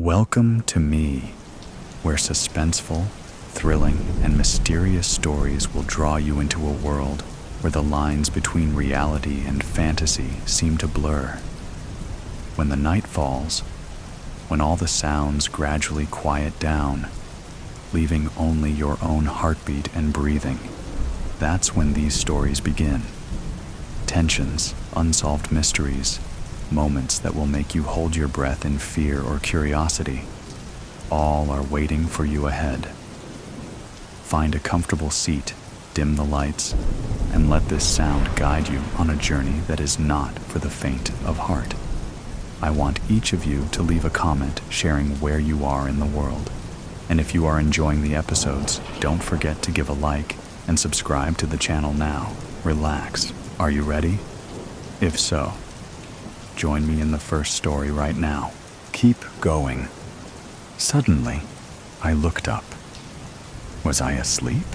Welcome to me, where suspenseful, thrilling, and mysterious stories will draw you into a world where the lines between reality and fantasy seem to blur. When the night falls, when all the sounds gradually quiet down, leaving only your own heartbeat and breathing, that's when these stories begin. Tensions, unsolved mysteries, moments that will make you hold your breath in fear or curiosity, all are waiting for you ahead. Find a comfortable seat, dim the lights, and let this sound guide you on a journey that is not for the faint of heart. I want each of you to leave a comment sharing where you are in the world. And if you are enjoying the episodes, don't forget to give a like and subscribe to the channel now. Relax. Are you ready? If so, join me in the first story right now. Keep going. Suddenly, I looked up. Was I asleep?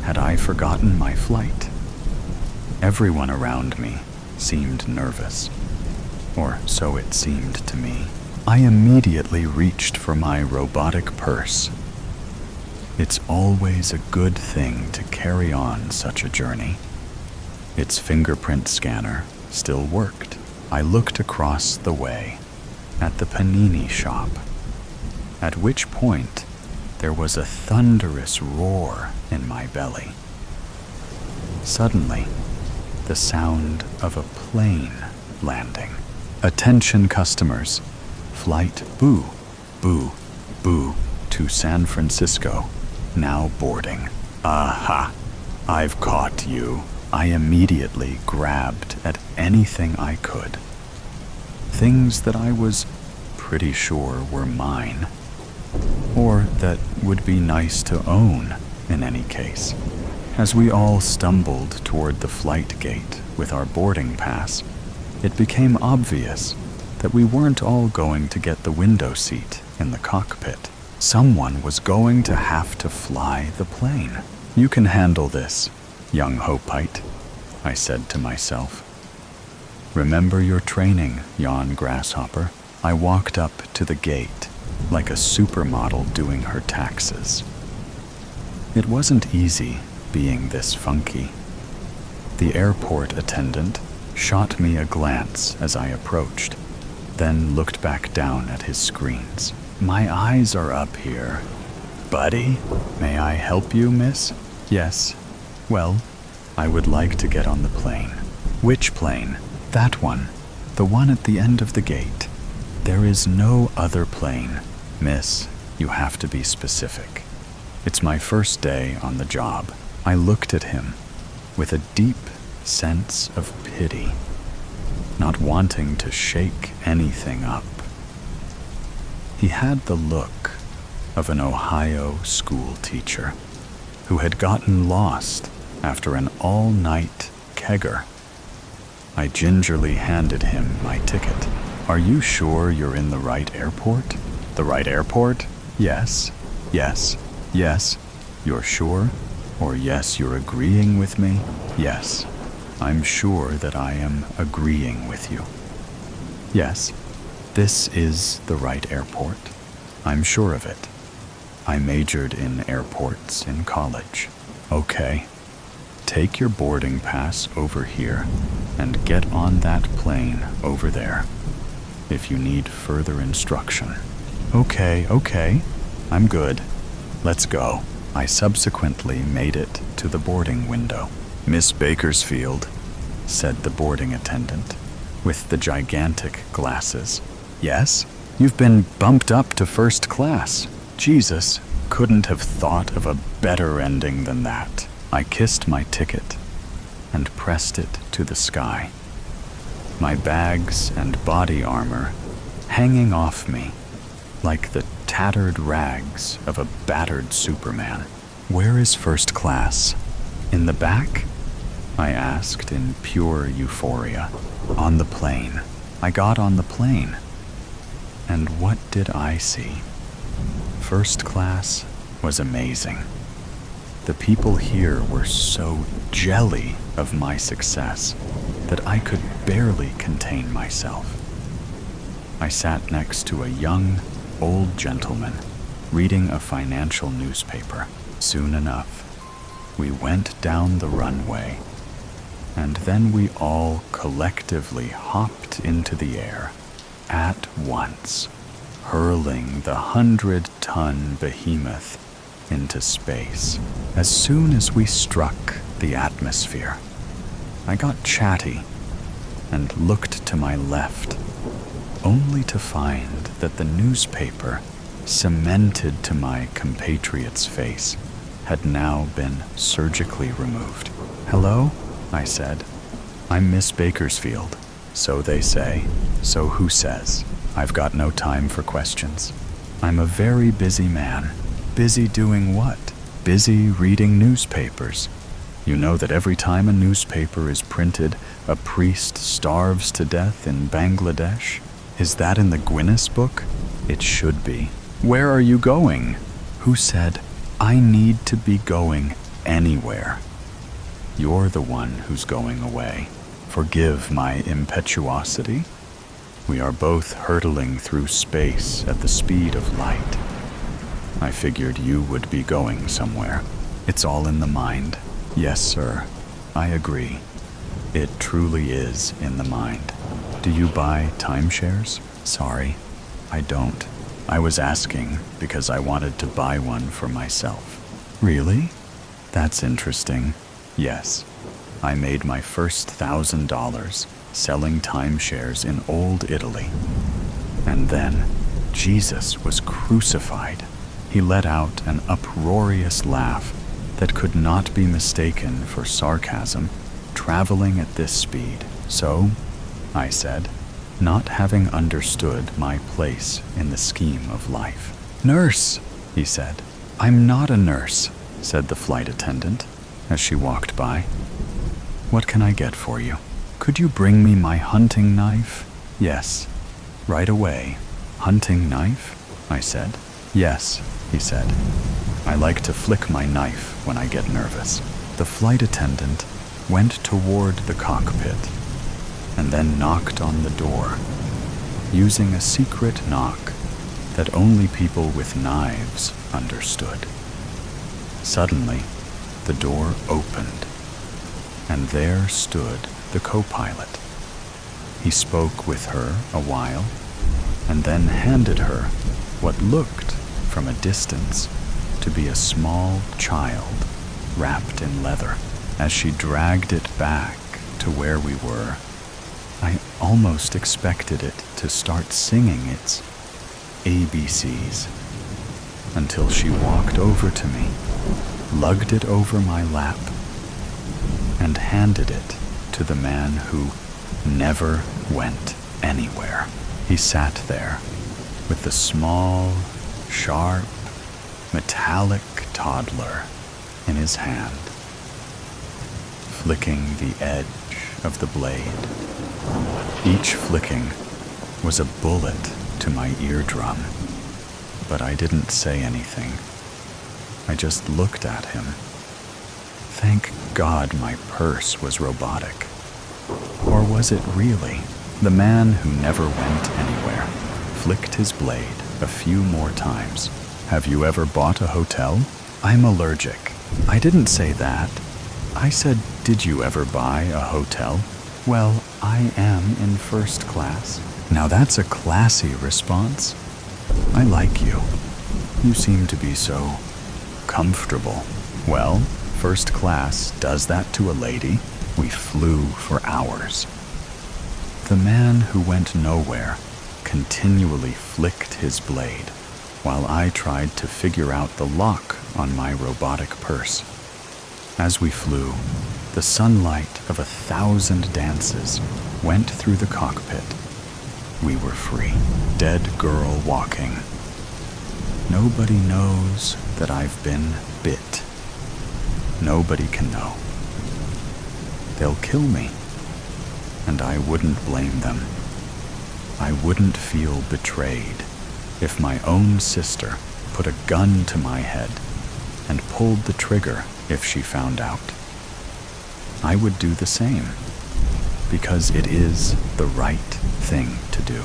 Had I forgotten my flight? Everyone around me seemed nervous, or so it seemed to me. I immediately reached for my robotic purse. It's always a good thing to carry on such a journey. Its fingerprint scanner still worked. I looked across the way at the panini shop, at which point there was a thunderous roar in my belly. Suddenly, the sound of a plane landing. Attention customers, flight boo, boo, boo to San Francisco, now boarding. Aha, I've caught you. I immediately grabbed at anything I could. Things that I was pretty sure were mine, or that would be nice to own in any case. As we all stumbled toward the flight gate with our boarding pass, it became obvious that we weren't all going to get the window seat in the cockpit. Someone was going to have to fly the plane. You can handle this, young Hopite, I said to myself. Remember your training, yon grasshopper. I walked up to the gate like a supermodel doing her taxes. It wasn't easy being this funky. The airport attendant shot me a glance as I approached, then looked back down at his screens. My eyes are up here. Buddy, may I help you, miss? Yes. Well, I would like to get on the plane. Which plane? That one. The one at the end of the gate. There is no other plane. Miss, you have to be specific. It's my first day on the job. I looked at him with a deep sense of pity, not wanting to shake anything up. He had the look of an Ohio school teacher who had gotten lost after an all-night kegger. I gingerly handed him my ticket. Are you sure you're in the right airport? The right airport? Yes, yes, yes. You're sure? Or yes, you're agreeing with me? Yes, I'm sure that I am agreeing with you. Yes, this is the right airport. I'm sure of it. I majored in airports in college. Okay. Take your boarding pass over here and get on that plane over there if you need further instruction. Okay, I'm good. Let's go. I subsequently made it to the boarding window. Miss Bakersfield, said the boarding attendant with the gigantic glasses. Yes? You've been bumped up to first class. Jesus, couldn't have thought of a better ending than that. I kissed my ticket and pressed it to the sky, my bags and body armor hanging off me like the tattered rags of a battered Superman. Where is first class? In the back? I asked in pure euphoria. On the plane. I got on the plane. And what did I see? First class was amazing. The people here were so jelly of my success that I could barely contain myself. I sat next to a young, old gentleman reading a financial newspaper. Soon enough, we went down the runway, and then we all collectively hopped into the air at once, hurling the 100-ton behemoth into space. As soon as we struck the atmosphere, I got chatty and looked to my left, only to find that the newspaper, cemented to my compatriot's face, had now been surgically removed. "Hello?" I said. "I'm Miss Bakersfield." "So they say. So who says? I've got no time for questions. I'm a very busy man." "Busy doing what?" "Busy reading newspapers. You know that every time a newspaper is printed, a priest starves to death in Bangladesh? Is that in the Guinness Book? It should be. Where are you going?" "Who said I need to be going anywhere?" "You're the one who's going away. Forgive my impetuosity. We are both hurtling through space at the speed of light. I figured you would be going somewhere. It's all in the mind." "Yes, sir. I agree. It truly is in the mind." "Do you buy timeshares?" "Sorry, I don't. I was asking because I wanted to buy one for myself." "Really? That's interesting." "Yes. I made my first $1,000 selling timeshares in old Italy. And then Jesus was crucified." He let out an uproarious laugh that could not be mistaken for sarcasm, traveling at this speed. "So," I said, not having understood my place in the scheme of life. "Nurse," he said. "I'm not a nurse," said the flight attendant as she walked by. "What can I get for you? Could you bring me my hunting knife?" "Yes, right away." "Hunting knife?" I said. "Yes," he said. "I like to flick my knife when I get nervous." The flight attendant went toward the cockpit and then knocked on the door, using a secret knock that only people with knives understood. Suddenly, the door opened, and there stood the co-pilot. He spoke with her a while, and then handed her what looked, from a distance, to be a small child wrapped in leather. As she dragged it back to where we were, I almost expected it to start singing its ABCs, until she walked over to me, lugged it over my lap, and handed it to the man who never went anywhere. He sat there with the small, sharp, metallic toddler in his hand, flicking the edge of the blade. Each flicking was a bullet to my eardrum, but I didn't say anything. I just looked at him. Thank God my purse was robotic. Or was it really? The man who never went anywhere flicked his blade a few more times. "Have you ever bought a hotel?" "I'm allergic." "I didn't say that. I said, did you ever buy a hotel?" "Well, I am in first class." Now that's a classy response. I like you. You seem to be so comfortable. Well, first class does that to a lady. We flew for hours. The man who went nowhere continually flicked his blade while I tried to figure out the lock on my robotic purse. As we flew, the sunlight of 1,000 dances went through the cockpit. We were free. Dead girl walking. Nobody knows that I've been bit. Nobody can know. They'll kill me, and I wouldn't blame them. I wouldn't feel betrayed if my own sister put a gun to my head and pulled the trigger if she found out. I would do the same, because it is the right thing to do.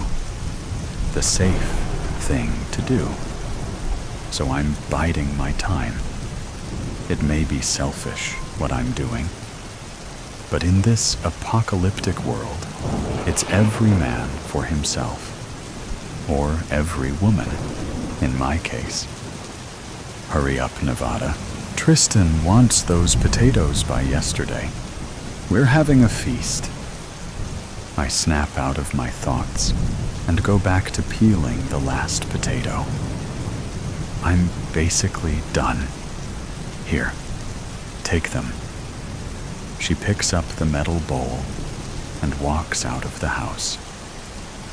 The safe thing to do. So I'm biding my time. It may be selfish, what I'm doing, but in this apocalyptic world, it's every man for himself, or every woman, in my case. Hurry up, Nevada. Tristan wants those potatoes by yesterday. We're having a feast. I snap out of my thoughts and go back to peeling the last potato. I'm basically done. Here, take them. She picks up the metal bowl and walks out of the house.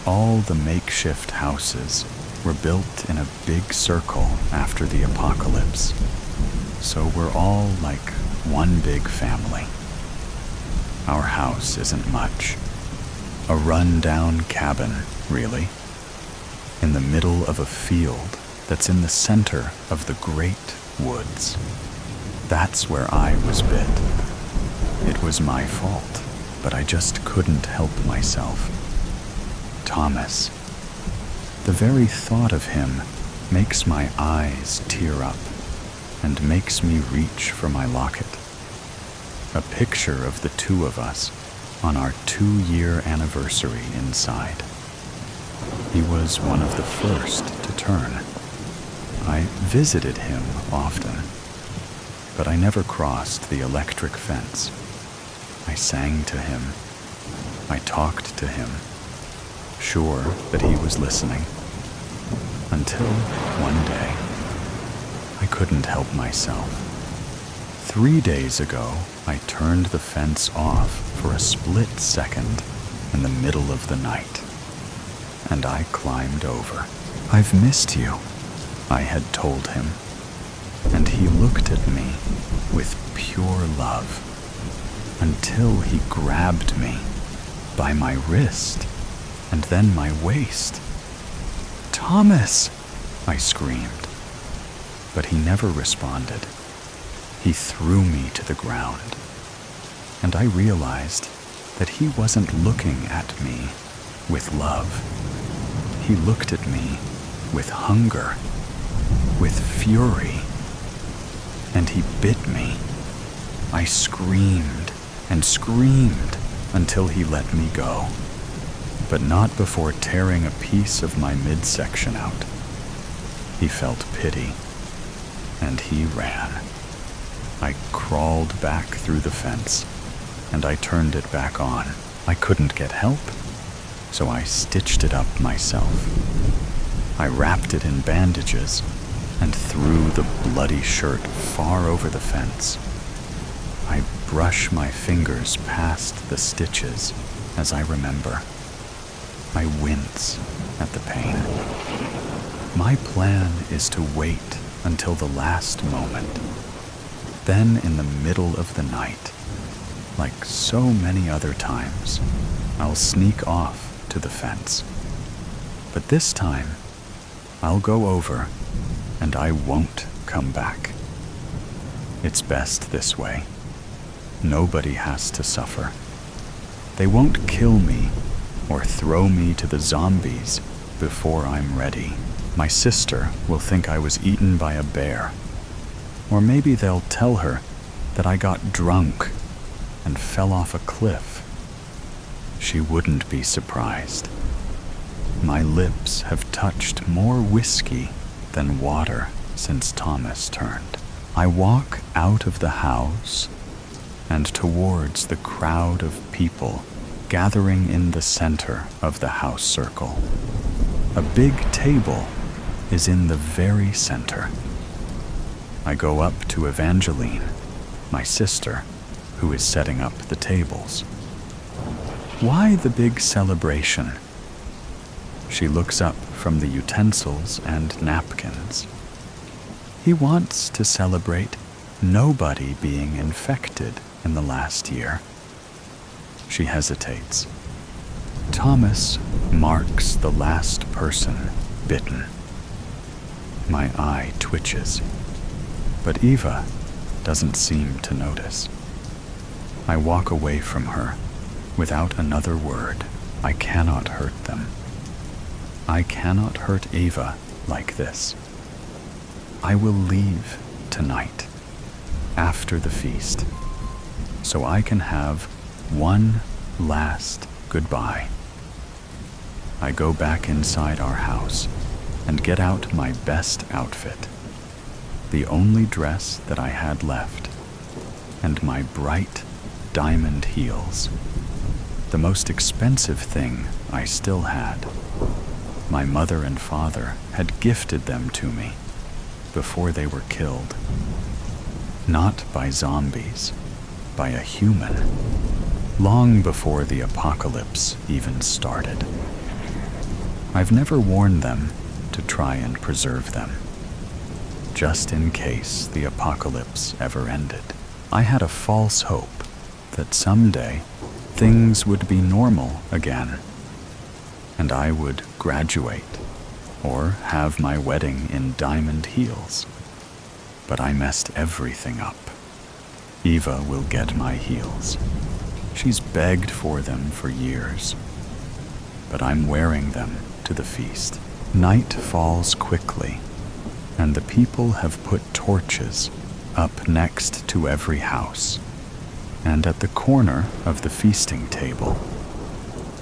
All the makeshift houses were built in a big circle after the apocalypse, so we're all like one big family. Our house isn't much. A run-down cabin, really, in the middle of a field that's in the center of the great woods. That's where I was bit. It was my fault, but I just couldn't help myself. Thomas. The very thought of him makes my eyes tear up and makes me reach for my locket. A picture of the two of us on our 2-year anniversary inside. He was one of the first to turn. I visited him often, but I never crossed the electric fence. I sang to him. I talked to him, sure that he was listening, until one day, I couldn't help myself. 3 days ago, I turned the fence off for a split second in the middle of the night, and I climbed over. I've missed you, I had told him, and he looked at me with pure love until he grabbed me by my wrist and then my waist. "Thomas!" I screamed, but he never responded. He threw me to the ground, and I realized that he wasn't looking at me with love. He looked at me with hunger, with fury, and he bit me. I screamed and screamed until he let me go, but not before tearing a piece of my midsection out. He felt pity, and he ran. I crawled back through the fence, and I turned it back on. I couldn't get help, so I stitched it up myself. I wrapped it in bandages and threw the bloody shirt far over the fence. I brush my fingers past the stitches as I remember. I wince at the pain. My plan is to wait until the last moment. Then in the middle of the night, like so many other times, I'll sneak off to the fence. But this time, I'll go over and I won't come back. It's best this way. Nobody has to suffer. They won't kill me or throw me to the zombies before I'm ready. My sister will think I was eaten by a bear. Or maybe they'll tell her that I got drunk and fell off a cliff. She wouldn't be surprised. My lips have touched more whiskey than water since Thomas turned. I walk out of the house and towards the crowd of people gathering in the center of the house circle. A big table is in the very center. I go up to Evangeline, my sister, who is setting up the tables. Why the big celebration? She looks up from the utensils and napkins. He wants to celebrate nobody being infected in the last year. She hesitates. Thomas marks the last person bitten. My eye twitches, but Eva doesn't seem to notice. I walk away from her without another word. I cannot hurt them. I cannot hurt Ava like this. I will leave tonight, after the feast, so I can have one last goodbye. I go back inside our house and get out my best outfit, the only dress that I had left, and my bright diamond heels, the most expensive thing I still had. My mother and father had gifted them to me before they were killed. Not by zombies, by a human, long before the apocalypse even started. I've never worn them to try and preserve them, just in case the apocalypse ever ended. I had a false hope that someday things would be normal again, and I would graduate or have my wedding in diamond heels. But I messed everything up. Eva will get my heels. She's begged for them for years, but I'm wearing them to the feast. Night falls quickly, and the people have put torches up next to every house, and at the corner of the feasting table,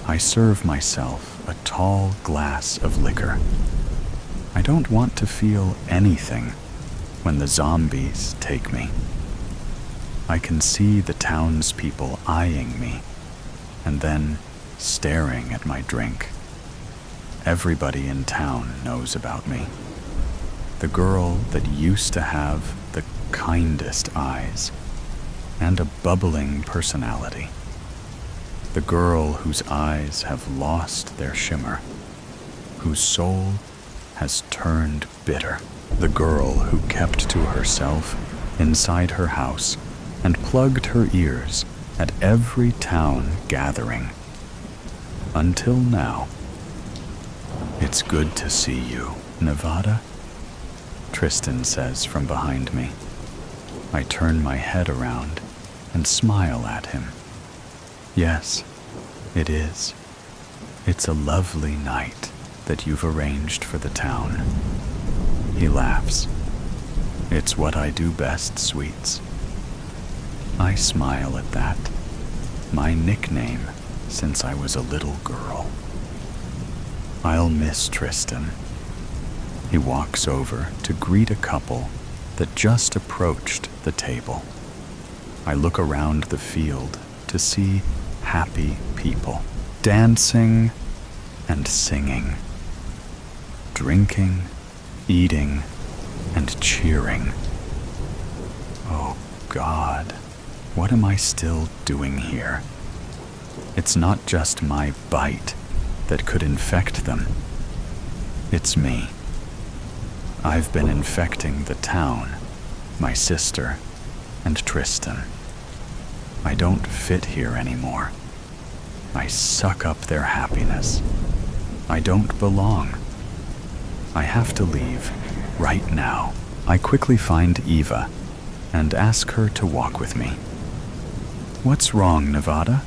I serve myself a tall glass of liquor. I don't want to feel anything when the zombies take me. I can see the townspeople eyeing me and then staring at my drink. Everybody in town knows about me. The girl that used to have the kindest eyes and a bubbling personality. The girl whose eyes have lost their shimmer, whose soul has turned bitter. The girl who kept to herself inside her house and plugged her ears at every town gathering. Until now. It's good to see you, Nevada, Tristan says from behind me. I turn my head around and smile at him. Yes, it is. It's a lovely night that you've arranged for the town. He laughs. It's what I do best, sweets. I smile at that. My nickname since I was a little girl. I'll miss Tristan. He walks over to greet a couple that just approached the table. I look around the field to see happy people, dancing and singing, drinking, eating, and cheering. Oh God, what am I still doing here? It's not just my bite that could infect them. It's me. I've been infecting the town, my sister, and Tristan. I don't fit here anymore. I suck up their happiness. I don't belong. I have to leave right now. I quickly find Eva and ask her to walk with me. What's wrong, Nevada?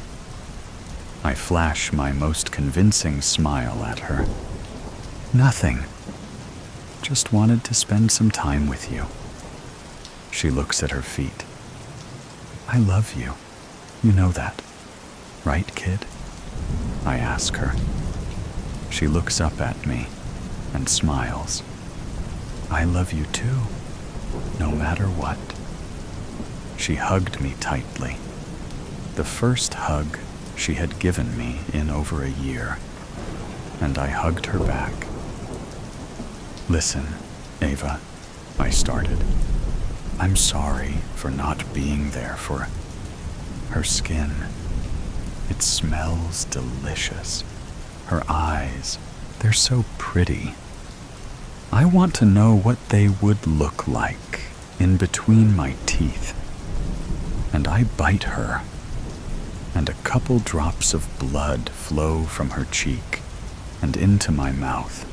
I flash my most convincing smile at her. Nothing. Just wanted to spend some time with you. She looks at her feet. I love you. You know that, right, kid? I ask her. She looks up at me and smiles. I love you too, no matter what. She hugged me tightly. The first hug she had given me in over a year, and I hugged her back. Listen, Ava, I started. I'm sorry for not being there for her skin. It smells delicious. Her eyes, they're so pretty. I want to know what they would look like in between my teeth. And I bite her, and a couple drops of blood flow from her cheek and into my mouth.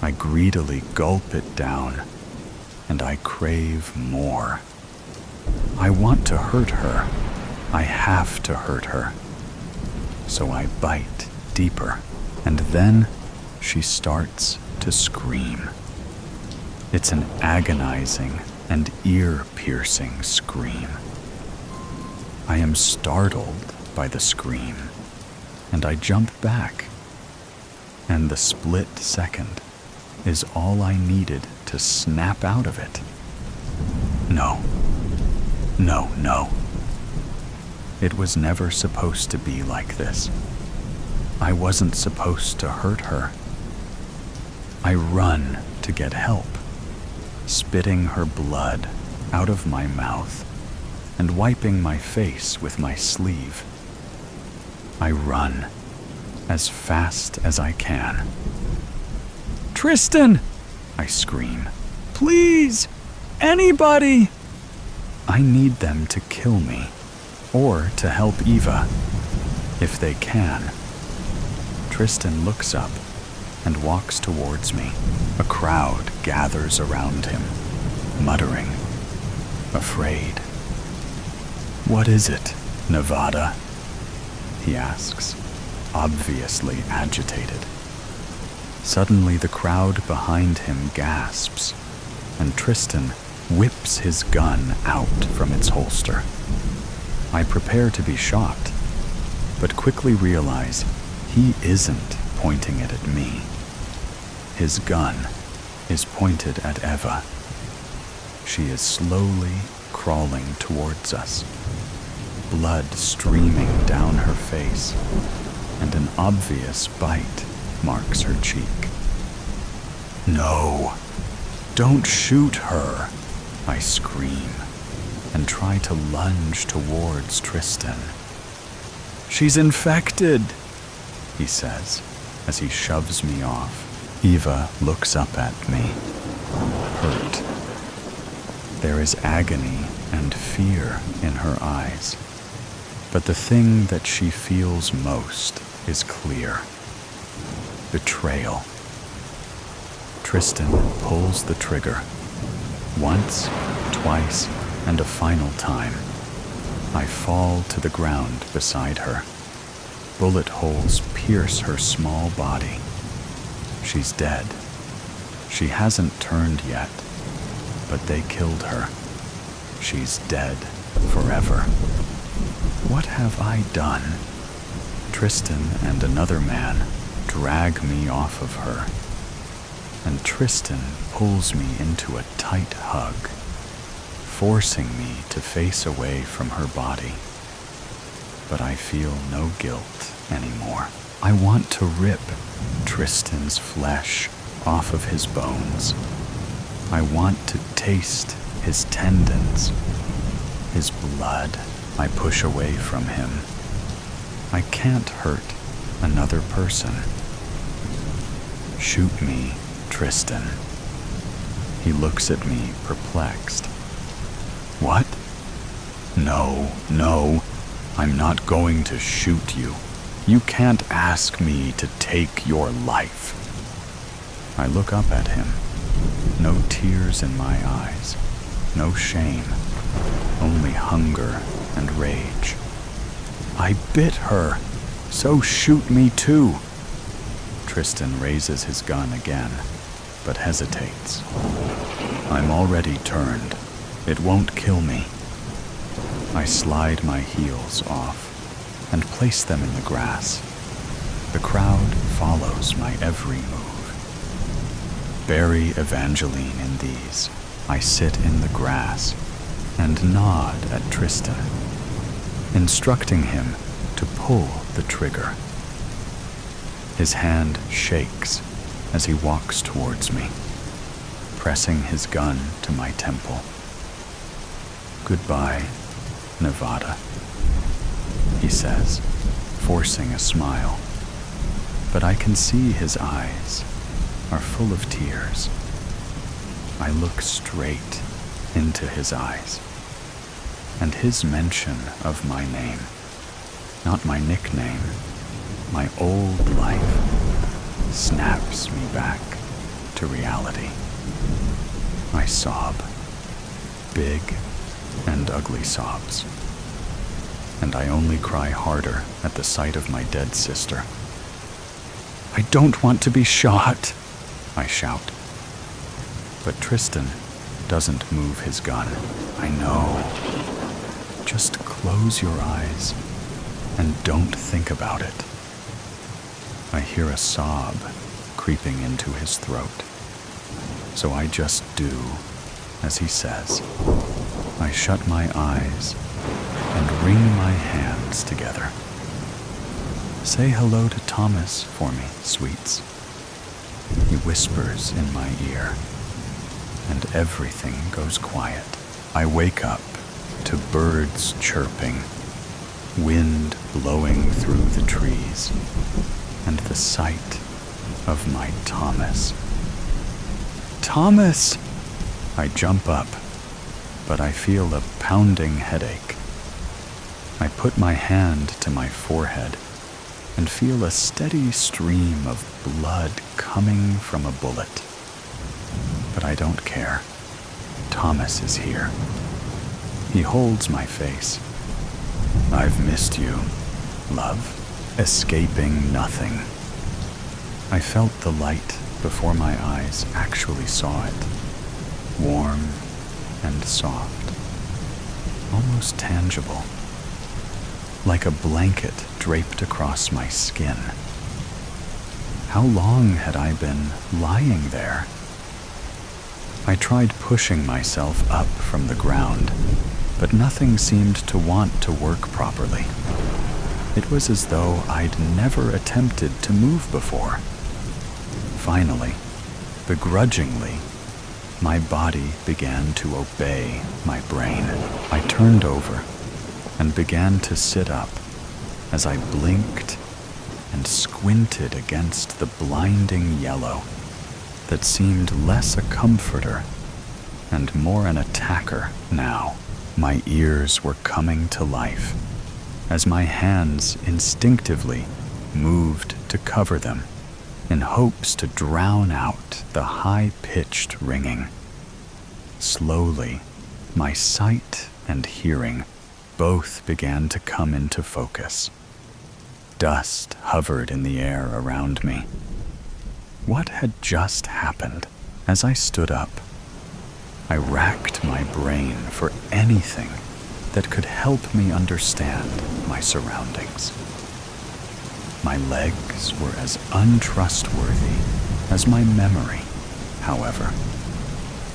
I greedily gulp it down, and I crave more. I want to hurt her. I have to hurt her. So I bite deeper, and then she starts to scream. It's an agonizing and ear-piercing scream. I am startled by the scream, and I jump back. And the split second is all I needed to snap out of it. No. No, no. It was never supposed to be like this. I wasn't supposed to hurt her. I run to get help, spitting her blood out of my mouth and wiping my face with my sleeve. I run as fast as I can. "Tristan!" I scream. "Please! Anybody!" I need them to kill me, or to help Eva, if they can. Tristan looks up and walks towards me. A crowd gathers around him, muttering, afraid. "What is it, Nevada?" he asks, obviously agitated. Suddenly the crowd behind him gasps, and Tristan whips his gun out from its holster. I prepare to be shot, but quickly realize he isn't pointing it at me. His gun is pointed at Eva. She is slowly crawling towards us, blood streaming down her face, and an obvious bite marks her cheek. "No, don't shoot her," I scream and try to lunge towards Tristan. "She's infected," he says as he shoves me off. Eva looks up at me, hurt. There is agony and fear in her eyes, but the thing that she feels most is clear: betrayal. Tristan pulls the trigger. Once, twice, and a final time. I fall to the ground beside her. Bullet holes pierce her small body. She's dead. She hasn't turned yet, but they killed her. She's dead forever. What have I done? Tristan and another man drag me off of her, and Tristan pulls me into a tight hug, forcing me to face away from her body. But I feel no guilt anymore. I want to rip Tristan's flesh off of his bones. I want to taste his tendons, his blood. I push away from him. I can't hurt another person. "Shoot me, Tristan." He looks at me perplexed. "What? No, I'm not going to shoot you. You can't ask me to take your life." I look up at him. No tears in my eyes, no shame, only hunger and rage. "I bit her, so shoot me too." Tristan raises his gun again, but hesitates. I'm already turned. It won't kill me. I slide my heels off and place them in the grass. The crowd follows my every move. Bury Evangeline in these. I sit in the grass and nod at Tristan, instructing him to pull the trigger. His hand shakes as he walks towards me, pressing his gun to my temple. "Goodbye, Nevada," he says, forcing a smile. But I can see his eyes are full of tears. I look straight into his eyes, and his mention of my name, not my nickname, my old life, snaps me back to reality. I sob, big and ugly sobs, and I only cry harder at the sight of my dead sister. I don't want to be shot, I shout. But Tristan doesn't move his gun. I know. Just close your eyes and don't think about it. I hear a sob creeping into his throat. So I just do as he says. I shut my eyes and wring my hands together. Say hello to Thomas for me, sweets. He whispers in my ear, and everything goes quiet. I wake up to birds chirping, wind blowing through the trees, and the sight of my Thomas. Thomas! I jump up, but I feel a pounding headache. I put my hand to my forehead and feel a steady stream of blood coming from a bullet. But I don't care. Thomas is here. He holds my face. I've missed you, love, escaping nothing. I felt the light before my eyes actually saw it. Warm and soft, almost tangible, like a blanket draped across my skin. How long had I been lying there? I tried pushing myself up from the ground, but nothing seemed to want to work properly. It was as though I'd never attempted to move before. Finally, begrudgingly, my body began to obey my brain. I turned over and began to sit up as I blinked and squinted against the blinding yellow that seemed less a comforter and more an attacker now. My ears were coming to life as my hands instinctively moved to cover them in hopes to drown out the high-pitched ringing. Slowly, my sight and hearing both began to come into focus. Dust hovered in the air around me. What had just happened? As I stood up, I racked my brain for anything that could help me understand my surroundings. My legs were as untrustworthy as my memory, however,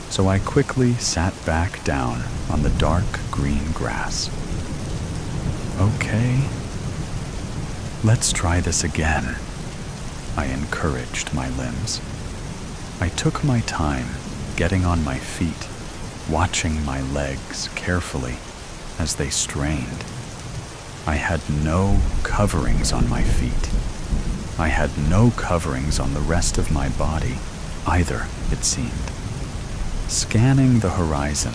so I quickly sat back down on the dark green grass. Okay, let's try this again, I encouraged my limbs. I took my time getting on my feet, watching my legs carefully as they strained. I had no coverings on my feet. I had no coverings on the rest of my body either, it seemed. Scanning the horizon,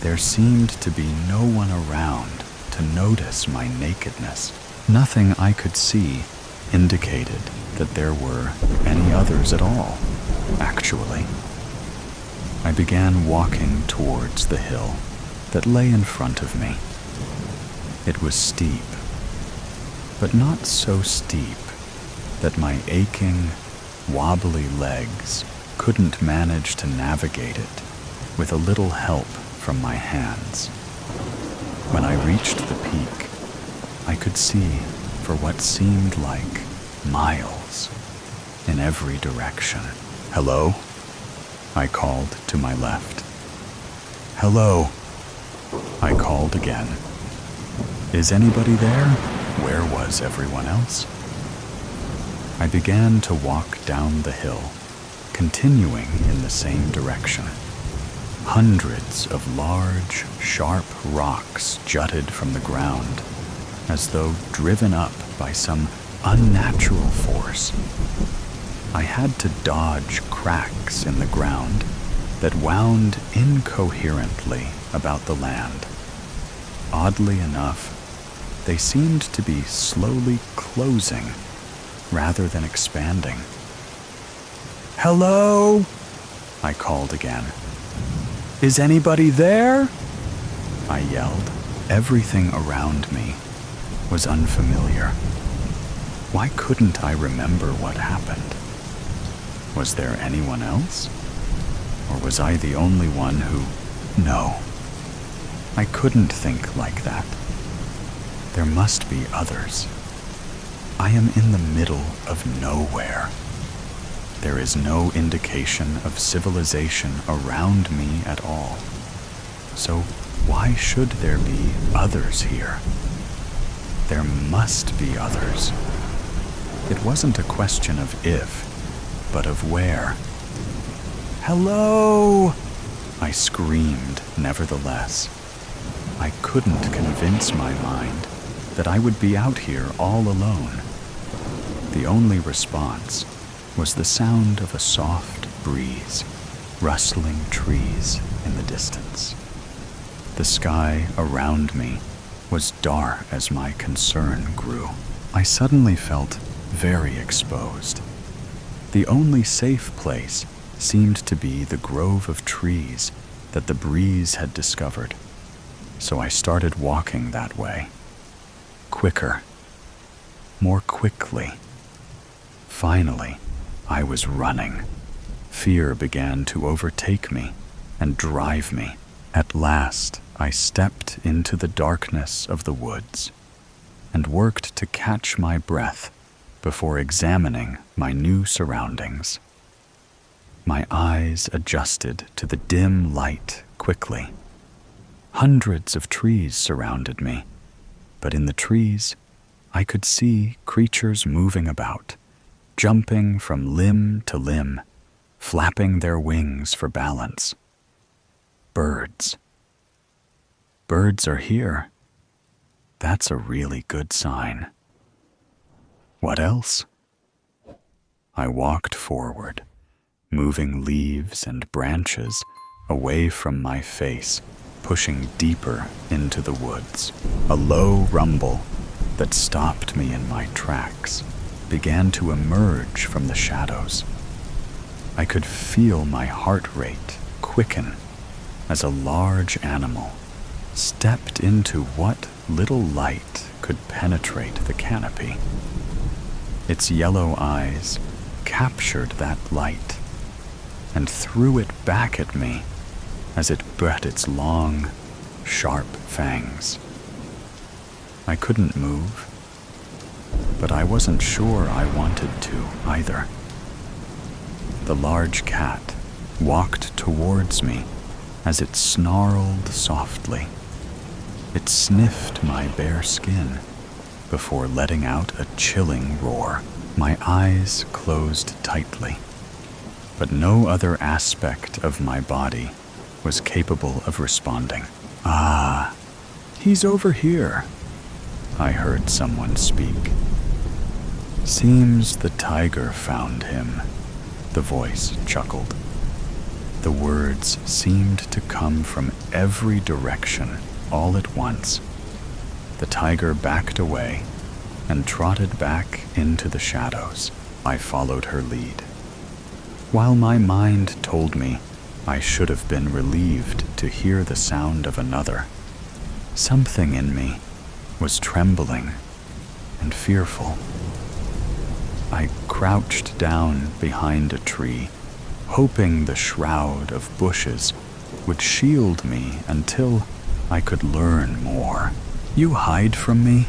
there seemed to be no one around to notice my nakedness. Nothing I could see indicated that there were any others at all, actually. I began walking towards the hill that lay in front of me. It was steep, but not so steep that my aching, wobbly legs couldn't manage to navigate it with a little help from my hands. When I reached the peak, I could see for what seemed like miles in every direction. Hello? I called to my left. Hello? I called again. Is anybody there? Where was everyone else? I began to walk down the hill, continuing in the same direction. Hundreds of large, sharp rocks jutted from the ground, as though driven up by some unnatural force. I had to dodge cracks in the ground that wound incoherently about the land. Oddly enough, they seemed to be slowly closing rather than expanding. Hello? I called again. Is anybody there? I yelled. Everything around me was unfamiliar. Why couldn't I remember what happened? Was there anyone else? Or was I the only one who... No, I couldn't think like that. There must be others. I am in the middle of nowhere. There is no indication of civilization around me at all. So why should there be others here? There must be others. It wasn't a question of if, but of where. Hello! I screamed, nevertheless. I couldn't convince my mind that I would be out here all alone. The only response was the sound of a soft breeze, rustling trees in the distance. The sky around me was dark as my concern grew. I suddenly felt very exposed. The only safe place seemed to be the grove of trees that the breeze had discovered, so I started walking that way. Quicker, more quickly. Finally, I was running. Fear began to overtake me and drive me. At last, I stepped into the darkness of the woods and worked to catch my breath before examining my new surroundings. My eyes adjusted to the dim light quickly. Hundreds of trees surrounded me, but in the trees, I could see creatures moving about, jumping from limb to limb, flapping their wings for balance. Birds. Birds are here. That's a really good sign. What else? I walked forward, moving leaves and branches away from my face, pushing deeper into the woods. A low rumble that stopped me in my tracks began to emerge from the shadows. I could feel my heart rate quicken as a large animal stepped into what little light could penetrate the canopy. Its yellow eyes captured that light and threw it back at me as it brought its long, sharp fangs. I couldn't move, but I wasn't sure I wanted to either. The large cat walked towards me as it snarled softly. It sniffed my bare skin before letting out a chilling roar. My eyes closed tightly, but no other aspect of my body was capable of responding. "Ah, he's over here," I heard someone speak. "Seems the tiger found him," the voice chuckled. The words seemed to come from every direction all at once. The tiger backed away and trotted back into the shadows. I followed her lead. While my mind told me I should have been relieved to hear the sound of another, something in me was trembling and fearful. I crouched down behind a tree, hoping the shroud of bushes would shield me until I could learn more. "You hide from me?"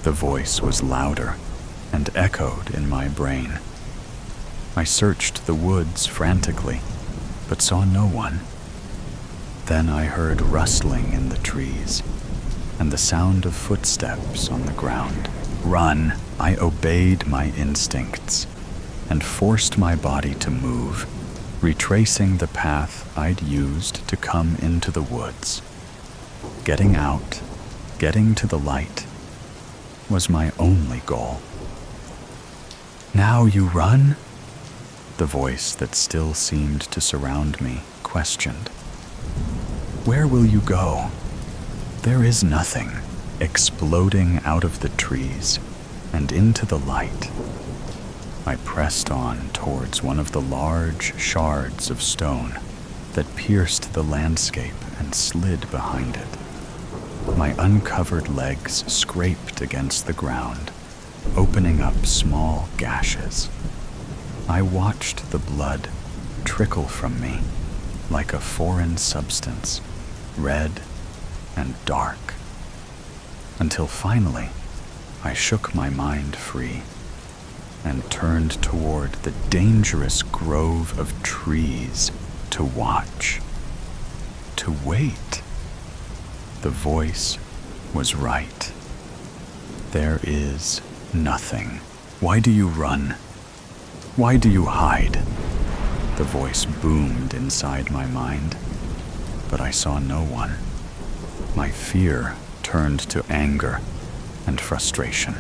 The voice was louder and echoed in my brain. I searched the woods frantically, but saw no one. Then I heard rustling in the trees and the sound of footsteps on the ground. "Run!" I obeyed my instincts and forced my body to move, retracing the path I'd used to come into the woods. Getting out, getting to the light, was my only goal. "Now you run?" The voice that still seemed to surround me questioned. "Where will you go?" "There is nothing," exploding out of the trees and into the light. I pressed on towards one of the large shards of stone that pierced the landscape and slid behind it. My uncovered legs scraped against the ground, opening up small gashes. I watched the blood trickle from me like a foreign substance, red and dark, until finally I shook my mind free and turned toward the dangerous grove of trees to watch, to wait. The voice was right. There is nothing. Why do you run? Why do you hide? The voice boomed inside my mind, but I saw no one. My fear turned to anger and frustration.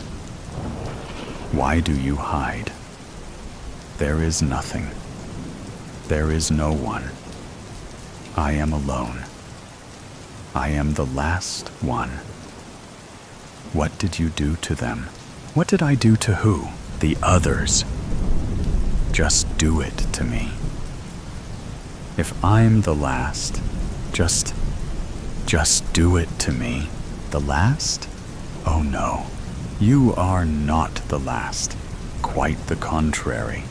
Why do you hide? There is nothing. There is no one. I am alone. I am the last one. What did you do to them? What did I do to who? The others. Just do it to me. If I'm the last, just do it to me. The last? Oh no, you are not the last. Quite the contrary.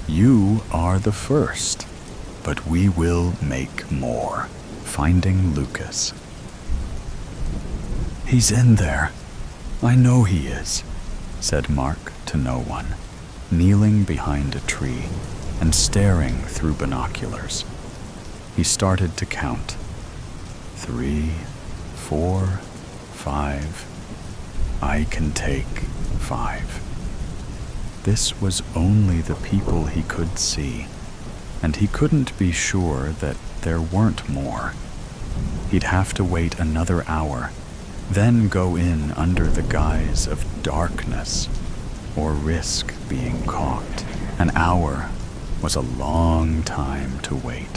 You are the first. But we will make more. Finding Lucas. He's in there. I know he is, said Mark to no one, kneeling behind a tree and staring through binoculars. He started to count. 3, 4, 5. I can take 5. This was only the people he could see, and he couldn't be sure that there weren't more. He'd have to wait another hour, then go in under the guise of darkness, or risk being caught. An hour was a long time to wait,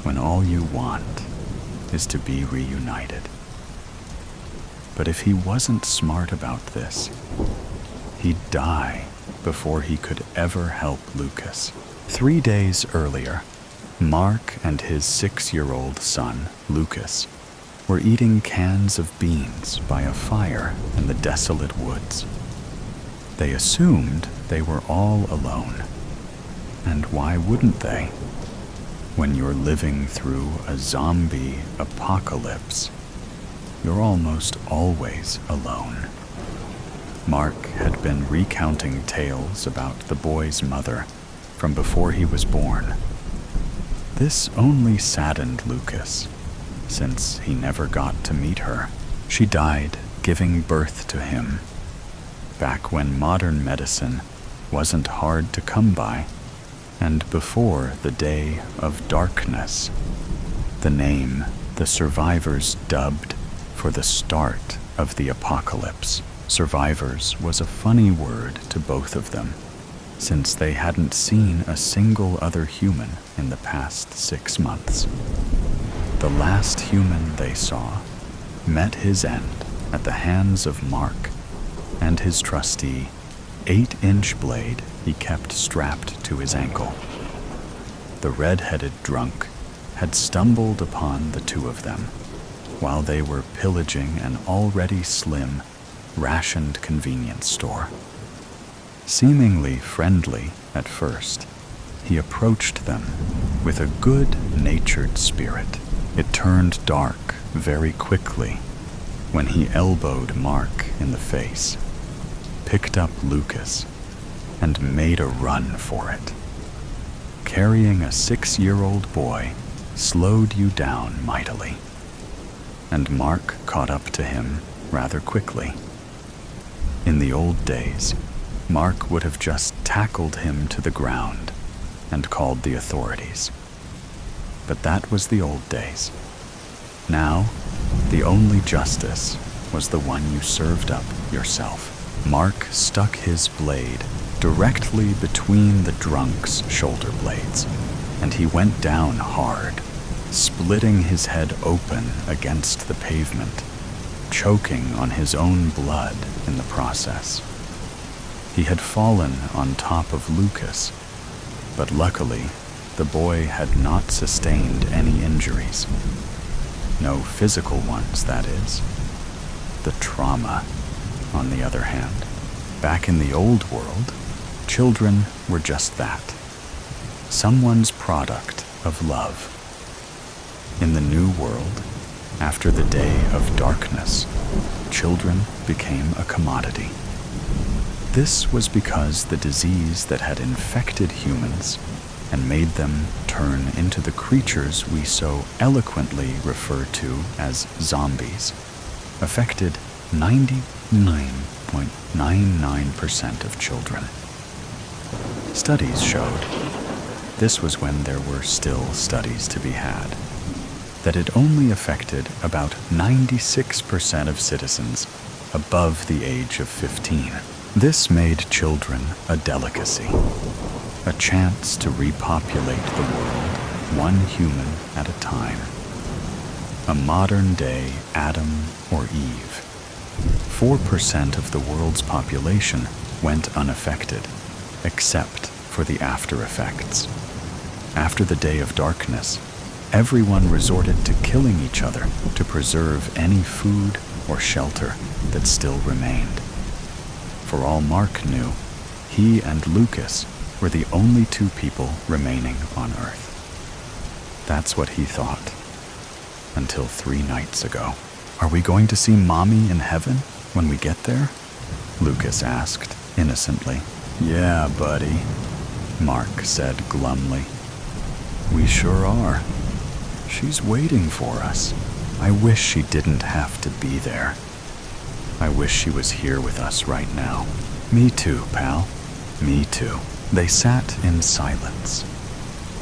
when all you want is to be reunited. But if he wasn't smart about this, he'd die before he could ever help Lucas. 3 days earlier, Mark and his 6-year-old son, Lucas, were eating cans of beans by a fire in the desolate woods. They assumed they were all alone. And why wouldn't they? When you're living through a zombie apocalypse, you're almost always alone. Mark had been recounting tales about the boy's mother from before he was born. This only saddened Lucas, since he never got to meet her. She died giving birth to him, back when modern medicine wasn't hard to come by, and before the day of darkness, the name the survivors dubbed for the start of the apocalypse. Survivors was a funny word to both of them, since they hadn't seen a single other human in the past 6 months. The last human they saw met his end at the hands of Mark and his trusty 8-inch blade he kept strapped to his ankle. The red-headed drunk had stumbled upon the two of them while they were pillaging an already slim, rationed convenience store. Seemingly friendly at first, he approached them with a good-natured spirit. It turned dark very quickly when he elbowed Mark in the face, picked up Lucas, and made a run for it. Carrying a 6-year-old boy slowed you down mightily, and Mark caught up to him rather quickly. In the old days, Mark would have just tackled him to the ground and called the authorities. But that was the old days. Now, the only justice was the one you served up yourself. Mark stuck his blade directly between the drunk's shoulder blades, and he went down hard, splitting his head open against the pavement, choking on his own blood in the process. He had fallen on top of Lucas, but luckily, the boy had not sustained any injuries. No physical ones, that is. The trauma, on the other hand, Back in the old world, children were just that. Someone's product of love. In the new world, after the day of darkness, children became a commodity. This was because the disease that had infected humans and made them turn into the creatures we so eloquently refer to as zombies affected 99.99% of children. Studies showed, this was when there were still studies to be had, that it only affected about 96% of citizens above the age of 15. This made children a delicacy, a chance to repopulate the world, one human at a time. A modern-day Adam or Eve. 4% of the world's population went unaffected, except for the after effects. After the day of darkness, everyone resorted to killing each other to preserve any food or shelter that still remained. For all Mark knew, he and Lucas were the only two people remaining on Earth. That's what he thought. Until 3 nights ago. Are we going to see Mommy in heaven when we get there? Lucas asked innocently. Yeah, buddy, Mark said glumly. We sure are. She's waiting for us. I wish she didn't have to be there. I wish she was here with us right now. Me too, pal. Me too. They sat in silence,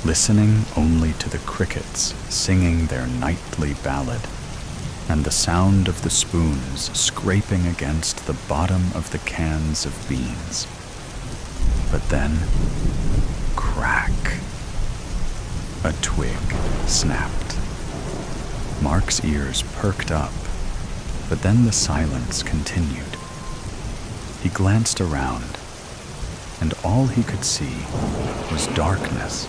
listening only to the crickets singing their nightly ballad and the sound of the spoons scraping against the bottom of the cans of beans. But then, crack. A twig snapped. Mark's ears perked up, but then the silence continued. He glanced around, and all he could see was darkness.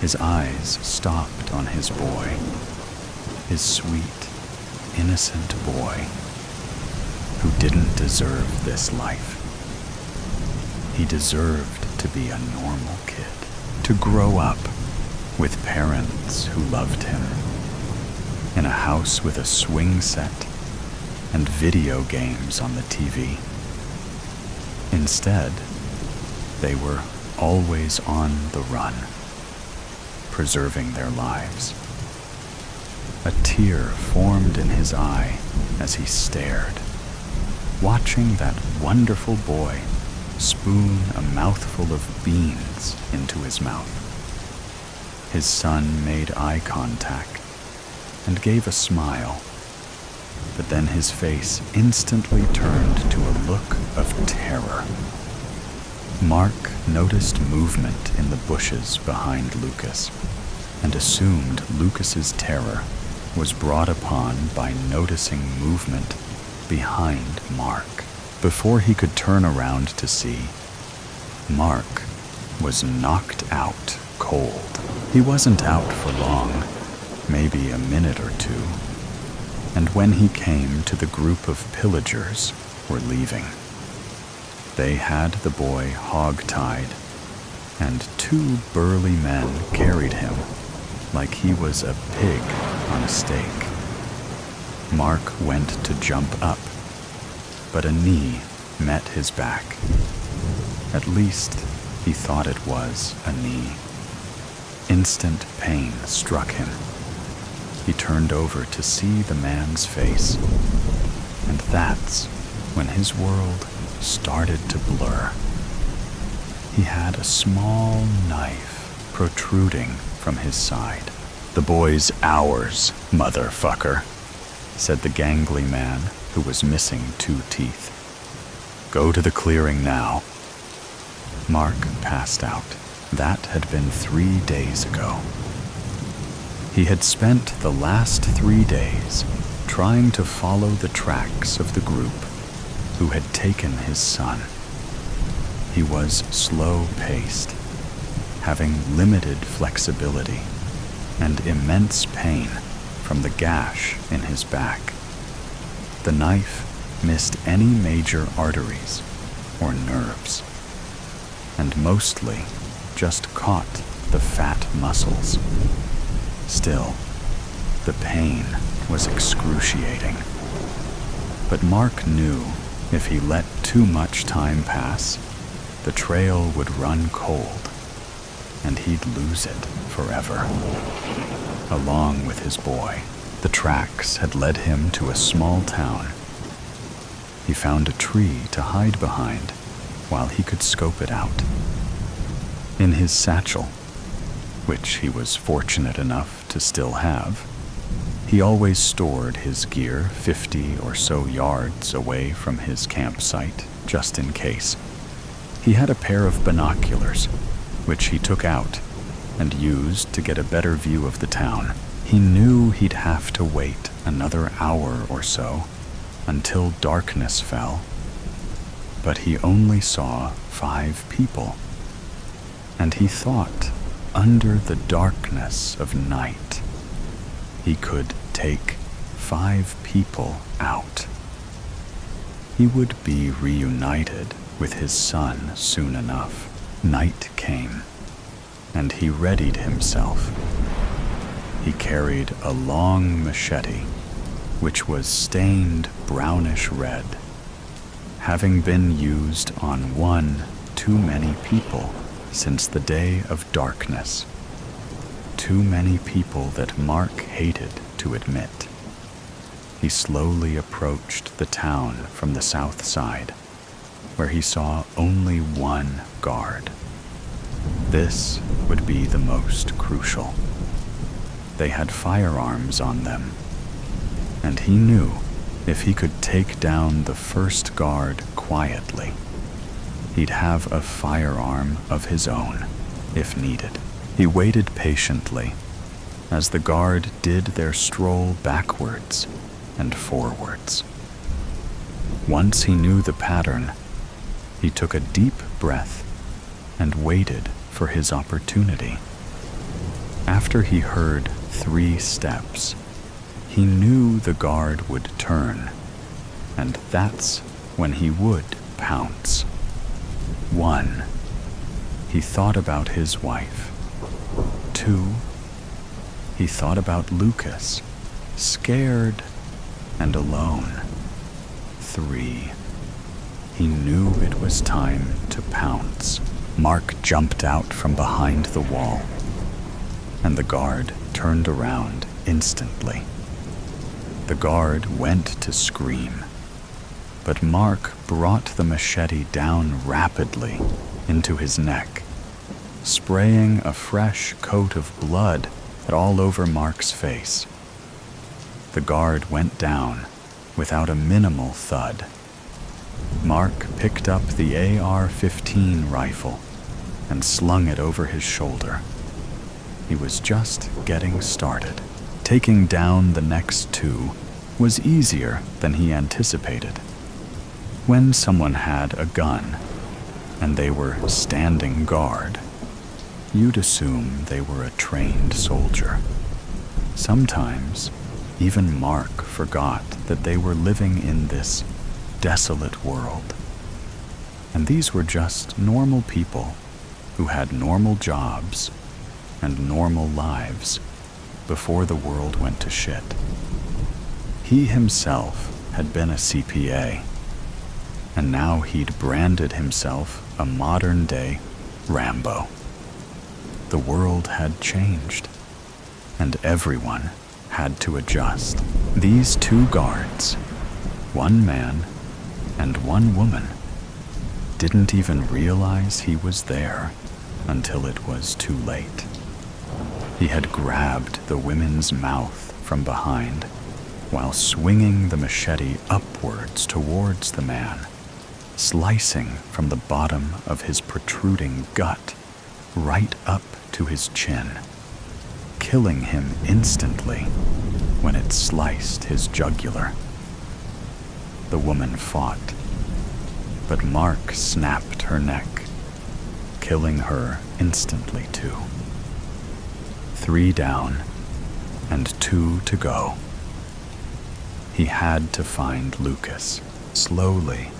His eyes stopped on his boy, his sweet, innocent boy, who didn't deserve this life. He deserved to be a normal kid, to grow up with parents who loved him, in a house with a swing set and video games on the TV. Instead, they were always on the run, preserving their lives. A tear formed in his eye as he stared, watching that wonderful boy spoon a mouthful of beans into his mouth. His son made eye contact and gave a smile, but then his face instantly turned to a look of terror. Mark noticed movement in the bushes behind Lucas and assumed Lucas's terror was brought upon by noticing movement behind Mark. Before he could turn around to see, Mark was knocked out cold. He wasn't out for long, maybe a minute or two, and when he came to the group of pillagers were leaving, they had the boy hog-tied, and 2 burly men carried him like he was a pig on a stake. Mark went to jump up, but a knee met his back. At least he thought it was a knee. Instant pain struck him. He turned over to see the man's face, and that's when his world started to blur. He had a small knife protruding from his side. The boy's ours, motherfucker, said the gangly man who was missing 2 teeth. Go to the clearing now. Mark passed out. That had been 3 days ago. He had spent the last 3 days trying to follow the tracks of the group who had taken his son. He was slow-paced, having limited flexibility and immense pain from the gash in his back. The knife missed any major arteries or nerves, and mostly just caught the fat muscles. Still, the pain was excruciating. But Mark knew if he let too much time pass, the trail would run cold, and he'd lose it forever. Along with his boy, the tracks had led him to a small town. He found a tree to hide behind while he could scope it out. In his satchel, which he was fortunate enough to still have, he always stored his gear 50 or so yards away from his campsite, just in case. He had a pair of binoculars, which he took out and used to get a better view of the town. He knew he'd have to wait another hour or so until darkness fell, but he only saw 5 people, and he thought under the darkness of night he could take 5 people out. He would be reunited with his son soon enough. Night came, and he readied himself. He carried a long machete, which was stained brownish red, having been used on one too many people since the day of darkness. Too many people that Mark hated to admit. He slowly approached the town from the south side, where he saw only one guard. This would be the most crucial. They had firearms on them, and he knew if he could take down the first guard quietly, he'd have a firearm of his own if needed. He waited patiently as the guard did their stroll backwards and forwards. Once he knew the pattern, he took a deep breath and waited for his opportunity. After he heard 3 steps, he knew the guard would turn, and that's when he would pounce. 1, he thought about his wife. 2, he thought about Lucas, scared and alone. 3, he knew it was time to pounce. Mark jumped out from behind the wall, and the guard turned around instantly. The guard went to scream, but Mark brought the machete down rapidly into his neck, spraying a fresh coat of blood all over Mark's face. The guard went down without a minimal thud. Mark picked up the AR-15 rifle and slung it over his shoulder. He was just getting started. Taking down the next 2 was easier than he anticipated. When someone had a gun and they were standing guard, you'd assume they were a trained soldier. Sometimes, even Mark forgot that they were living in this desolate world. And these were just normal people who had normal jobs and normal lives before the world went to shit. He himself had been a CPA, and now he'd branded himself a modern-day Rambo. The world had changed, and everyone had to adjust. These 2 guards, 1 man and 1 woman, didn't even realize he was there until it was too late. He had grabbed the woman's mouth from behind while swinging the machete upwards towards the man, slicing from the bottom of his protruding gut right up to his chin, killing him instantly when it sliced his jugular. The woman fought, but Mark snapped her neck, killing her instantly too. 3 down and 2 to go. He had to find Lucas. Slowly,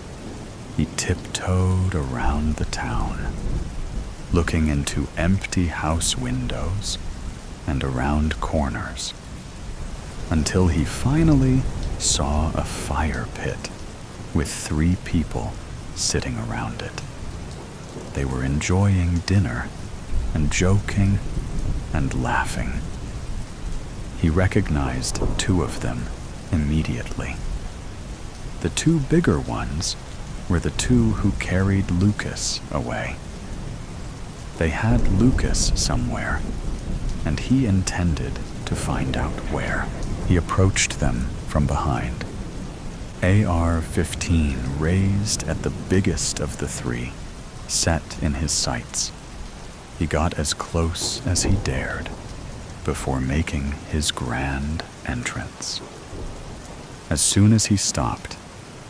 He tiptoed around the town, looking into empty house windows and around corners, until he finally saw a fire pit with 3 people sitting around it. They were enjoying dinner and joking and laughing. He recognized 2 of them immediately. The 2 bigger ones were the 2 who carried Lucas away. They had Lucas somewhere, and he intended to find out where. He approached them from behind, AR-15 raised at the biggest of the 3, set in his sights. He got as close as he dared before making his grand entrance. As soon as he stopped,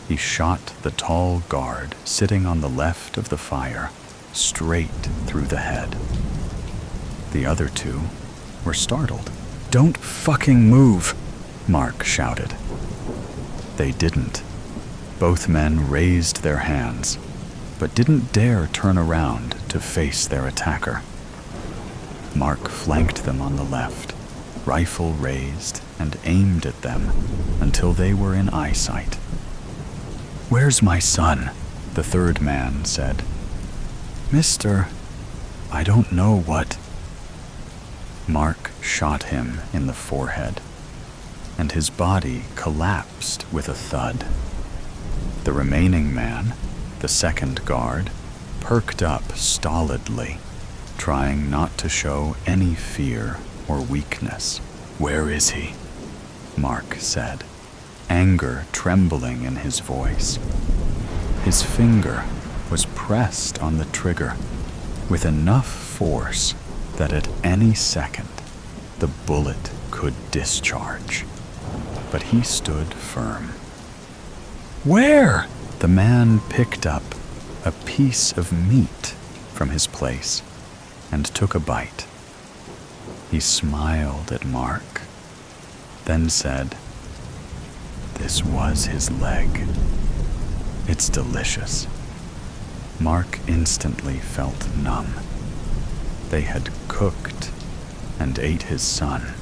he shot the tall guard sitting on the left of the fire straight through the head. The other 2 were startled. "Don't fucking move!" Mark shouted. They didn't. Both men raised their hands, but didn't dare turn around to face their attacker. Mark flanked them on the left, rifle raised, and aimed at them until they were in eyesight. "Where's my son?" the 3rd man said. "Mister, I don't know what." Mark shot him in the forehead, and his body collapsed with a thud. The remaining man, the 2nd guard, perked up stolidly, trying not to show any fear or weakness. "Where is he?" Mark said, anger trembling in his voice. His finger was pressed on the trigger with enough force that at any second the bullet could discharge. But he stood firm. "Where?" The man picked up a piece of meat from his place and took a bite. He smiled at Mark, then said, "This was his leg. It's delicious." Mark instantly felt numb. They had cooked and ate his son.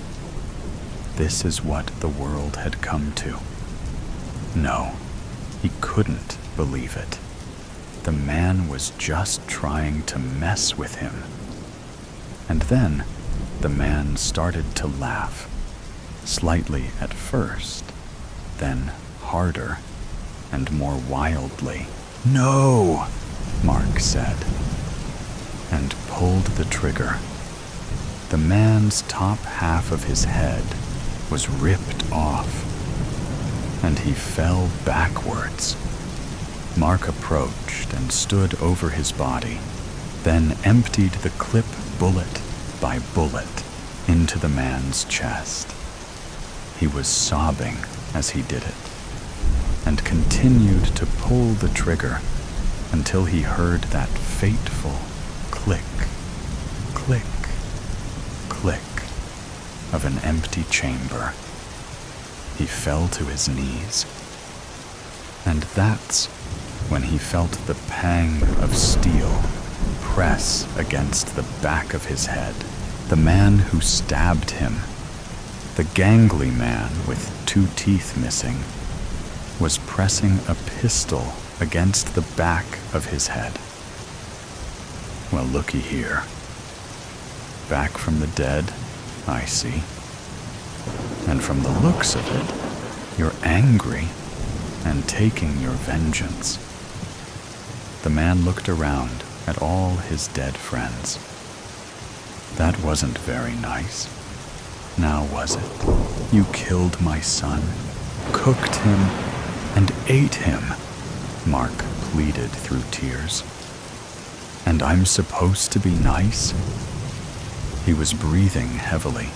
This is what the world had come to. No, he couldn't believe it. The man was just trying to mess with him. And then the man started to laugh, slightly at first, then harder and more wildly. "No," Mark said, and pulled the trigger. The man's top half of his head was ripped off, and he fell backwards. Mark approached and stood over his body, then emptied the clip bullet by bullet into the man's chest. He was sobbing as he did it, and continued to pull the trigger until he heard that fateful click, click, click of an empty chamber. He fell to his knees, and that's when he felt the pang of steel press against the back of his head. The man who stabbed him, the gangly man with 2 teeth missing, was pressing a pistol against the back of his head. "Well, looky here. Back from the dead, I see. And from the looks of it, you're angry and taking your vengeance." The man looked around at all his dead friends. "That wasn't very nice. Now was it? You killed my son, cooked him, and ate him," Mark pleaded through tears. "And I'm supposed to be nice?" He was breathing heavily,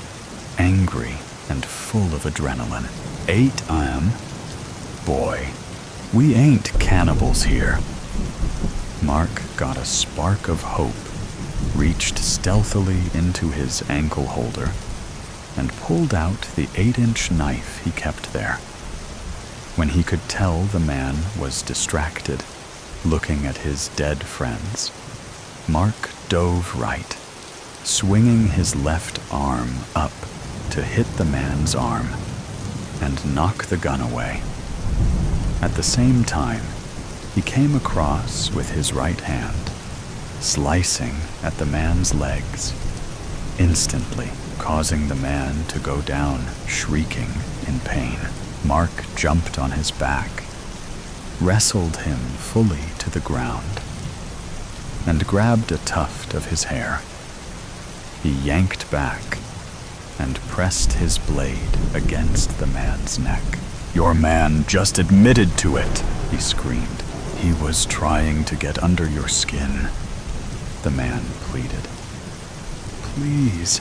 angry and full of adrenaline. "Ate am? Boy, we ain't cannibals here." Mark got a spark of hope, reached stealthily into his ankle holder, and pulled out the 8-inch knife he kept there. When he could tell the man was distracted, Looking at his dead friends, Mark dove right, swinging his left arm up to hit the man's arm and knock the gun away. At the same time, he came across with his right hand, slicing at the man's legs, instantly causing the man to go down, shrieking in pain. Mark jumped on his back, wrestled him fully to the ground, and grabbed a tuft of his hair. He yanked back and pressed his blade against the man's neck. "Your man just admitted to it," he screamed. "He was trying to get under your skin," the man pleaded. "Please,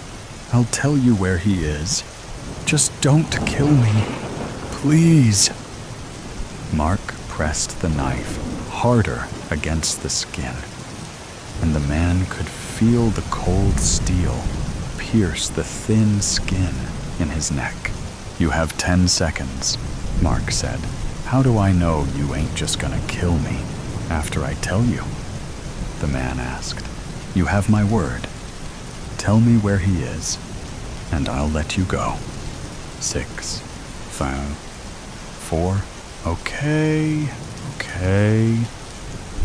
I'll tell you where he is. Just don't kill me. Please." Mark pressed the knife harder against the skin, and the man could feel the cold steel pierce the thin skin in his neck. "You have 10 seconds, Mark said. "How do I know you ain't just gonna kill me after I tell you?" the man asked. "You have my word. Tell me where he is, and I'll let you go." 6, 5, 4, okay.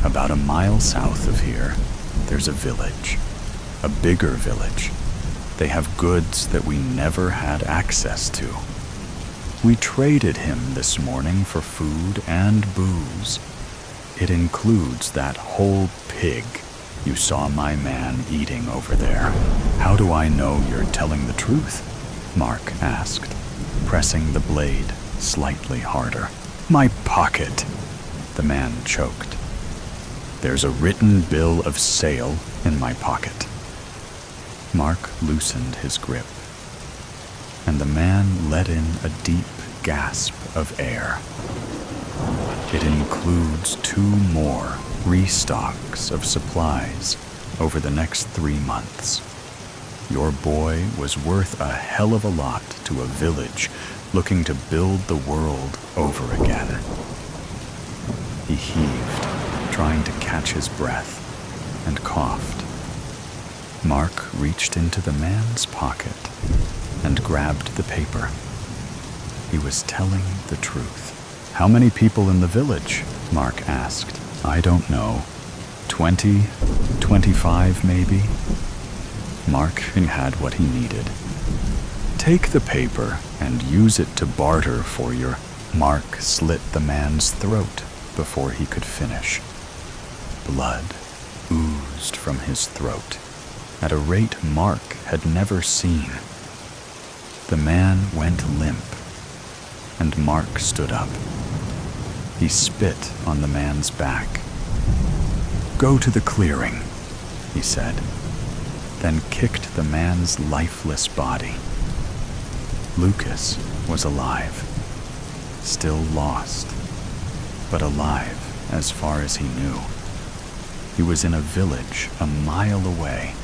About a mile south of here, there's a village, a bigger village. They have goods that we never had access to. We traded him this morning for food and booze. It includes that whole pig you saw my man eating over there. "How do I know you're telling the truth?" Mark asked, pressing the blade slightly harder. "My pocket," the man choked. "There's a written bill of sale in my pocket." Mark loosened his grip, and the man let in a deep gasp of air. "It includes 2 more restocks of supplies over the next 3 months. Your boy was worth a hell of a lot to a village looking to build the world over again." He heaved, trying to catch his breath, and coughed. Mark reached into the man's pocket and grabbed the paper. He was telling the truth. "How many people in the village?" Mark asked. "I don't know. 20, 25 maybe." Mark had what he needed. "Take the paper and use it to barter for your—" Mark slit the man's throat before he could finish. Blood oozed from his throat at a rate Mark had never seen. The man went limp, and Mark stood up. He spit on the man's back. "Go to the clearing," he said, then kicked the man's lifeless body. Lucas was alive, still lost, but alive as far as he knew. He was in a village a mile away,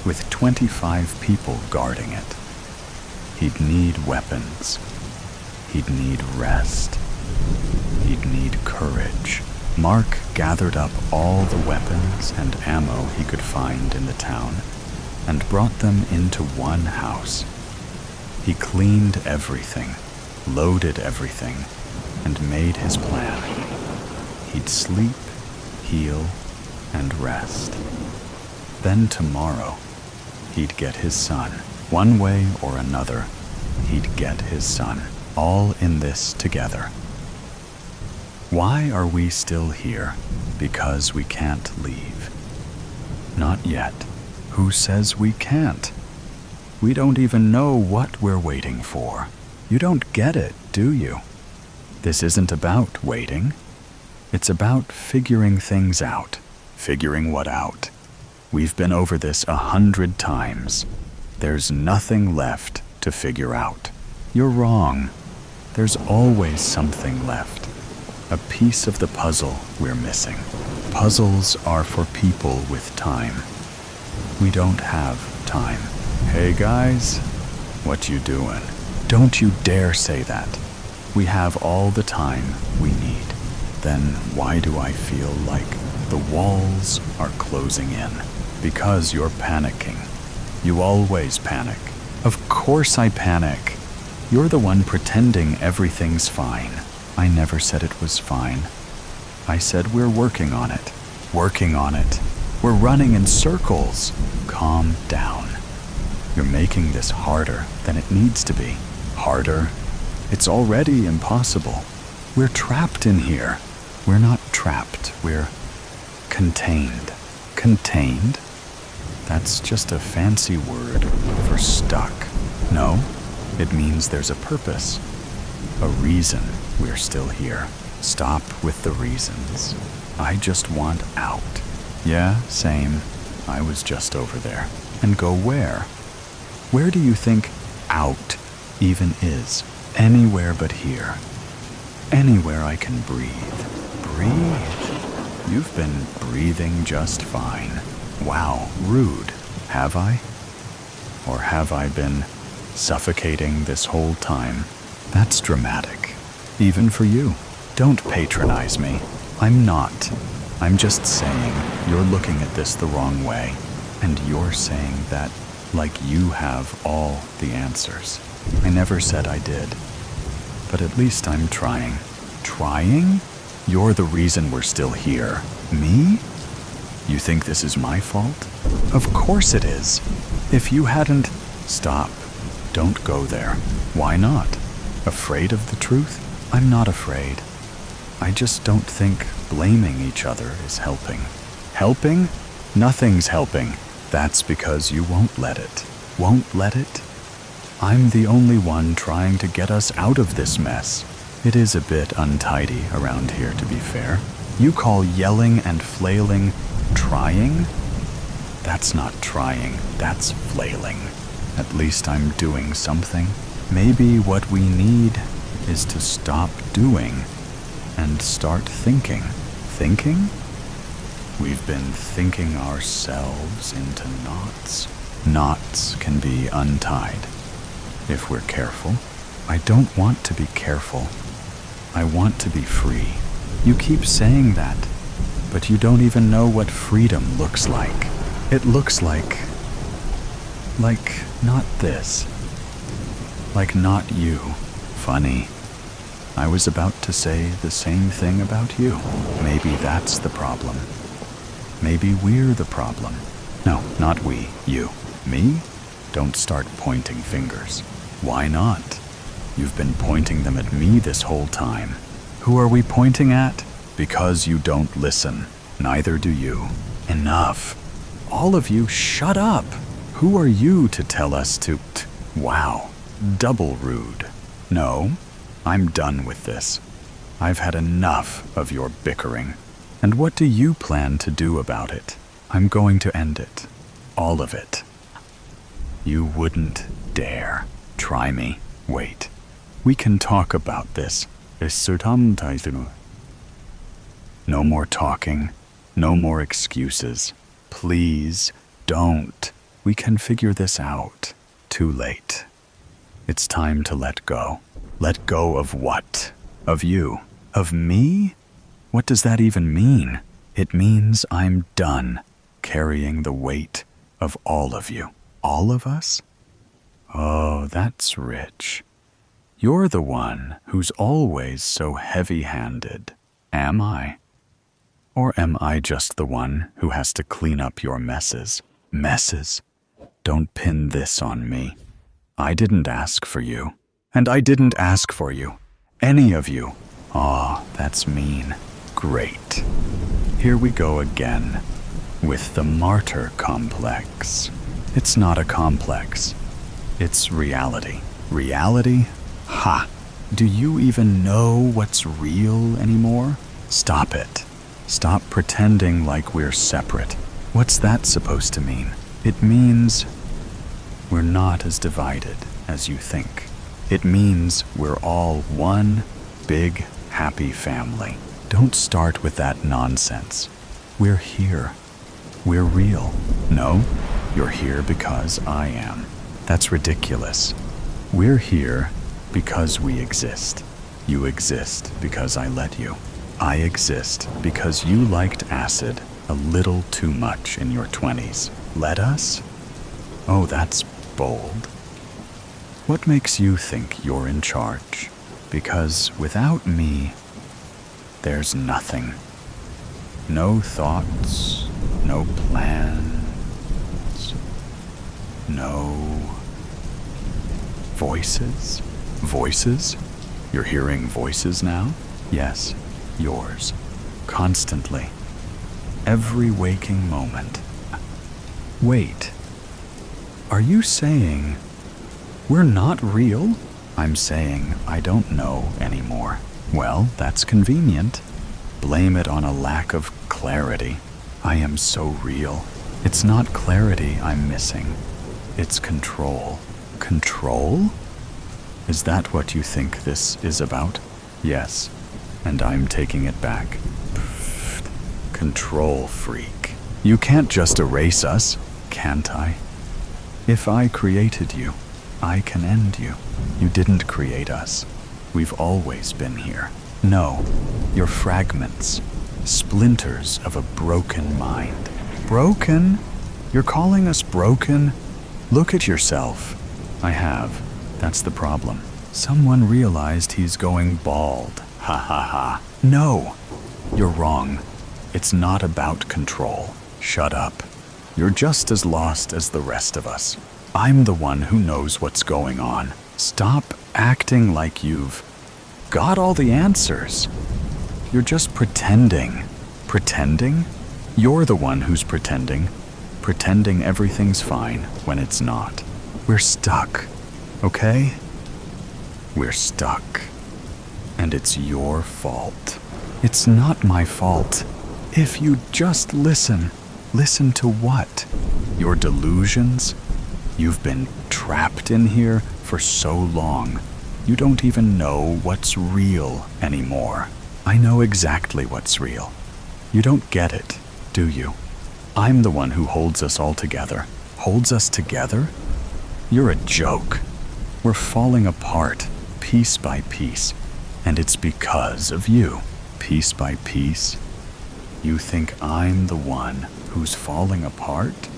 with 25 people guarding it. He'd need weapons. He'd need rest. He'd need courage. Mark gathered up all the weapons and ammo he could find in the town and brought them into one house. He cleaned everything, loaded everything, and made his plan. He'd sleep, heal, and rest. Then tomorrow, he'd get his son. One way or another, he'd get his son. All in this together. Why are we still here? Because we can't leave. Not yet. Who says we can't? We don't even know what we're waiting for. You don't get it, do you? This isn't about waiting. It's about figuring things out. Figuring what out? We've been over this 100 times. There's nothing left to figure out. You're wrong. There's always something left. A piece of the puzzle we're missing. Puzzles are for people with time. We don't have time. Hey guys, what you doing? Don't you dare say that. We have all the time we need. then why do I feel like the walls are closing in? Because you're panicking. You always panic. Of course I panic. You're the one pretending everything's fine. I never said it was fine. I said we're working on it. Working on it. We're running in circles. Calm down. You're making this harder than it needs to be. Harder? It's already impossible. We're trapped in here. We're not trapped. We're contained. Contained? That's just a fancy word for stuck. No, it means there's a purpose. A reason we're still here. Stop with the reasons. I just want out. Yeah, same. I was just over there. And go where? Where do you think out even is? Anywhere but here. Anywhere I can breathe. Breathe. You've been breathing just fine. Wow, rude. Have I? Or have I been suffocating this whole time? That's dramatic. Even for you. Don't patronize me. I'm not. I'm just saying you're looking at this the wrong way. And you're saying that like you have all the answers. I never said I did. But at least I'm trying. Trying? You're the reason we're still here. Me? You think this is my fault? Of course it is. If you hadn't... Stop. Don't go there. Why not? Afraid of the truth? I'm not afraid. I just don't think blaming each other is helping. Helping? Nothing's helping. That's because you won't let it. Won't let it? I'm the only one trying to get us out of this mess. It is a bit untidy around here, to be fair. You call yelling and flailing trying? That's not trying, that's flailing. At least I'm doing something. Maybe what we need is to stop doing and start thinking. Thinking? We've been thinking ourselves into knots. Knots can be untied if we're careful. I don't want to be careful. I want to be free. You keep saying that, but you don't even know what freedom looks like. It looks like not this. Like not you. Funny. I was about to say the same thing about you. Maybe that's the problem. Maybe we're the problem. No, not we. You. Me? Don't start pointing fingers. Why not? You've been pointing them at me this whole time. Who are we pointing at? Because you don't listen. Neither do you. Enough. All of you, shut up. Who are you to tell us to... Wow. Double rude. No, I'm done with this. I've had enough of your bickering. And what do you plan to do about it? I'm going to end it. All of it. You wouldn't dare. Try me. Wait. We can talk about this. No more talking. No more excuses. Please don't. We can figure this out. Too late. It's time to let go. Let go of what? Of you. Of me? What does that even mean? It means I'm done carrying the weight of all of you. All of us? Oh, that's rich. You're the one who's always so heavy-handed. Am I? Or am I just the one who has to clean up your messes? Messes? Don't pin this on me. I didn't ask for you. And I didn't ask for you. Any of you. Aw, that's mean. Great. Here we go again. With the martyr complex. It's not a complex. It's reality. Reality? Ha! Do you even know what's real anymore? Stop it. Stop pretending like we're separate. What's that supposed to mean? It means we're not as divided as you think. It means we're all one big, happy family. Don't start with that nonsense. We're here. We're real. No, you're here because I am. That's ridiculous. We're here because we exist. You exist because I let you. I exist because you liked acid a little too much in your 20s. Let us? Oh, that's bold. What makes you think you're in charge? Because without me, there's nothing. No thoughts, no plans, no voices. Voices? You're hearing voices now? Yes, yours. Constantly. Every waking moment. Wait. Are you saying we're not real? I'm saying I don't know anymore. Well, that's convenient. Blame it on a lack of clarity. I am so real. It's not clarity I'm missing. It's control. Control? Is that what you think this is about? Yes, and I'm taking it back. Pfft. Control freak. You can't just erase us, can't I? If I created you, I can end you. You didn't create us. We've always been here. No, you're fragments, splinters of a broken mind. Broken? You're calling us broken? Look at yourself. I have. That's the problem. Someone realized he's going bald. Ha ha ha. No, you're wrong. It's not about control. Shut up. You're just as lost as the rest of us. I'm the one who knows what's going on. Stop acting like you've got all the answers. You're just pretending. Pretending? You're the one who's pretending. Pretending everything's fine when it's not. We're stuck, okay? We're stuck. And it's your fault. It's not my fault. If you just listen. Listen to what? Your delusions? You've been trapped in here for so long. You don't even know what's real anymore. I know exactly what's real. You don't get it, do you? I'm the one who holds us all together. Holds us together? You're a joke. We're falling apart, piece by piece. And it's because of you. Piece by piece. You think I'm the one who's falling apart?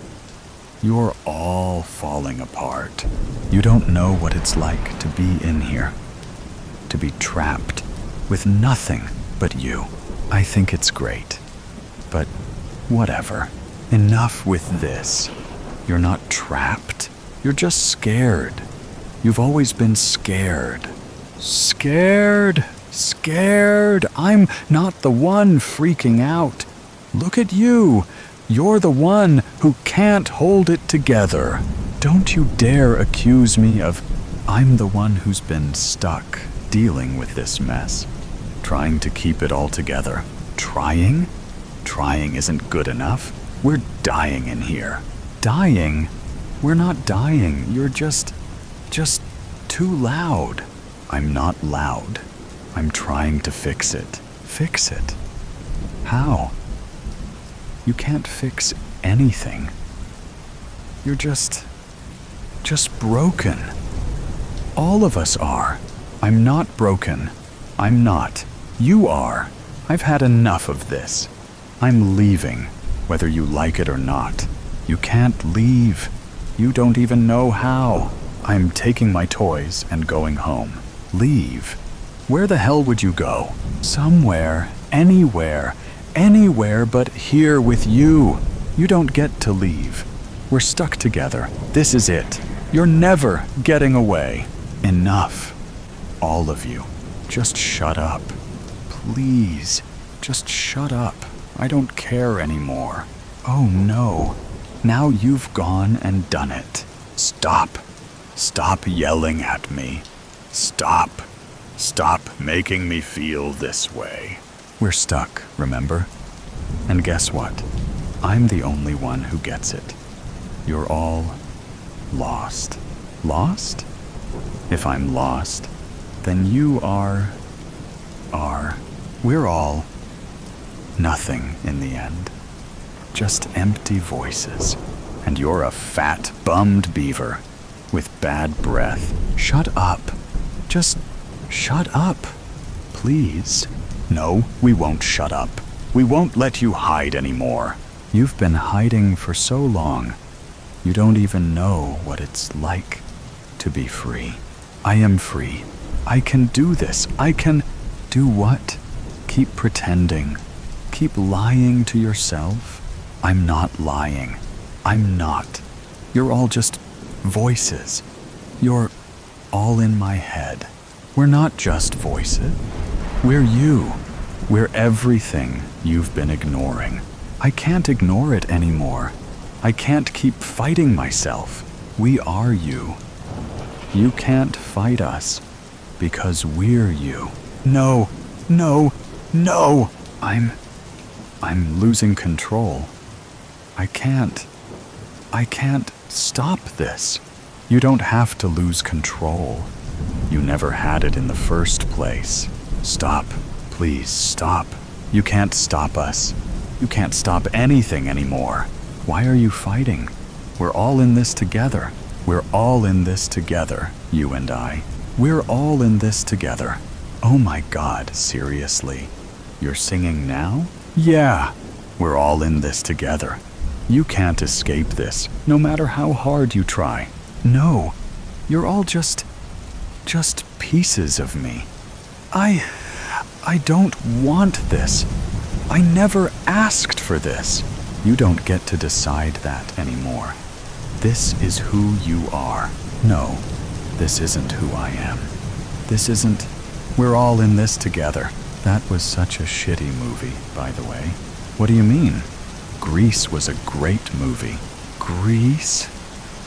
You're all falling apart. You don't know what it's like to be in here. To be trapped with nothing but you. I think it's great. But whatever. Enough with this. You're not trapped. You're just scared. You've always been scared. Scared. Scared. I'm not the one freaking out. Look at you. You're the one who can't hold it together. Don't you dare accuse me of I'm the one who's been stuck dealing with this mess. Trying to keep it all together. Trying? Trying isn't good enough. We're dying in here. Dying? We're not dying. You're just too loud. I'm not loud. I'm trying to fix it. Fix it? How? You can't fix anything. You're just broken. All of us are. I'm not broken. I'm not. You are. I've had enough of this. I'm leaving, whether you like it or not. You can't leave. You don't even know how. I'm taking my toys and going home. Leave? Where the hell would you go? Somewhere, anywhere but here with you. You don't get to leave. We're stuck together. This is it. You're never getting away. Enough. All of you. Just shut up. Please. Just shut up. I don't care anymore. Oh no. Now you've gone and done it. Stop. Stop yelling at me. Stop. Stop making me feel this way. We're stuck, remember? And guess what? I'm the only one who gets it. You're all lost. Lost? If I'm lost, then you are. We're all nothing in the end. Just empty voices. And you're a fat, bummed beaver with bad breath. Shut up. Just shut up. Please. No, we won't shut up. We won't let you hide anymore. You've been hiding for so long. You don't even know what it's like to be free. I am free. I can do this. I can do what? Keep pretending. Keep lying to yourself. I'm not lying. I'm not. You're all just voices. You're all in my head. We're not just voices. We're you. We're everything you've been ignoring. I can't ignore it anymore. I can't keep fighting myself. We are you. You can't fight us because we're you. No, no, no! I'm losing control. I can't stop this. You don't have to lose control. You never had it in the first place. Stop. Please stop. You can't stop us. You can't stop anything anymore. Why are you fighting? We're all in this together. We're all in this together, you and I. We're all in this together. Oh my God, seriously? You're singing now? Yeah, we're all in this together. You can't escape this, no matter how hard you try. No, you're all just pieces of me. I don't want this. I never asked for this. You don't get to decide that anymore. This is who you are. No, this isn't who I am. This isn't... We're all in this together. That was such a shitty movie, by the way. What do you mean? Grease was a great movie. Grease?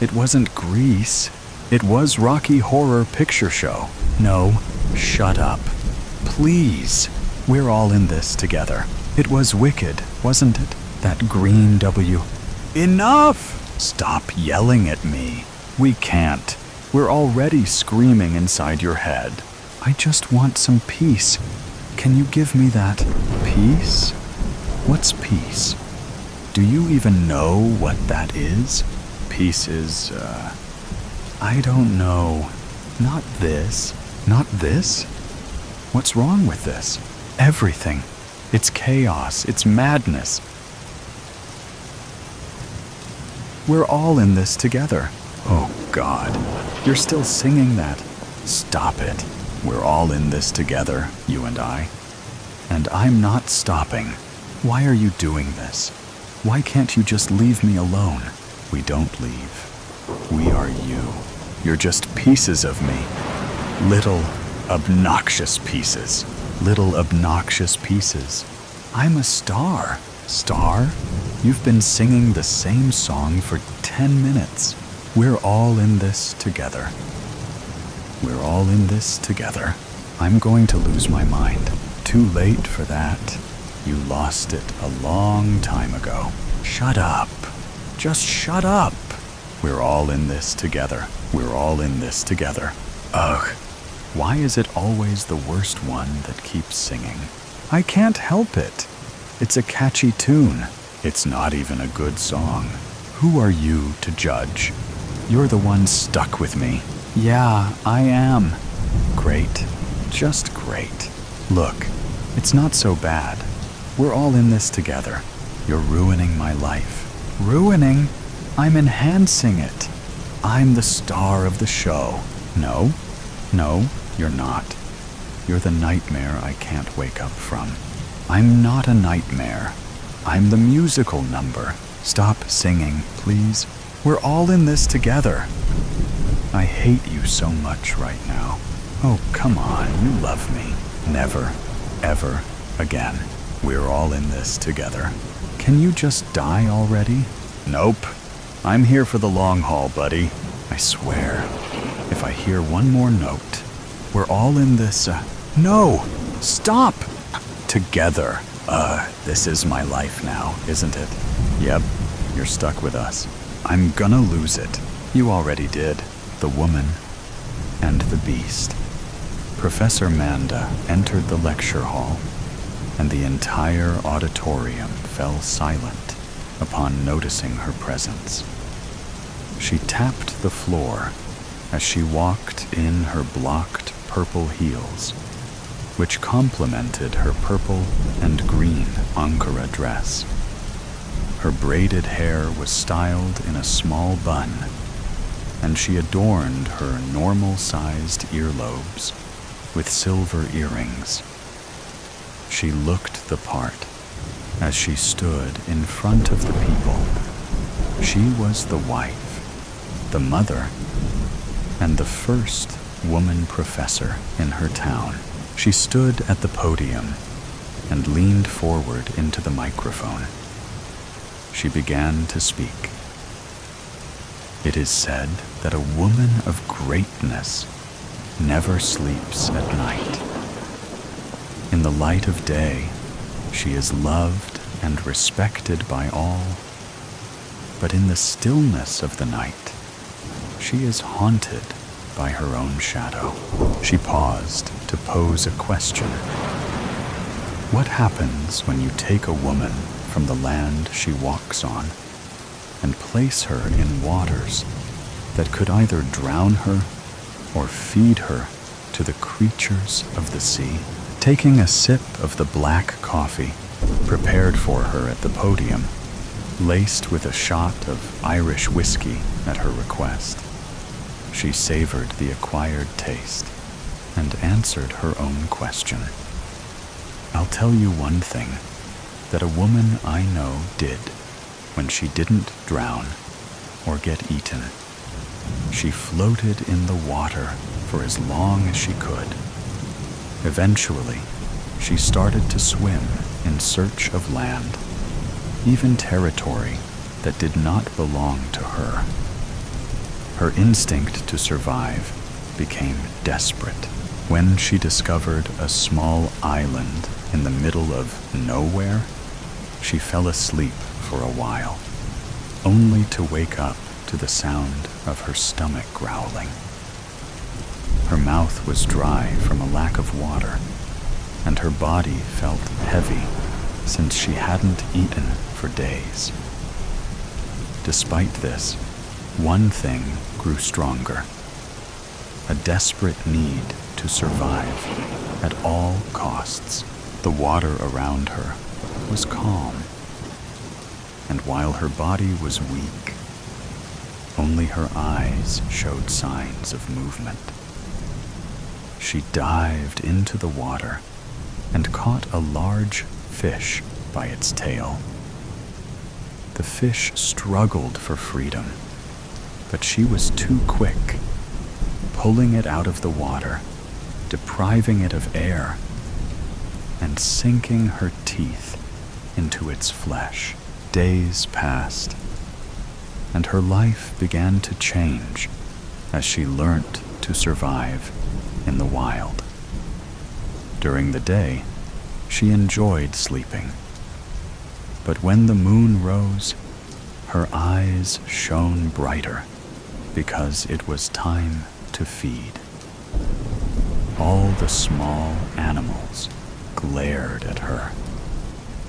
It wasn't Grease. It was Rocky Horror Picture Show. No, shut up. Please. We're all in this together. It was Wicked, wasn't it? That green W. Enough! Stop yelling at me. We can't. We're already screaming inside your head. I just want some peace. Can you give me that peace? What's peace? Do you even know what that is? Peace is, I don't know. Not this. Not this? What's wrong with this? Everything. It's chaos. It's madness. We're all in this together. Oh, God. You're still singing that. Stop it. We're all in this together, you and I. And I'm not stopping. Why are you doing this? Why can't you just leave me alone? We don't leave. We are you. You're just pieces of me. Little, obnoxious pieces. Little, obnoxious pieces. I'm a star. Star? You've been singing the same song for 10 minutes. We're all in this together. We're all in this together. I'm going to lose my mind. Too late for that. You lost it a long time ago. Shut up. Just shut up. We're all in this together. We're all in this together. Ugh. Why is it always the worst one that keeps singing? I can't help it. It's a catchy tune. It's not even a good song. Who are you to judge? You're the one stuck with me. Yeah, I am. Great. Just great. Look, it's not so bad. We're all in this together. You're ruining my life. Ruining? I'm enhancing it. I'm the star of the show. No, you're not. You're the nightmare I can't wake up from. I'm not a nightmare. I'm the musical number. Stop singing, please. We're all in this together. I hate you so much right now. Oh, come on, you love me. Never, ever again. We're all in this together. Can you just die already? Nope. I'm here for the long haul, buddy. I swear. If I hear one more note, we're all in this, No! Stop! Together. This is my life now, isn't it? Yep, you're stuck with us. I'm gonna lose it. You already did. The woman and the beast. Professor Manda entered the lecture hall, and the entire auditorium fell silent upon noticing her presence. She tapped the floor as she walked in her blocked purple heels which complemented her purple and green Ankara dress. Her braided hair was styled in a small bun, and she adorned her normal-sized earlobes with silver earrings. She looked the part as she stood in front of the people. She was the wife, the mother, and the first woman professor in her town. She stood at the podium and leaned forward into the microphone. She began to speak. It is said that a woman of greatness never sleeps at night. In the light of day, she is loved and respected by all, but in the stillness of the night, she is haunted by her own shadow. She paused to pose a question. What happens when you take a woman from the land she walks on and place her in waters that could either drown her or feed her to the creatures of the sea? Taking a sip of the black coffee prepared for her at the podium, laced with a shot of Irish whiskey at her request, she savored the acquired taste and answered her own question. I'll tell you one thing that a woman I know did when she didn't drown or get eaten. She floated in the water for as long as she could. Eventually, she started to swim in search of land, even territory that did not belong to her. Her instinct to survive became desperate when she discovered a small island in the middle of nowhere. She fell asleep for a while, only to wake up to the sound of her stomach growling. Her mouth was dry from a lack of water, and her body felt heavy since she hadn't eaten for days. Despite this, one thing grew stronger: a desperate need to survive at all costs. The water around her was calm, and while her body was weak, only her eyes showed signs of movement. She dived into the water and caught a large fish by its tail. The fish struggled for freedom, but she was too quick, pulling it out of the water, depriving it of air, and sinking her teeth into its flesh. Days passed, and her life began to change as she learnt to survive in the wild. During the day, she enjoyed sleeping, but when the moon rose, her eyes shone brighter because it was time to feed. All the small animals glared at her,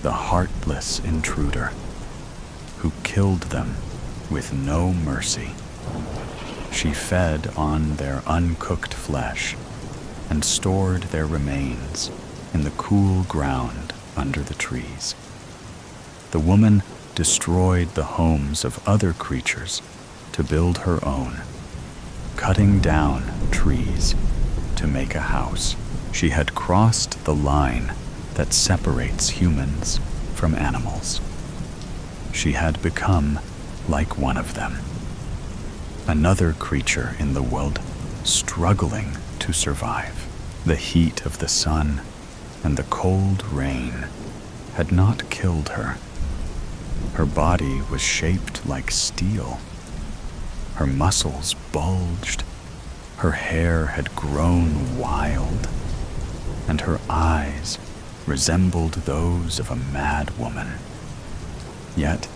the heartless intruder who killed them with no mercy. She fed on their uncooked flesh and stored their remains in the cool ground under the trees. The woman destroyed the homes of other creatures to build her own, cutting down trees to make a house. She had crossed the line that separates humans from animals. She had become like one of them, another creature in the world struggling to survive. The heat of the sun and the cold rain had not killed her. Her body was shaped like steel. Her muscles bulged. Her hair had grown wild, and her eyes resembled those of a mad woman. Yet,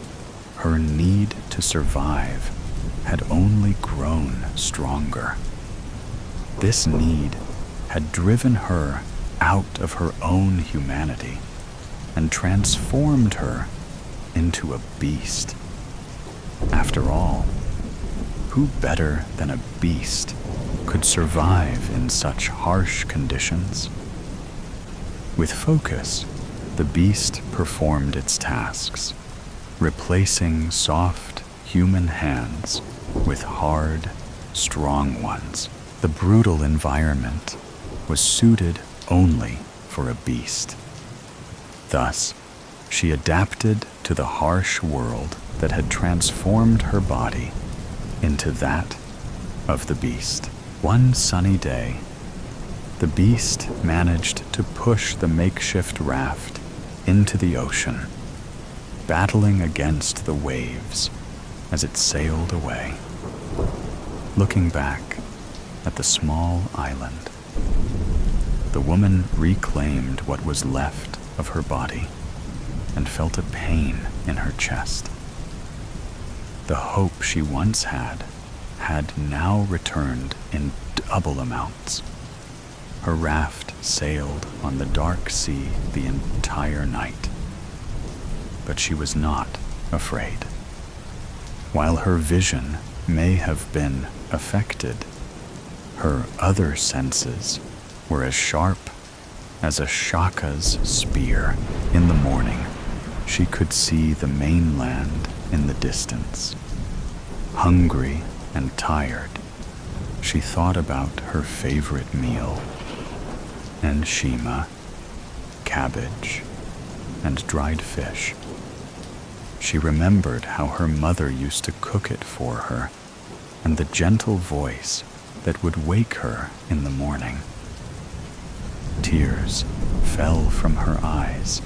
her need to survive had only grown stronger. This need had driven her out of her own humanity and transformed her into a beast. After all, who better than a beast could survive in such harsh conditions? With focus, the beast performed its tasks, replacing soft human hands with hard, strong ones. The brutal environment was suited only for a beast. Thus, she adapted to the harsh world that had transformed her body into that of the beast. One sunny day, the beast managed to push the makeshift raft into the ocean, battling against the waves as it sailed away. Looking back at the small island, the woman reclaimed what was left of her body and felt a pain in her chest. The hope she once had now returned in double amounts. Her raft sailed on the dark sea the entire night, but she was not afraid. While her vision may have been affected, her other senses were as sharp as a shaka's spear. In the morning, she could see the mainland in the distance. Hungry and tired, she thought about her favorite meal: enshima, cabbage, and dried fish. She remembered how her mother used to cook it for her, and the gentle voice that would wake her in the morning. Tears fell from her eyes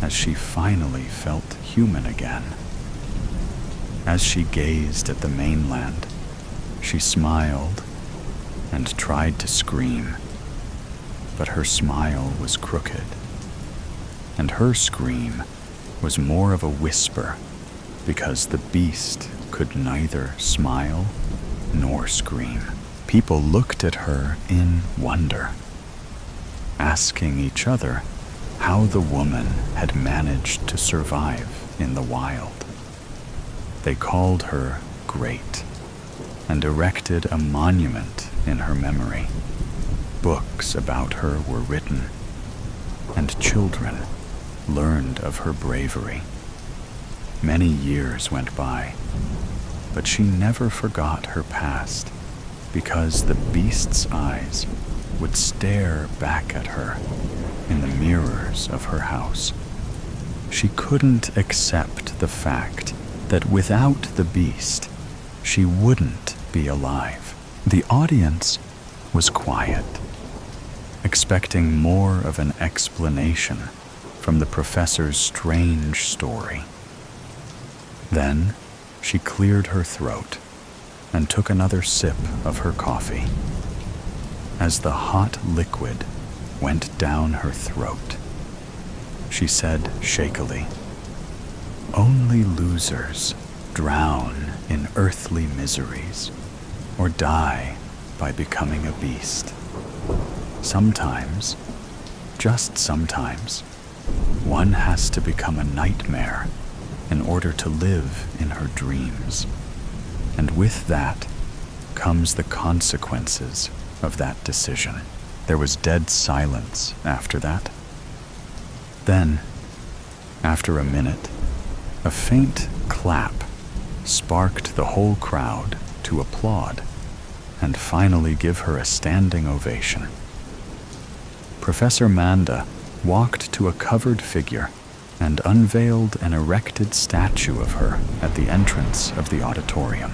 as she finally felt human again. As she gazed at the mainland, she smiled and tried to scream, but her smile was crooked, and her scream was more of a whisper because the beast could neither smile nor scream. People looked at her in wonder, asking each other how the woman had managed to survive in the wild. They called her great and erected a monument in her memory. Books about her were written, and children learned of her bravery. Many years went by, but she never forgot her past because the beast's eyes would stare back at her in the mirrors of her house. She couldn't accept the fact that without the beast, she wouldn't be alive. The audience was quiet, expecting more of an explanation from the professor's strange story. Then she cleared her throat and took another sip of her coffee. As the hot liquid went down her throat, she said shakily, "Only losers drown in earthly miseries or die by becoming a beast. Sometimes, just sometimes, one has to become a nightmare in order to live in her dreams. And with that comes the consequences of that decision." There was dead silence after that. Then, after a minute, a faint clap sparked the whole crowd to applaud and finally give her a standing ovation. Professor Manda walked to a covered figure and unveiled an erected statue of her at the entrance of the auditorium.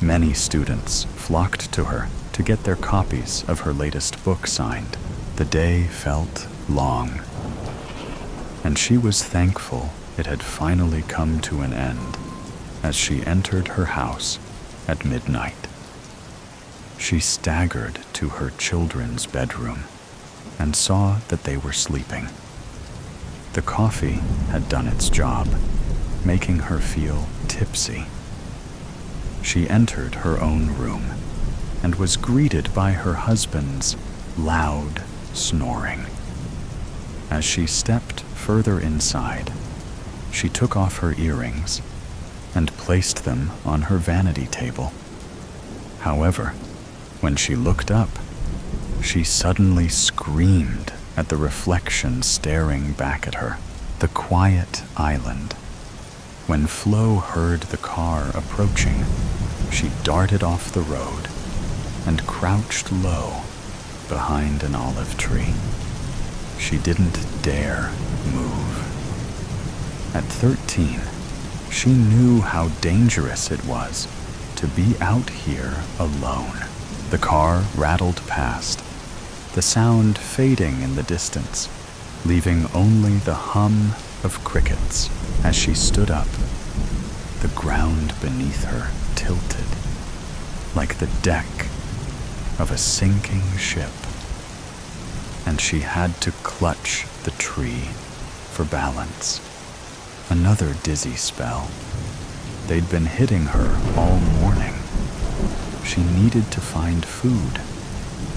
Many students flocked to her to get their copies of her latest book signed. The day felt long, and she was thankful it had finally come to an end as she entered her house at midnight. She staggered to her children's bedroom and saw that they were sleeping. The coffee had done its job, making her feel tipsy. She entered her own room and was greeted by her husband's loud snoring. As she stepped further inside, she took off her earrings and placed them on her vanity table. However, when she looked up, she suddenly screamed at the reflection staring back at her, the quiet island. When Flo heard the car approaching, she darted off the road and crouched low behind an olive tree. She didn't dare move. At 13, she knew how dangerous it was to be out here alone. The car rattled past, the sound fading in the distance, leaving only the hum of crickets. As she stood up, the ground beneath her tilted, like the deck of a sinking ship, and she had to clutch the tree for balance. Another dizzy spell. They'd been hitting her all morning. She needed to find food,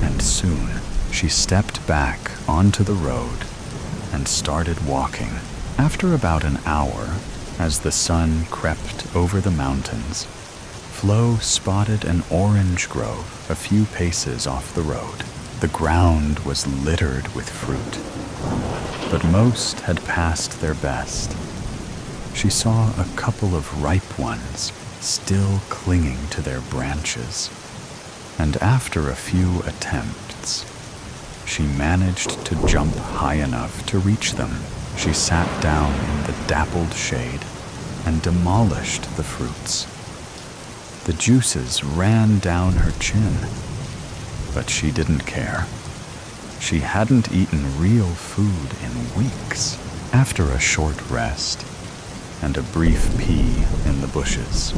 and soon she stepped back onto the road and started walking. After about an hour, as the sun crept over the mountains, Flo spotted an orange grove a few paces off the road. The ground was littered with fruit, but most had passed their best. She saw a couple of ripe ones still clinging to their branches, and after a few attempts, she managed to jump high enough to reach them. She sat down in the dappled shade and demolished the fruits. The juices ran down her chin, but she didn't care. She hadn't eaten real food in weeks. After a short rest and a brief pee in the bushes,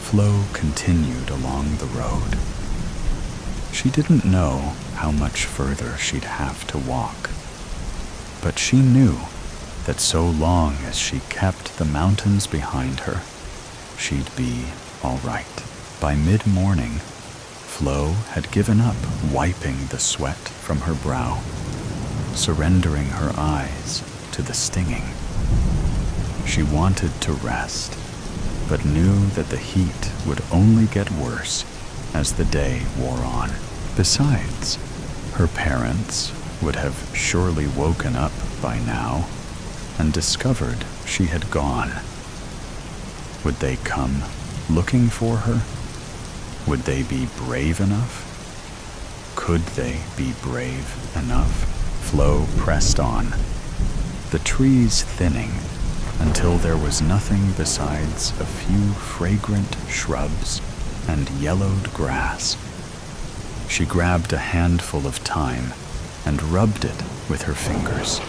Flo continued along the road. She didn't know how much further she'd have to walk, but she knew that so long as she kept the mountains behind her, she'd be all right. By mid-morning, Flo had given up wiping the sweat from her brow, surrendering her eyes to the stinging. She wanted to rest, but knew that the heat would only get worse as the day wore on. Besides, her parents would have surely woken up by now and discovered she had gone. Would they come looking for her? Would they be brave enough? Could they be brave enough? Flo pressed on, the trees thinning until there was nothing besides a few fragrant shrubs and yellowed grass. She grabbed a handful of thyme and rubbed it with her fingers,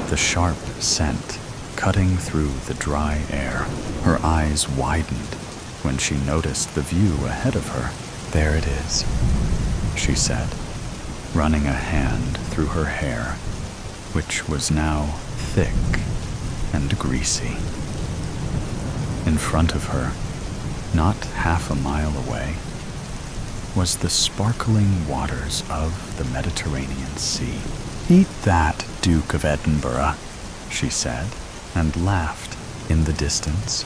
the sharp scent cutting through the dry air. Her eyes widened when she noticed the view ahead of her. "There it is," she said, running a hand through her hair, which was now thick and greasy. In front of her, not half a mile away, was the sparkling waters of the Mediterranean Sea. "Eat that, Duke of Edinburgh," she said, and laughed. In the distance,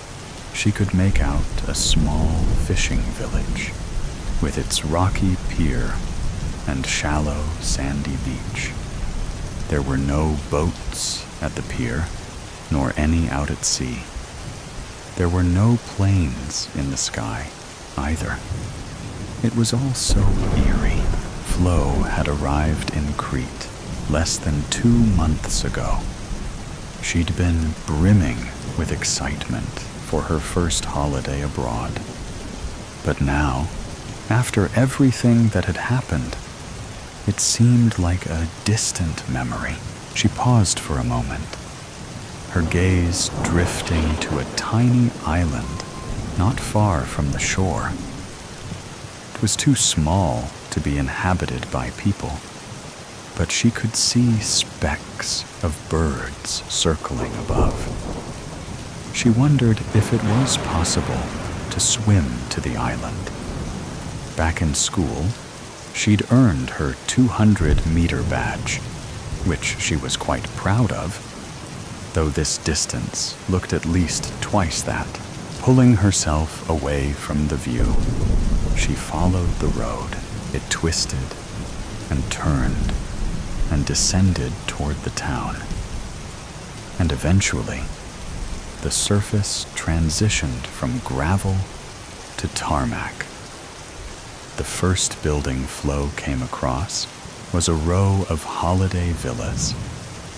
she could make out a small fishing village, with its rocky pier and shallow sandy beach. There were no boats at the pier, nor any out at sea. There were no planes in the sky, either. It was all so eerie. Flo had arrived in Crete less than 2 months ago. She'd been brimming with excitement for her first holiday abroad. But now, after everything that had happened, it seemed like a distant memory. She paused for a moment, her gaze drifting to a tiny island not far from the shore. It was too small to be inhabited by people, but she could see specks of birds circling above. She wondered if it was possible to swim to the island. Back in school, she'd earned her 200-meter badge, which she was quite proud of, though this distance looked at least twice that. Pulling herself away from the view, she followed the road. It twisted and turned and descended toward the town. And eventually, the surface transitioned from gravel to tarmac. The first building Flo came across was a row of holiday villas,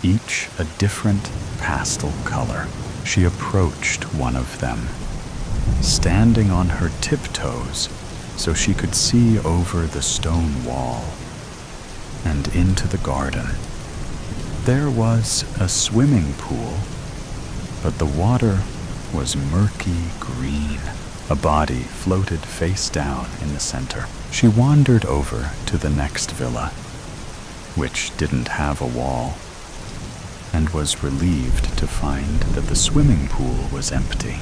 each a different pastel color. She approached one of them, standing on her tiptoes so she could see over the stone wall and into the garden. There was a swimming pool, but the water was murky green. A body floated face down in the center. She wandered over to the next villa, which didn't have a wall, and was relieved to find that the swimming pool was empty.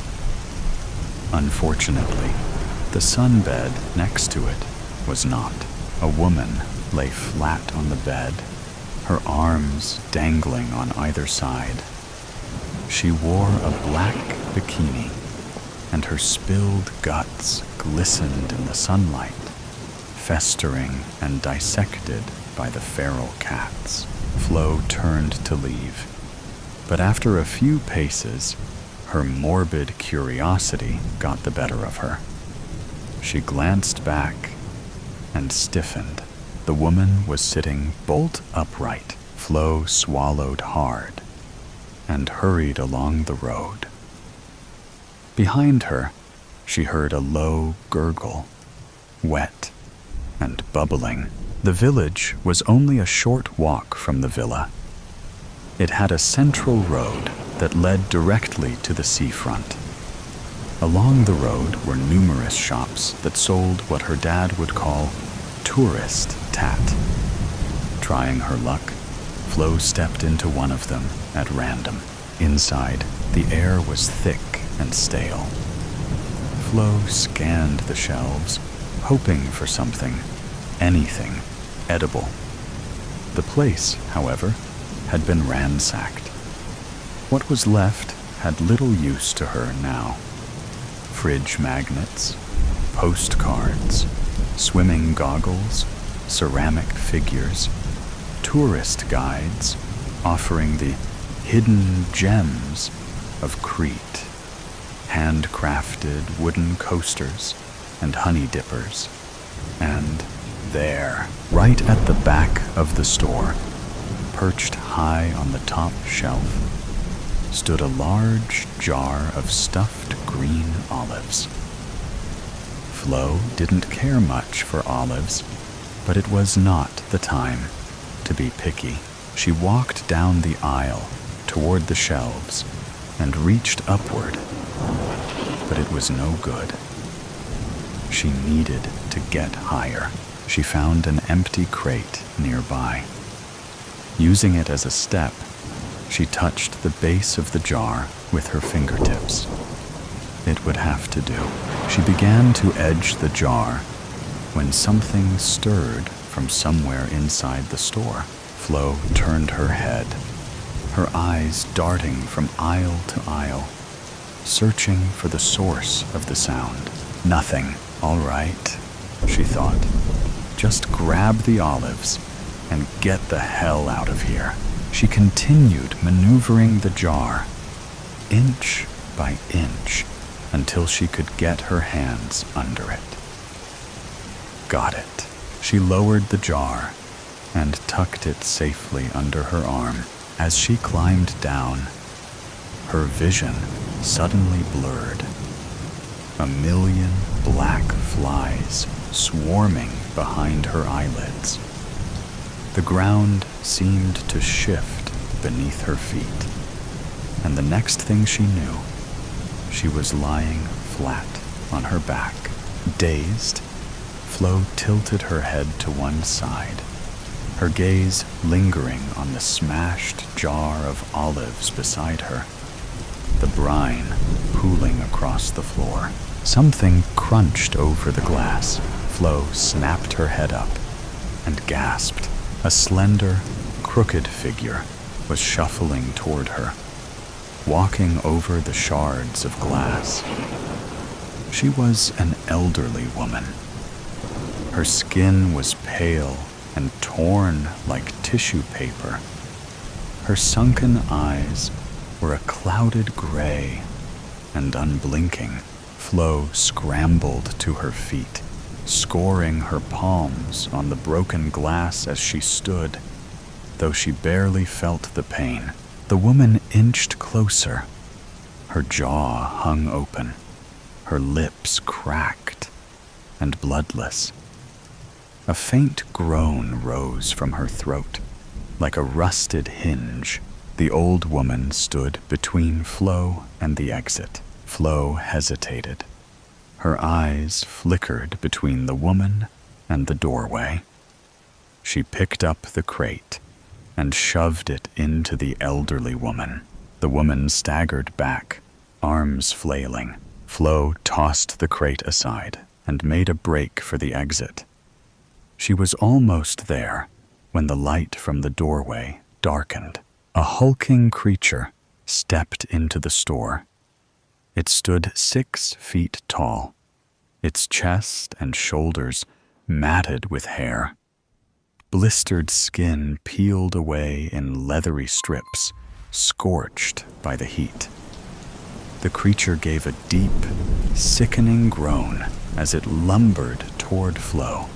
Unfortunately, the sunbed next to it was not. A woman lay flat on the bed, her arms dangling on either side. She wore a black bikini, and her spilled guts glistened in the sunlight, festering and dissected by the feral cats. Flo turned to leave, but after a few paces, her morbid curiosity got the better of her. She glanced back and stiffened. The woman was sitting bolt upright. Flo swallowed hard and hurried along the road. Behind her, she heard a low gurgle, wet and bubbling. The village was only a short walk from the villa. It had a central road that led directly to the seafront. Along the road were numerous shops that sold what her dad would call tourist tat. Trying her luck, Flo stepped into one of them at random. Inside, the air was thick and stale. Flo scanned the shelves, hoping for something, anything, edible. The place, however, had been ransacked. What was left had little use to her now. Fridge magnets, postcards, swimming goggles, ceramic figures, tourist guides offering the hidden gems of Crete, handcrafted wooden coasters and honey dippers. And there, right at the back of the store, perched high on the top shelf, stood a large jar of stuffed green olives. Flo didn't care much for olives, but it was not the time to be picky. She walked down the aisle toward the shelves and reached upward, but it was no good. She needed to get higher. She found an empty crate nearby. Using it as a step, she touched the base of the jar with her fingertips. It would have to do. She began to edge the jar when something stirred from somewhere inside the store. Flo turned her head, her eyes darting from aisle to aisle, searching for the source of the sound. Nothing. All right, she thought. Just grab the olives and get the hell out of here. She continued maneuvering the jar, inch by inch, until she could get her hands under it. Got it. She lowered the jar and tucked it safely under her arm. As she climbed down, her vision suddenly blurred. A million black flies swarming behind her eyelids. The ground seemed to shift beneath her feet, and the next thing she knew, she was lying flat on her back. Dazed, Flo tilted her head to one side, her gaze lingering on the smashed jar of olives beside her, the brine pooling across the floor. Something crunched over the glass. Flo snapped her head up and gasped. A slender, crooked figure was shuffling toward her, walking over the shards of glass. She was an elderly woman. Her skin was pale and torn like tissue paper. Her sunken eyes were a clouded gray and unblinking. Flo scrambled to her feet, scoring her palms on the broken glass as she stood. Though she barely felt the pain, the woman inched closer. Her jaw hung open, her lips cracked and bloodless. A faint groan rose from her throat, like a rusted hinge. The old woman stood between Flo and the exit. Flo hesitated. Her eyes flickered between the woman and the doorway. She picked up the crate and shoved it into the elderly woman. The woman staggered back, arms flailing. Flo tossed the crate aside and made a break for the exit. She was almost there when the light from the doorway darkened. A hulking creature stepped into the store. It stood 6 feet tall, its chest and shoulders matted with hair. Blistered skin peeled away in leathery strips, scorched by the heat. The creature gave a deep, sickening groan as it lumbered toward Flo.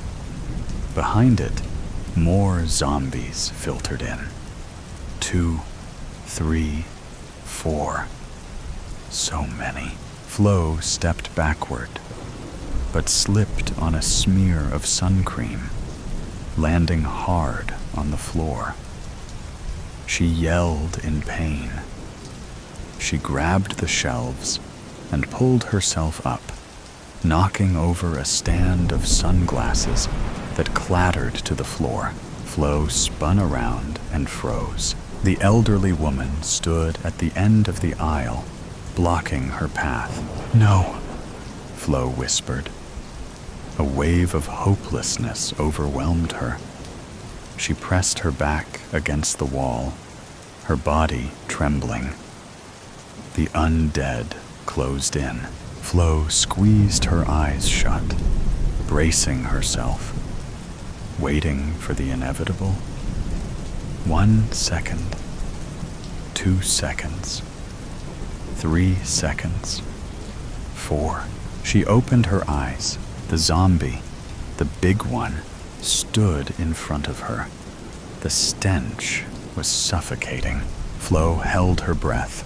Behind it, more zombies filtered in. 2, 3, 4. So many. Flo stepped backward, but slipped on a smear of sun cream, landing hard on the floor. She yelled in pain. She grabbed the shelves and pulled herself up, knocking over a stand of sunglasses that clattered to the floor. Flo spun around and froze. The elderly woman stood at the end of the aisle, blocking her path. "No," Flo whispered. A wave of hopelessness overwhelmed her. She pressed her back against the wall, her body trembling. The undead closed in. Flo squeezed her eyes shut, bracing herself, waiting for the inevitable. 1 second, 2 seconds, 3 seconds, 4. She opened her eyes. The zombie, the big one, stood in front of her. The stench was suffocating. Flo held her breath,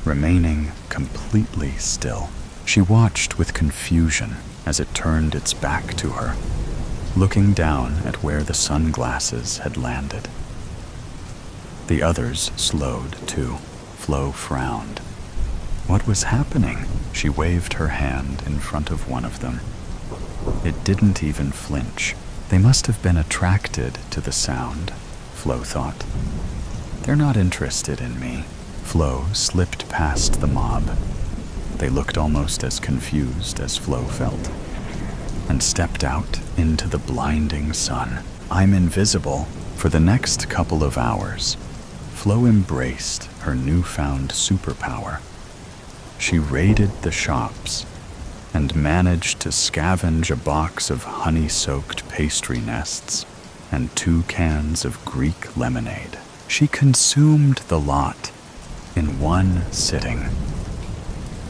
remaining completely still. She watched with confusion as it turned its back to her, looking down at where the sunglasses had landed. The others slowed too. Flo frowned. What was happening? She waved her hand in front of one of them. It didn't even flinch. They must have been attracted to the sound, Flo thought. They're not interested in me. Flo slipped past the mob. They looked almost as confused as Flo felt, and stepped out into the blinding sun. I'm invisible. For the next couple of hours, Flo embraced her newfound superpower. She raided the shops and managed to scavenge a box of honey-soaked pastry nests and 2 cans of Greek lemonade. She consumed the lot in one sitting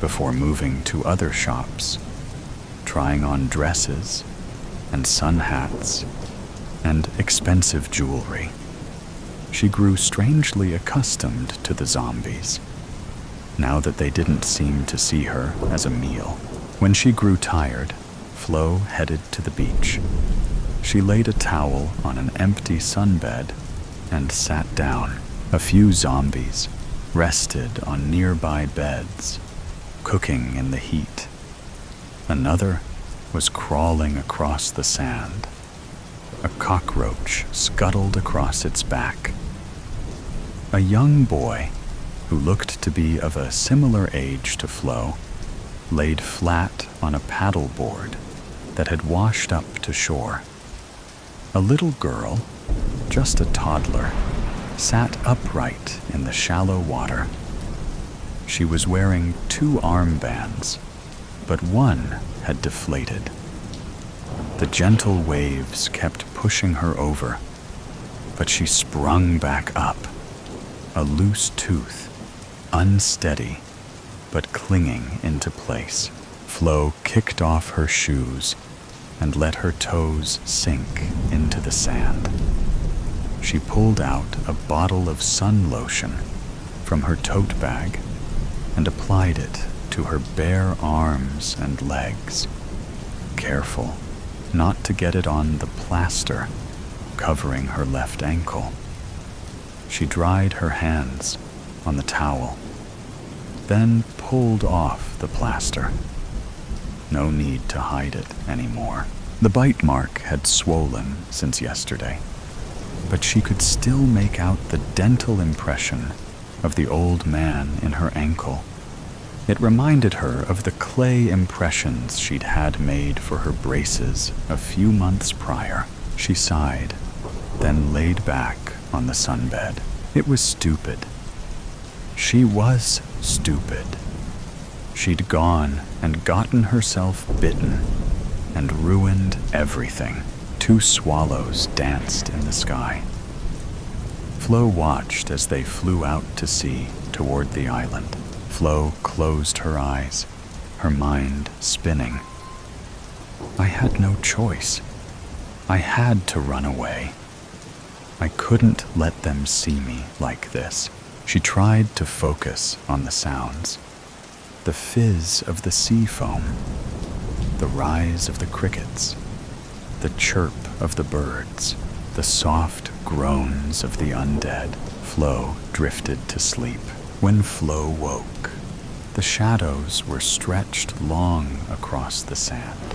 before moving to other shops, trying on dresses and sun hats and expensive jewelry. She grew strangely accustomed to the zombies, now that they didn't seem to see her as a meal. When she grew tired, Flo headed to the beach. She laid a towel on an empty sunbed and sat down. A few zombies rested on nearby beds, cooking in the heat. Another was crawling across the sand. A cockroach scuttled across its back. A young boy, who looked to be of a similar age to Flo, laid flat on a paddleboard that had washed up to shore. A little girl, just a toddler, sat upright in the shallow water. She was wearing 2 armbands, but one had deflated. The gentle waves kept pushing her over, but she sprung back up, a loose tooth, unsteady, but clinging into place. Flo kicked off her shoes and let her toes sink into the sand. She pulled out a bottle of sun lotion from her tote bag and applied it to her bare arms and legs, careful not to get it on the plaster covering her left ankle. She dried her hands on the towel, then pulled off the plaster. No need to hide it anymore. The bite mark had swollen since yesterday, but she could still make out the dental impression of the old man in her ankle. It reminded her of the clay impressions she'd had made for her braces a few months prior. She sighed, then laid back on the sunbed. It was stupid. She was stupid. She'd gone and gotten herself bitten and ruined everything. 2 swallows danced in the sky. Flo watched as they flew out to sea toward the island. Flo closed her eyes, her mind spinning. I had no choice. I had to run away. I couldn't let them see me like this. She tried to focus on the sounds. The fizz of the sea foam, the rise of the crickets, the chirp of the birds, the soft groans of the undead. Flo drifted to sleep. When Flo woke, the shadows were stretched long across the sand,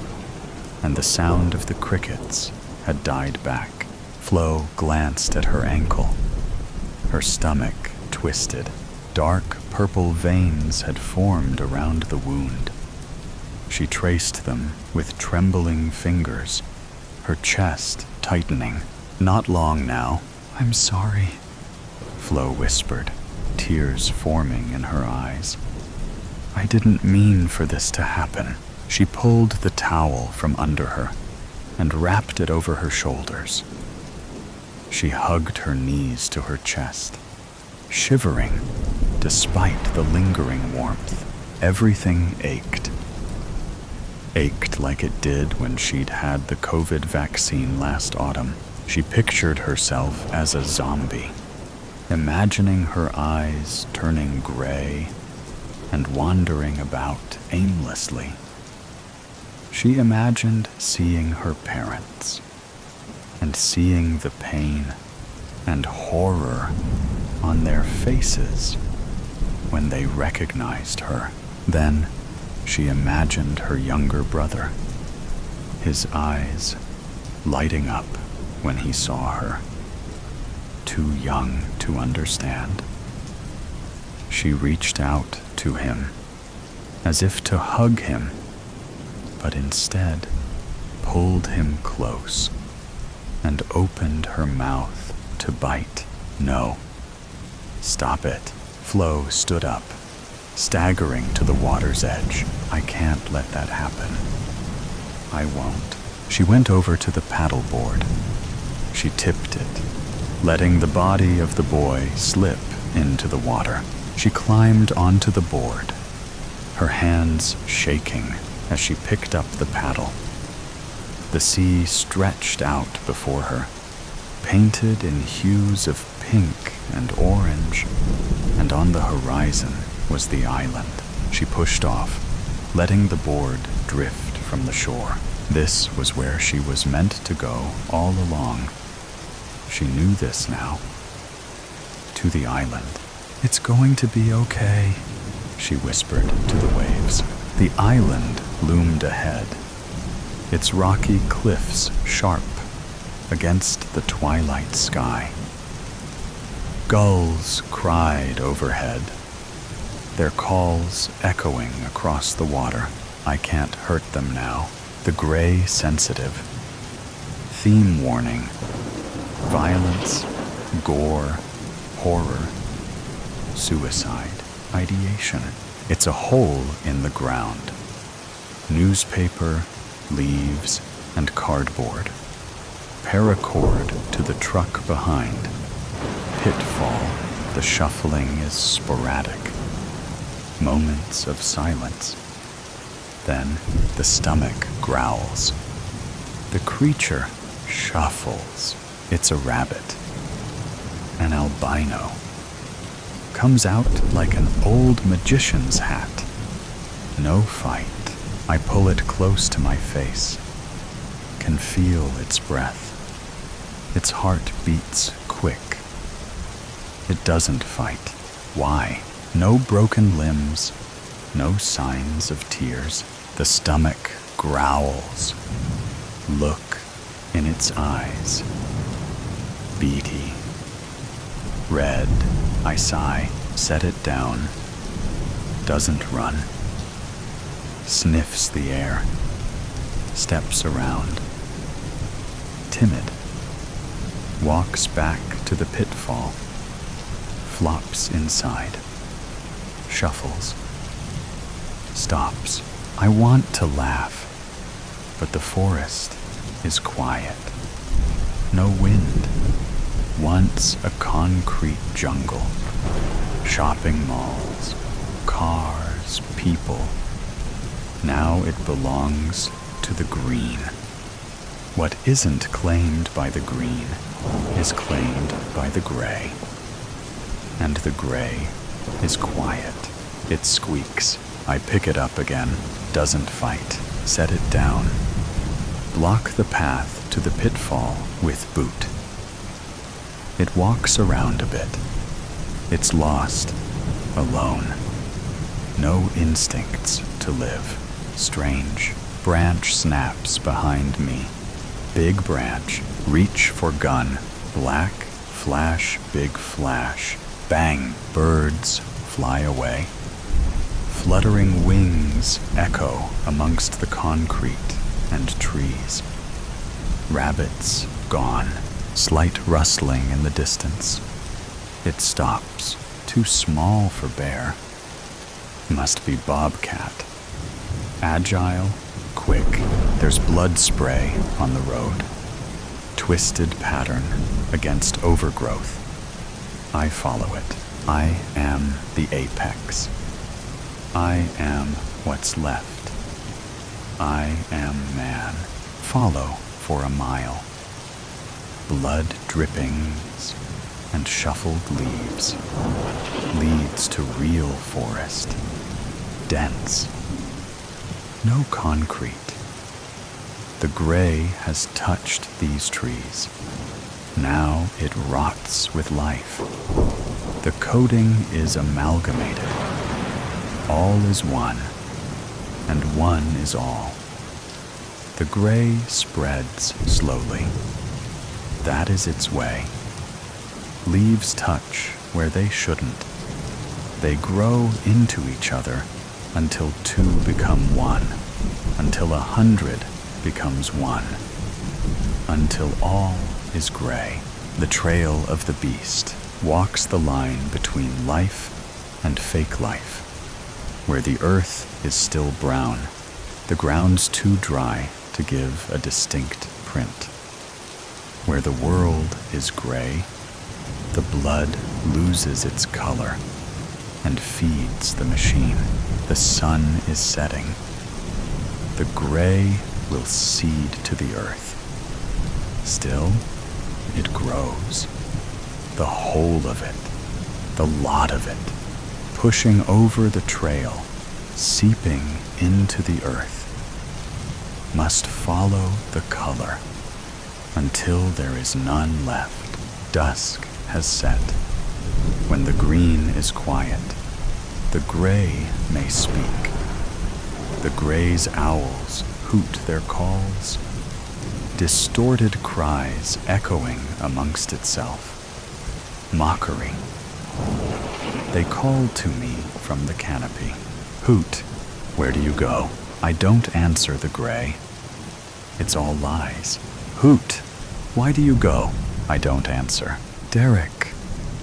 and the sound of the crickets had died back. Flo glanced at her ankle. Her stomach twisted. Dark purple veins had formed around the wound. She traced them with trembling fingers, her chest tightening. Not long now. I'm sorry, Flo whispered, tears forming in her eyes. I didn't mean for this to happen. She pulled the towel from under her and wrapped it over her shoulders. She hugged her knees to her chest, shivering despite the lingering warmth. Everything ached. Ached like it did when she'd had the COVID vaccine last autumn. She pictured herself as a zombie, imagining her eyes turning gray and wandering about aimlessly. She imagined seeing her parents and seeing the pain and horror on their faces when they recognized her. Then she imagined her younger brother, his eyes lighting up when he saw her, too young to understand. She reached out to him, as if to hug him, but instead pulled him close and opened her mouth to bite. No. Stop it. Flo stood up, staggering to the water's edge. I can't let that happen. I won't. She went over to the paddleboard. She tipped it, letting the body of the boy slip into the water. She climbed onto the board, her hands shaking as she picked up the paddle. The sea stretched out before her, painted in hues of pink and orange, and on the horizon was the island. She pushed off, letting the board drift from the shore. This was where she was meant to go all along. She knew this now. To the island. It's going to be okay, she whispered to the waves. The island loomed ahead, its rocky cliffs sharp against the twilight sky. Gulls cried overhead, their calls echoing across the water. I can't hurt them now. The gray sensitive. Theme warning. Violence, gore, horror, suicide, ideation. It's a hole in the ground. Newspaper, leaves, and cardboard. Paracord to the truck behind. Pitfall, the shuffling is sporadic. Moments of silence. Then the stomach growls. The creature shuffles. It's a rabbit. An albino. Comes out like an old magician's hat. No fight. I pull it close to my face. Can feel its breath. Its heart beats quick. It doesn't fight. Why? No broken limbs. No signs of tears. The stomach growls. Look in its eyes. Beady. Red. I sigh. Set it down. Doesn't run. Sniffs the air. Steps around. Timid. Walks back to the pitfall. Flops inside. Shuffles. Stops. I want to laugh, but the forest is quiet. No wind. Once a concrete jungle. Shopping malls. Cars. People. Now it belongs to the green. What isn't claimed by the green is claimed by the gray. And the gray is quiet. It squeaks. I pick it up again. Doesn't fight. Set it down. Block the path to the pitfall with boot. It walks around a bit. It's lost. Alone. No instincts to live. Strange. Branch snaps behind me. Big branch. Reach for gun. Black. Flash. Big flash. Bang. Birds fly away. Fluttering wings echo amongst the concrete and trees. Rabbits gone. Slight rustling in the distance. It stops. Too small for bear. Must be bobcat. Agile, quick. There's blood spray on the road. Twisted pattern against overgrowth. I follow it. I am the apex. I am what's left. I am man. Follow for a mile. Blood drippings and shuffled leaves leads to real forest. Dense. No concrete. The gray has touched these trees. Now it rots with life. The coating is amalgamated. All is one, and one is all. The gray spreads slowly. That is its way. Leaves touch where they shouldn't. They grow into each other until two become one, until 100 becomes one, until all is gray. The trail of the beast walks the line between life and fake life, where the earth is still brown, the ground's too dry to give a distinct print. Where the world is gray, the blood loses its color and feeds the machine. The sun is setting. The gray will seed to the earth. Still, it grows. The whole of it, the lot of it, pushing over the trail, seeping into the earth, must follow the color until there is none left. Dusk has set. When the green is quiet, the gray may speak. The gray's owls hoot their calls, distorted cries echoing amongst itself. Mockery. They call to me from the canopy. Hoot, where do you go? I don't answer the gray. It's all lies. Hoot, why do you go? I don't answer. Derek,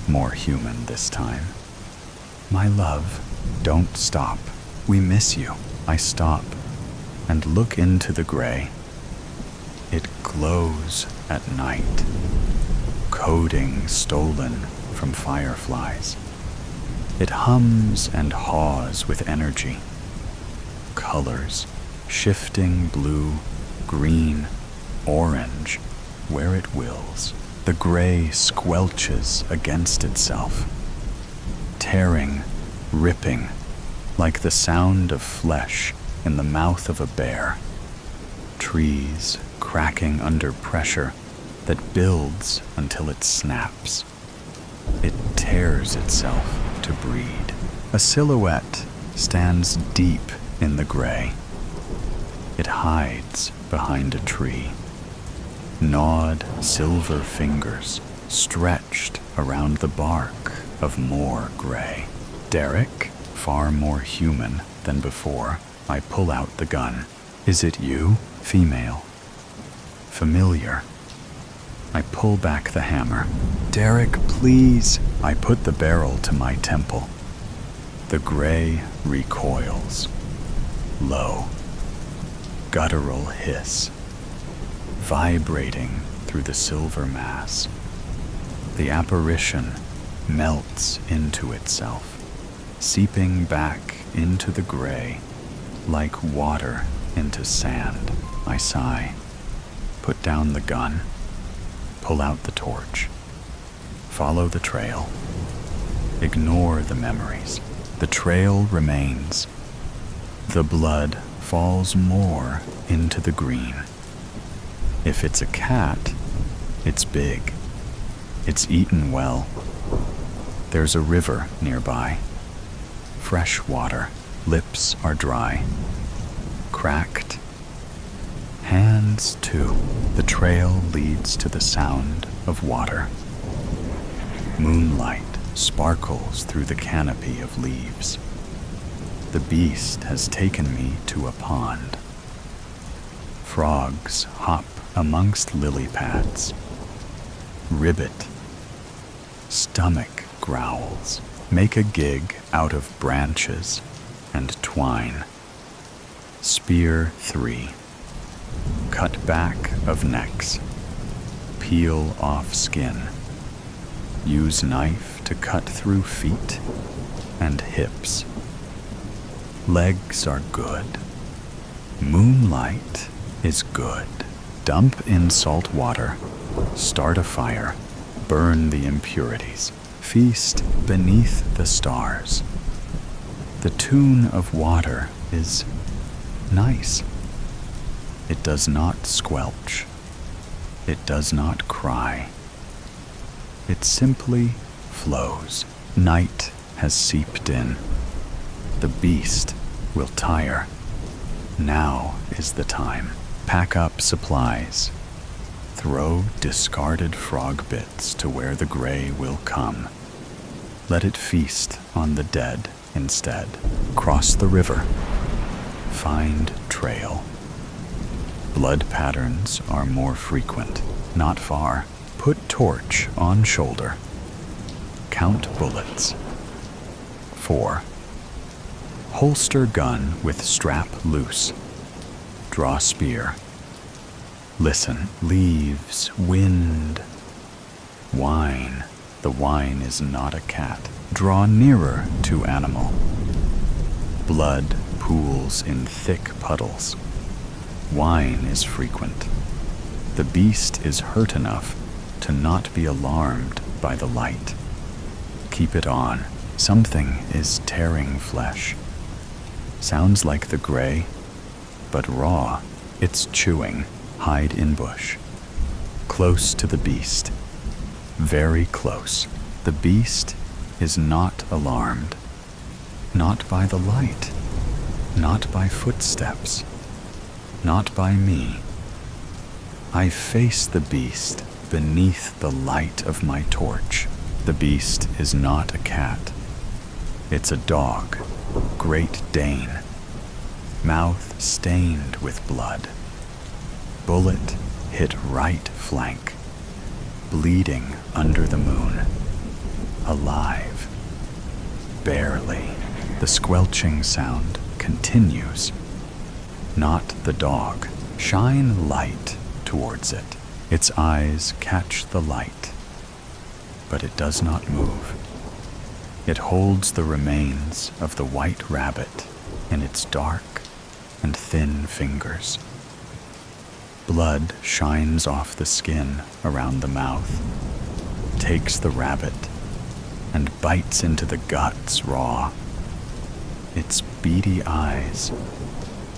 more human this time. My love, don't stop. We miss you. I stop and look into the gray. It glows at night, coding stolen from fireflies. It hums and haws with energy. Colors shifting blue, green, orange, where it wills. The gray squelches against itself, tearing, ripping, like the sound of flesh in the mouth of a bear. Trees cracking under pressure that builds until it snaps. It tears itself to breed. A silhouette stands deep in the gray. It hides behind a tree. Gnawed silver fingers stretched around the bark of more gray. Derek, far more human than before, I pull out the gun. Is it you? Female. Familiar. I pull back the hammer. Derek, please. I put the barrel to my temple. The gray recoils. Low. Guttural hiss. Vibrating through the silver mass. The apparition melts into itself, seeping back into the gray like water into sand. I sigh. Put down the gun. Pull out the torch. Follow the trail. Ignore the memories. The trail remains. The blood falls more into the green. If it's a cat, it's big. It's eaten well. There's a river nearby. Fresh water. Lips are dry. Cracked. Hands, too. The trail leads to the sound of water. Moonlight sparkles through the canopy of leaves. The beast has taken me to a pond. Frogs hop amongst lily pads. Ribbit. Stomach growls. Make a gig out of branches and twine. Spear 3. Cut back of necks. Peel off skin. Use knife to cut through feet and hips. Legs are good. Moonlight is good. Dump in salt water. Start a fire. Burn the impurities. Feast beneath the stars. The tune of water is nice. It does not squelch. It does not cry. It simply flows. Night has seeped in. The beast will tire. Now is the time. Pack up supplies. Throw discarded frog bits to where the gray will come. Let it feast on the dead instead. Cross the river. Find trail. Blood patterns are more frequent. Not far. Put torch on shoulder. Count bullets. 4. Holster gun with strap loose. Draw spear. Listen. Leaves, wind, wine. The wine is not a cat. Draw nearer to animal. Blood pools in thick puddles. Wine is frequent. The beast is hurt enough to not be alarmed by the light. Keep it on. Something is tearing flesh. Sounds like the gray, but raw. It's chewing. Hide in bush. Close to the beast. Very close. The beast is not alarmed. Not by the light. Not by footsteps. Not by me. I face the beast beneath the light of my torch. The beast is not a cat. It's a dog, Great Dane, mouth stained with blood. Bullet hit right flank, bleeding under the moon. Alive. Barely. The squelching sound continues. Not the dog. Shine light towards it. Its eyes catch the light, but it does not move. It holds the remains of the white rabbit in its dark and thin fingers. Blood shines off the skin around the mouth, takes the rabbit, and bites into the guts raw. Its beady eyes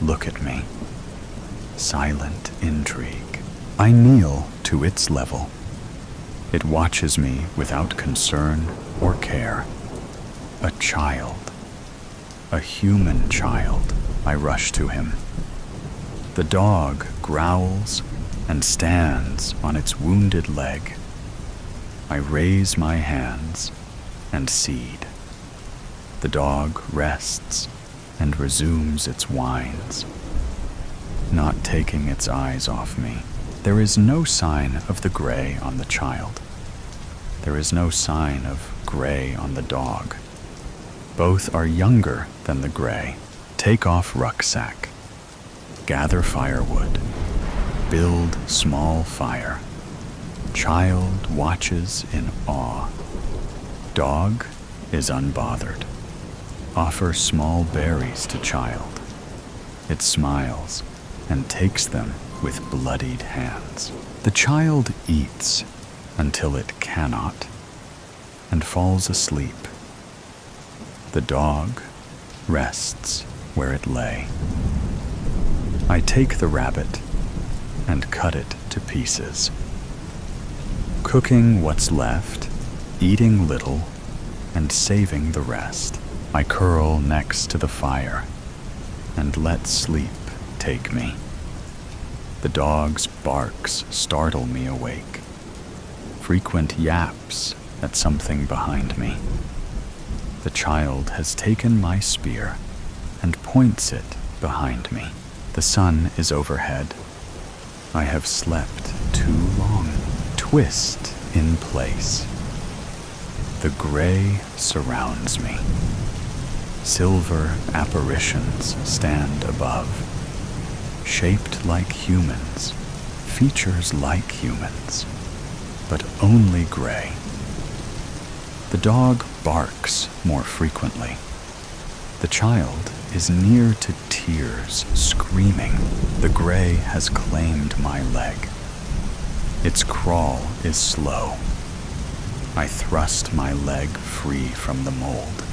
look at me. Silent intrigue. I kneel to its level. It watches me without concern or care. A child. A human child. I rush to him. The dog growls and stands on its wounded leg. I raise my hands and cede. The dog rests and resumes its whines, not taking its eyes off me. There is no sign of the gray on the child. There is no sign of gray on the dog. Both are younger than the gray. Take off rucksack. Gather firewood. Build small fire. Child watches in awe. Dog is unbothered. Offer small berries to child. It smiles and takes them with bloodied hands. The child eats until it cannot and falls asleep. The dog rests where it lay. I take the rabbit and cut it to pieces. Cooking what's left, eating little, and saving the rest, I curl next to the fire and let sleep take me. The dog's barks startle me awake. Frequent yaps at something behind me. The child has taken my spear and points it behind me. The sun is overhead. I have slept too long. Twist in place. The gray surrounds me. Silver apparitions stand above, shaped like humans, features like humans, but only gray. The dog barks more frequently. The child is near to tears, screaming. The gray has claimed my leg. Its crawl is slow. I thrust my leg free from the mold,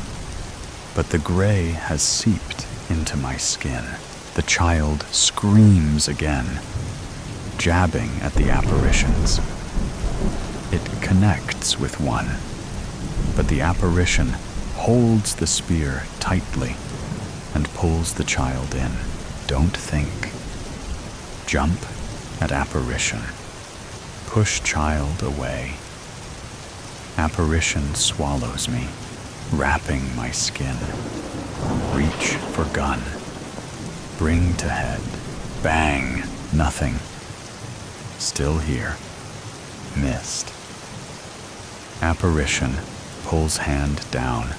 but the gray has seeped into my skin. The child screams again, jabbing at the apparitions. It connects with one, but the apparition holds the spear tightly and pulls the child in. Don't think. Jump at apparition. Push child away. Apparition swallows me, wrapping my skin. Reach for gun. Bring to head. Bang. Nothing. Still here. Missed. Apparition pulls hand down.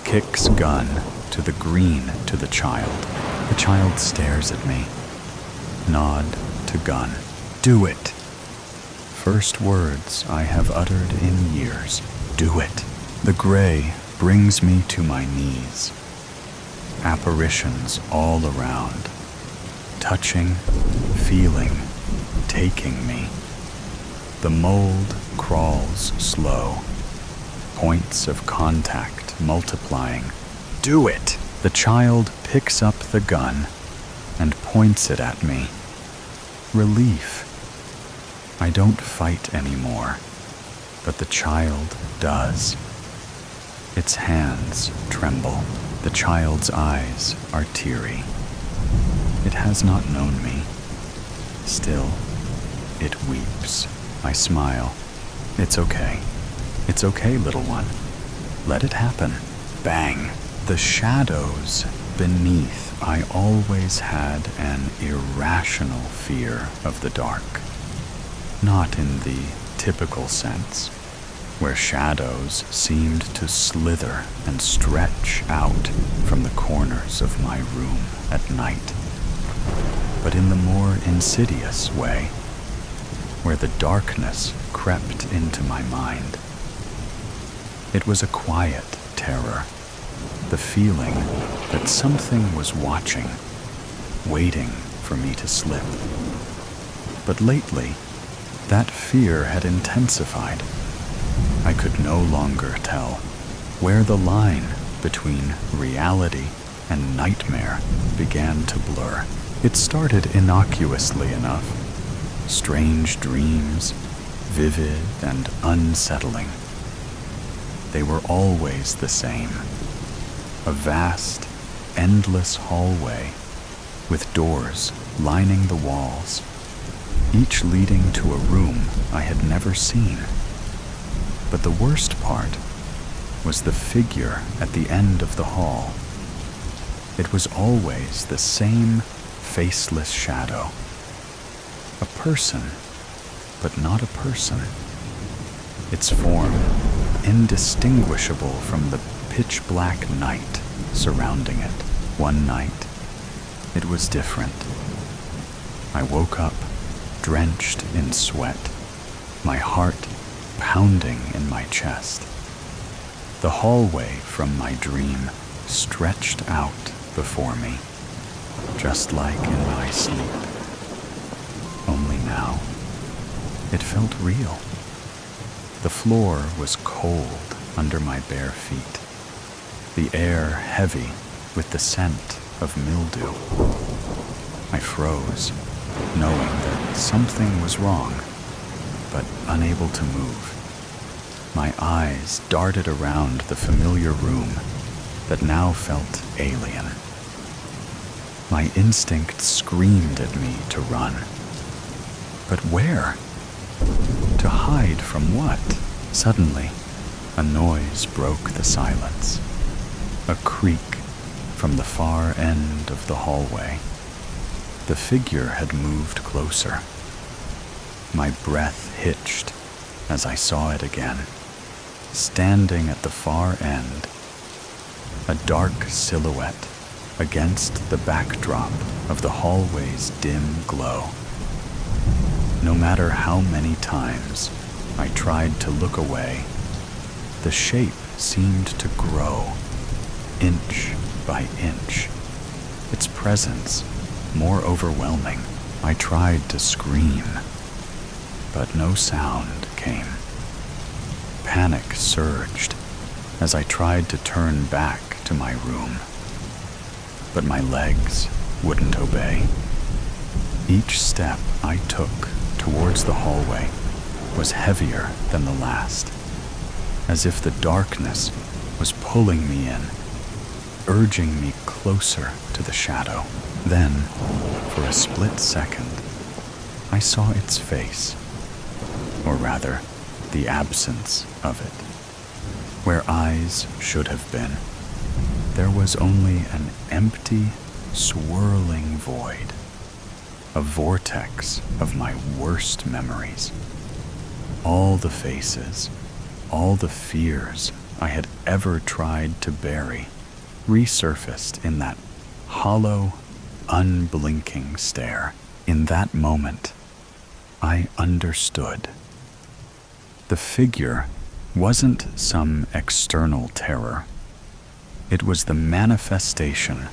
Kicks gun to the green to the child. The child stares at me. Nod to gun. Do it. First words I have uttered in years. Do it. The gray brings me to my knees. Apparitions all around. Touching, feeling, taking me. The mold crawls slow. Points of contact multiplying. Do it! The child picks up the gun and points it at me. Relief. I don't fight anymore, but the child does. Its hands tremble. The child's eyes are teary. It has not known me. Still, it weeps. I smile. It's okay. It's okay, little one. Let it happen. Bang. The shadows beneath. I always had an irrational fear of the dark. Not in the typical sense, where shadows seemed to slither and stretch out from the corners of my room at night, but in the more insidious way, where the darkness crept into my mind. It was a quiet terror, the feeling that something was watching, waiting for me to slip. But lately, that fear had intensified. I could no longer tell where the line between reality and nightmare began to blur. It started innocuously enough. Strange dreams, vivid and unsettling. They were always the same. A vast, endless hallway with doors lining the walls, each leading to a room I had never seen. But the worst part was the figure at the end of the hall. It was always the same faceless shadow. A person, but not a person. Its form indistinguishable from the pitch-black night surrounding it. One night, it was different. I woke up drenched in sweat, my heart pounding in my chest. The hallway from my dream stretched out before me, just like in my sleep. Only now, it felt real. The floor was cold under my bare feet, the air heavy with the scent of mildew. I froze, knowing that something was wrong, but unable to move. My eyes darted around the familiar room that now felt alien. My instinct screamed at me to run. But where? To hide from what? Suddenly, a noise broke the silence. A creak from the far end of the hallway. The figure had moved closer. My breath hitched as I saw it again, standing at the far end, a dark silhouette against the backdrop of the hallway's dim glow. No matter how many times I tried to look away, the shape seemed to grow, inch by inch, its presence more overwhelming. I tried to scream, but no sound came. Panic surged as I tried to turn back to my room, but my legs wouldn't obey. Each step I took towards the hallway was heavier than the last, as if the darkness was pulling me in, urging me closer to the shadow. Then, for a split second, I saw its face, or rather, the absence of it. Where eyes should have been, there was only an empty, swirling void, a vortex of my worst memories. All the faces, all the fears I had ever tried to bury, resurfaced in that hollow, unblinking stare. In that moment, I understood. The figure wasn't some external terror. It was the manifestation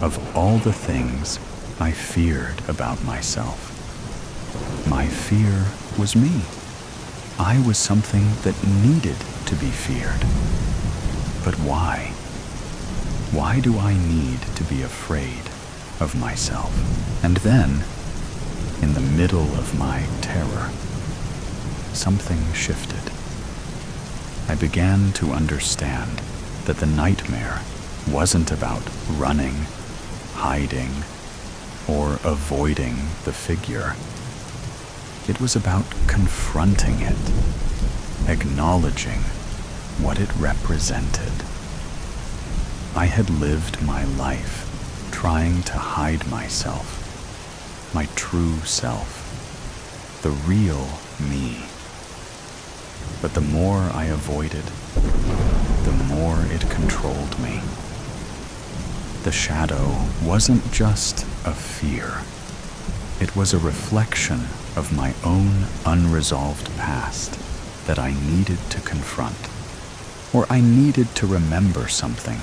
of all the things I feared about myself. My fear was me. I was something that needed to be feared. But why? Why do I need to be afraid of myself? And then, in the middle of my terror, something shifted. I began to understand that the nightmare wasn't about running, hiding, or avoiding the figure. It was about confronting it, acknowledging what it represented. I had lived my life trying to hide myself, my true self, the real me. But the more I avoided, the more it controlled me. The shadow wasn't just a fear. It was a reflection of my own unresolved past that I needed to confront, or I needed to remember something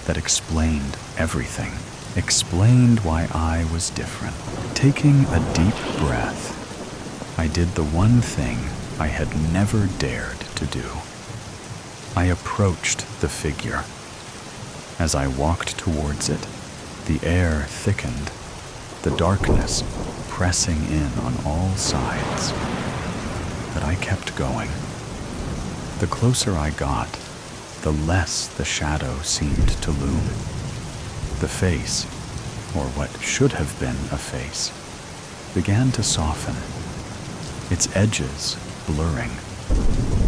that explained everything, explained why I was different. Taking a deep breath, I did the one thing I had never dared to do. I approached the figure. As I walked towards it, the air thickened, the darkness pressing in on all sides. But I kept going. The closer I got, the less the shadow seemed to loom. The face, or what should have been a face, began to soften, its edges blurring,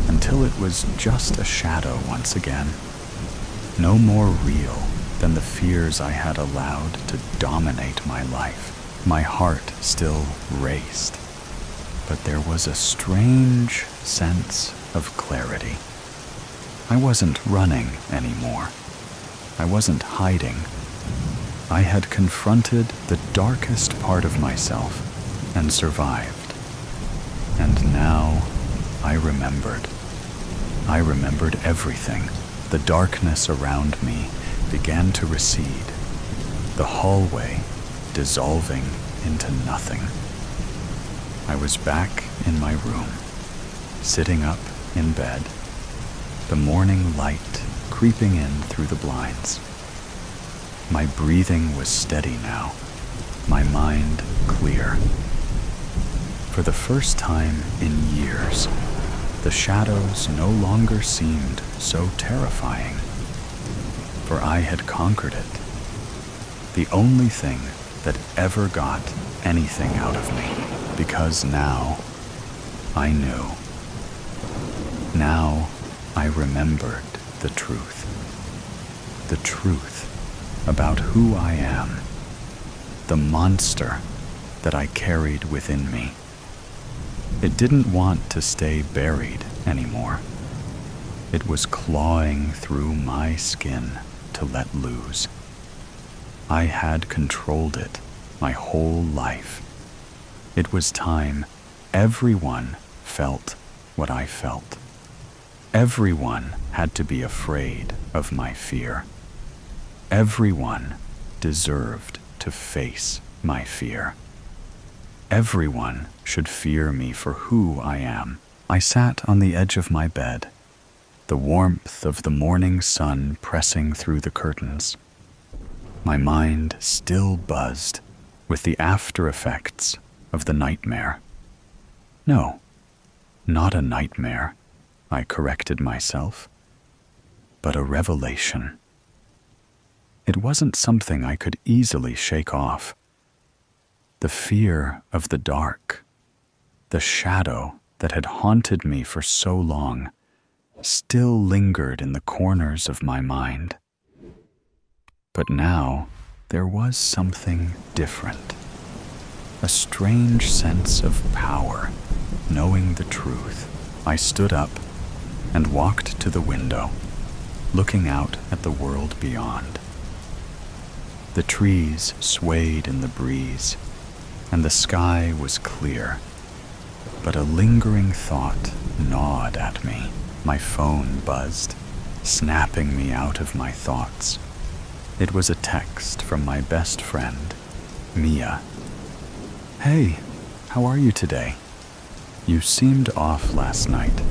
until it was just a shadow once again, no more real than the fears I had allowed to dominate my life. My heart still raced, but there was a strange sense of clarity. I wasn't running anymore. I wasn't hiding. I had confronted the darkest part of myself and survived. And now I remembered. I remembered everything. The darkness around me began to recede, the hallway dissolving into nothing. I was back in my room, sitting up in bed, the morning light creeping in through the blinds. My breathing was steady now, my mind clear. For the first time in years, the shadows no longer seemed so terrifying, for I had conquered it. The only thing that ever got anything out of me, because now I knew. Now I remembered the truth about who I am, the monster that I carried within me. It didn't want to stay buried anymore. It was clawing through my skin to let loose. I had controlled it my whole life. It was time everyone felt what I felt. Everyone had to be afraid of my fear. Everyone deserved to face my fear. Everyone should fear me for who I am. I sat on the edge of my bed, the warmth of the morning sun pressing through the curtains. My mind still buzzed with the after effects of the nightmare. No, not a nightmare, I corrected myself, but a revelation. It wasn't something I could easily shake off. The fear of the dark, the shadow that had haunted me for so long, still lingered in the corners of my mind. But now there was something different, a strange sense of power, knowing the truth. I stood up and walked to the window, looking out at the world beyond. The trees swayed in the breeze, and the sky was clear, but a lingering thought gnawed at me. My phone buzzed, snapping me out of my thoughts. It was a text from my best friend, Mia. "Hey, how are you today? You seemed off last night.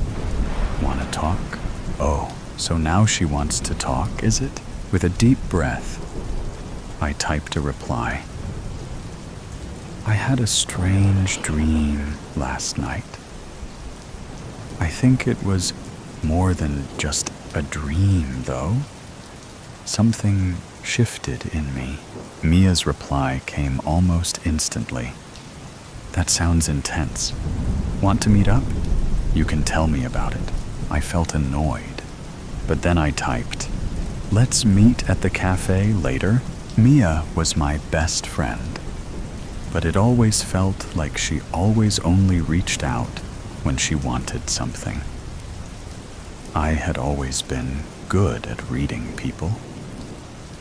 Wanna talk?" Oh, so now she wants to talk, is it? With a deep breath, I typed a reply. I had a strange dream last night. I think it was more than just a dream, though. Something shifted in me. Mia's reply came almost instantly. "That sounds intense. Want to meet up? You can tell me about it." I felt annoyed, but then I typed, "Let's meet at the cafe later." Mia was my best friend, but it always felt like she always only reached out when she wanted something. I had always been good at reading people.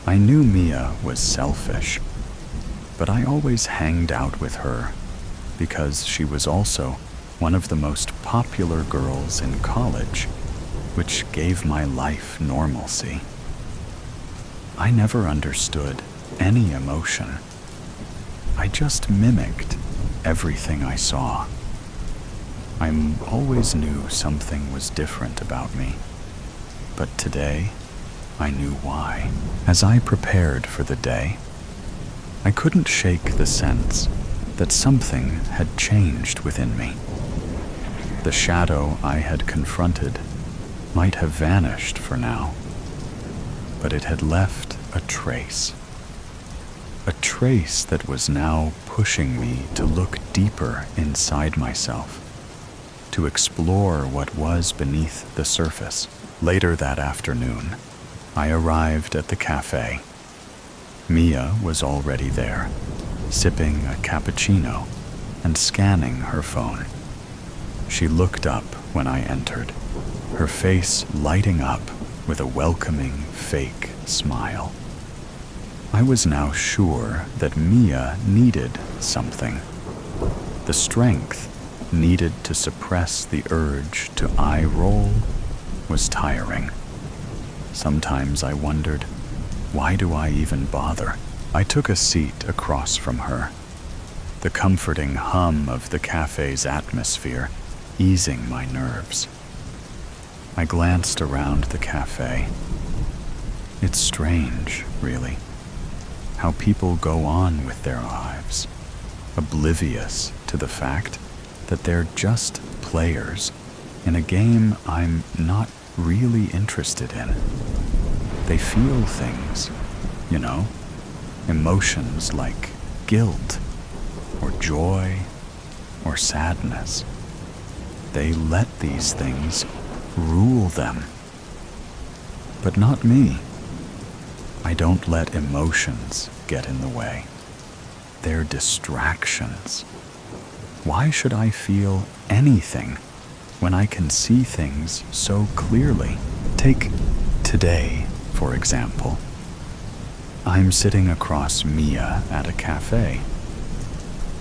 I knew Mia was selfish, but I always hanged out with her because she was also one of the most popular girls in college, which gave my life normalcy. I never understood any emotion. I just mimicked everything I saw. I always knew something was different about me, but today I knew why. As I prepared for the day, I couldn't shake the sense that something had changed within me. The shadow I had confronted might have vanished for now, but it had left a trace. A trace that was now pushing me to look deeper inside myself, to explore what was beneath the surface. Later that afternoon, I arrived at the cafe. Mia was already there, sipping a cappuccino and scanning her phone. She looked up when I entered, her face lighting up with a welcoming, fake smile. I was now sure that Mia needed something. The strength needed to suppress the urge to eye roll was tiring. Sometimes I wondered, why do I even bother? I took a seat across from her, the comforting hum of the cafe's atmosphere easing my nerves. I glanced around the cafe. It's strange, really, how people go on with their lives, oblivious to the fact that they're just players in a game I'm not really interested in. They feel things, you know, emotions like guilt or joy or sadness. They let these things rule them. But not me. I don't let emotions get in the way. They're distractions. Why should I feel anything when I can see things so clearly? Take today, for example. I'm sitting across Mia at a cafe,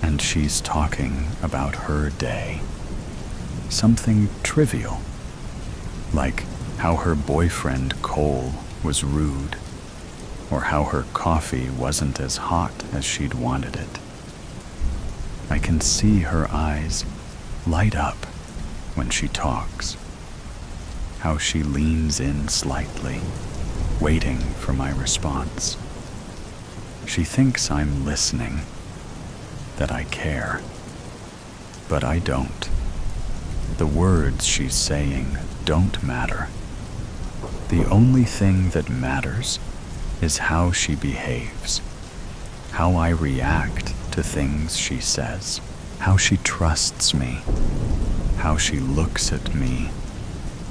and she's talking about her day. Something trivial, like how her boyfriend Cole was rude, or how her coffee wasn't as hot as she'd wanted it. I can see her eyes light up when she talks, how she leans in slightly, waiting for my response. She thinks I'm listening, that I care, but I don't. The words she's saying don't matter. The only thing that matters is how she behaves, how I react to things she says, how she trusts me, how she looks at me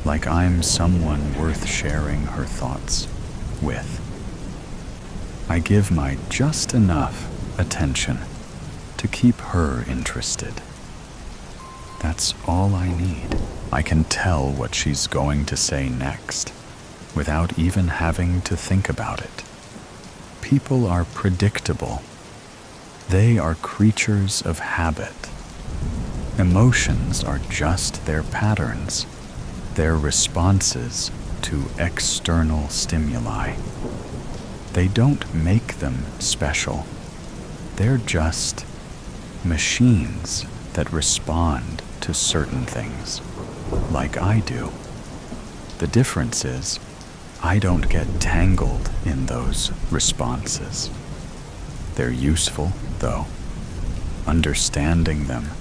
like I'm someone worth sharing her thoughts with. I give my just enough attention to keep her interested. That's all I need. I can tell what she's going to say next without even having to think about it. People are predictable. They are creatures of habit. Emotions are just their patterns, their responses to external stimuli. They don't make them special. They're just machines that respond to certain things, like I do. The difference is, I don't get tangled in those responses. They're useful, though. Understanding them,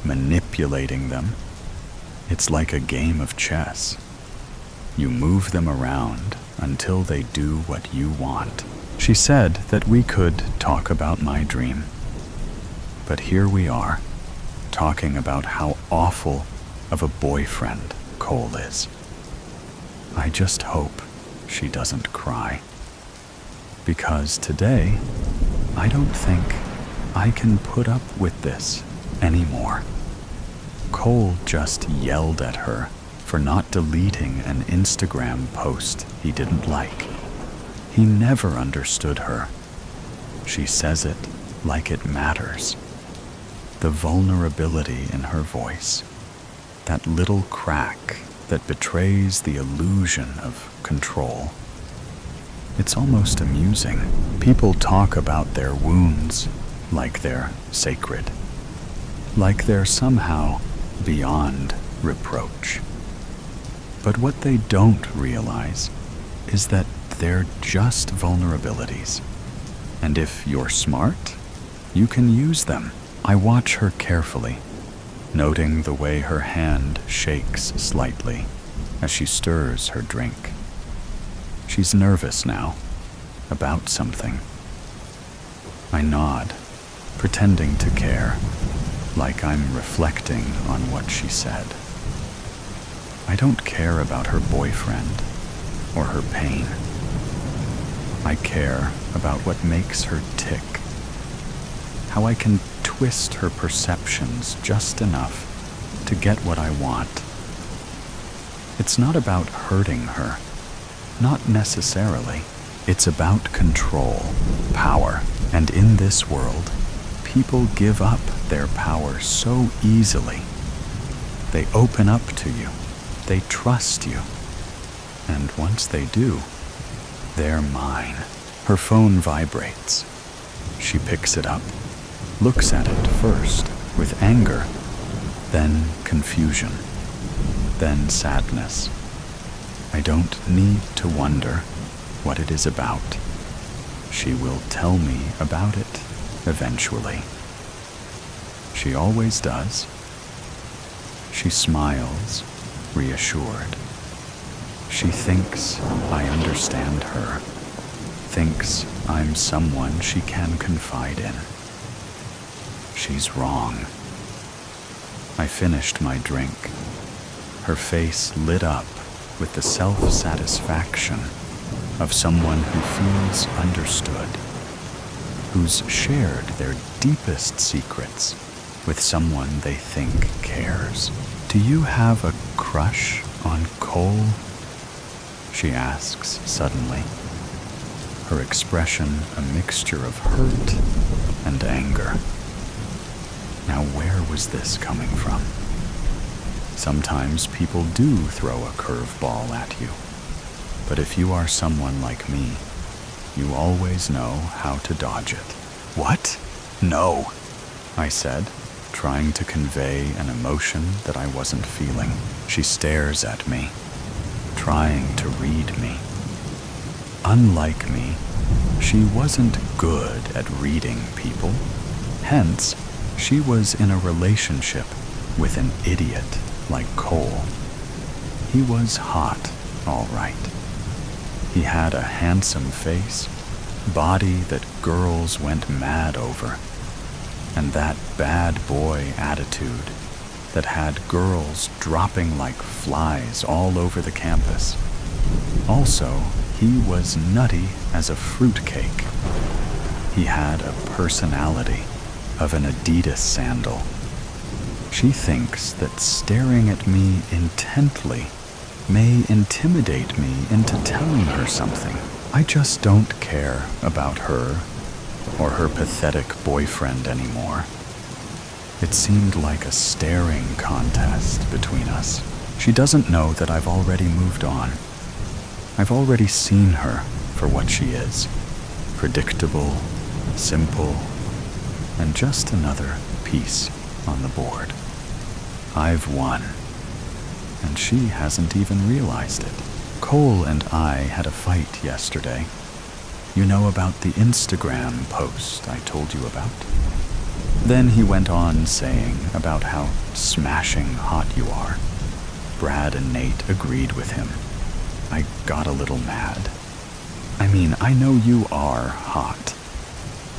manipulating them, it's like a game of chess. You move them around until they do what you want. She said that we could talk about my dream. But here we are, talking about how awful of a boyfriend Cole is. I just hope she doesn't cry. Because today, I don't think I can put up with this anymore. Cole just yelled at her for not deleting an Instagram post he didn't like. He never understood her. She says it like it matters. the vulnerability in her voice, that little crack that betrays the illusion of control. It's almost amusing. People talk about their wounds like they're sacred, like they're somehow beyond reproach. But what they don't realize is that they're just vulnerabilities. And if you're smart, you can use them. I watch her carefully, noting the way her hand shakes slightly as she stirs her drink. She's nervous now, about something. I nod, pretending to care, like I'm reflecting on what she said. I don't care about her boyfriend or her pain. I care about what makes her tick, how I can twist her perceptions just enough to get what I want. It's not about hurting her, not necessarily. It's about control, power, and in this world, people give up their power so easily. They open up to you, they trust you, and once they do, they're mine. Her phone vibrates. She picks it up, looks at it first with anger, then confusion, then sadness. I don't need to wonder what it is about. She will tell me about it eventually. She always does. She smiles, reassured. She thinks I understand her, thinks I'm someone she can confide in. She's wrong. I finished my drink. Her face lit up with the self-satisfaction of someone who feels understood, who's shared their deepest secrets with someone they think cares. Do you have a crush on Cole? She asks suddenly, her expression a mixture of hurt and anger. Now where was this coming from? Sometimes people do throw a curveball at you, but if you are someone like me, you always know how to dodge it. What? No, I said, trying to convey an emotion that I wasn't feeling. She stares at me, trying to read me. Unlike me, she wasn't good at reading people. Hence, she was in a relationship with an idiot like Cole. He was hot, all right. He had a handsome face, body that girls went mad over, and that bad boy attitude that had girls dropping like flies all over the campus. Also, he was nutty as a fruitcake. He had a personality of an Adidas sandal. She thinks that staring at me intently may intimidate me into telling her something. I just don't care about her or her pathetic boyfriend anymore. It seemed like a staring contest between us. She doesn't know that I've already moved on. I've already seen her for what she is. Predictable, simple, and just another piece on the board. I've won, and she hasn't even realized it. Cole and I had a fight yesterday. You know about the Instagram post I told you about? Then he went on saying about how smashing hot you are. Brad and Nate agreed with him. I got a little mad. I mean, I know you are hot,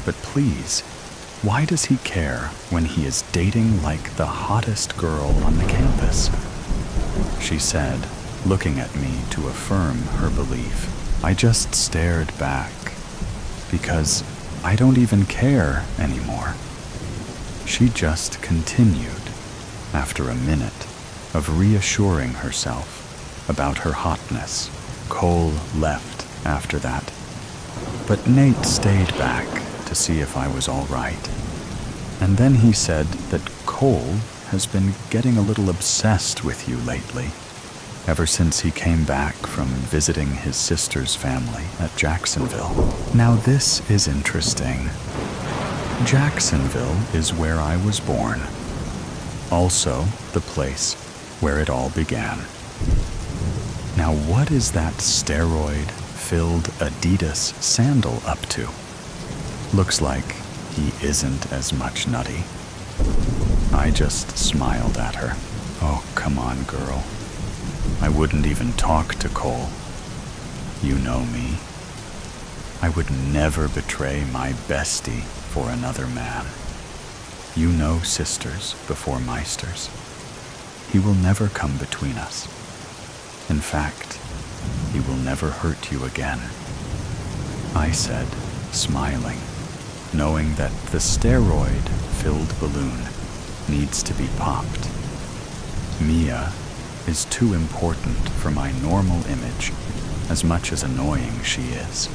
but please, why does he care when he is dating like the hottest girl on the campus? She said, looking at me to affirm her belief. I just stared back, because I don't even care anymore. She just continued, after a minute of reassuring herself about her hotness. Cole left after that, but Nate stayed back to see if I was all right, And then he said that Cole has been getting a little obsessed with you lately, ever since he came back from visiting his sister's family at Jacksonville. Now this is interesting. Jacksonville is where I was born. Also, the place where it all began. Now what is that steroid-filled Adidas sandal up to? Looks like he isn't as much nutty. I just smiled at her. Oh, come on, girl. I wouldn't even talk to Cole. You know me. I would never betray my bestie for another man. You know sisters before meisters. He will never come between us. In fact, he will never hurt you again. I said, smiling, knowing that the steroid-filled balloon needs to be popped. Mia is too important for my normal image, as much as annoying she is.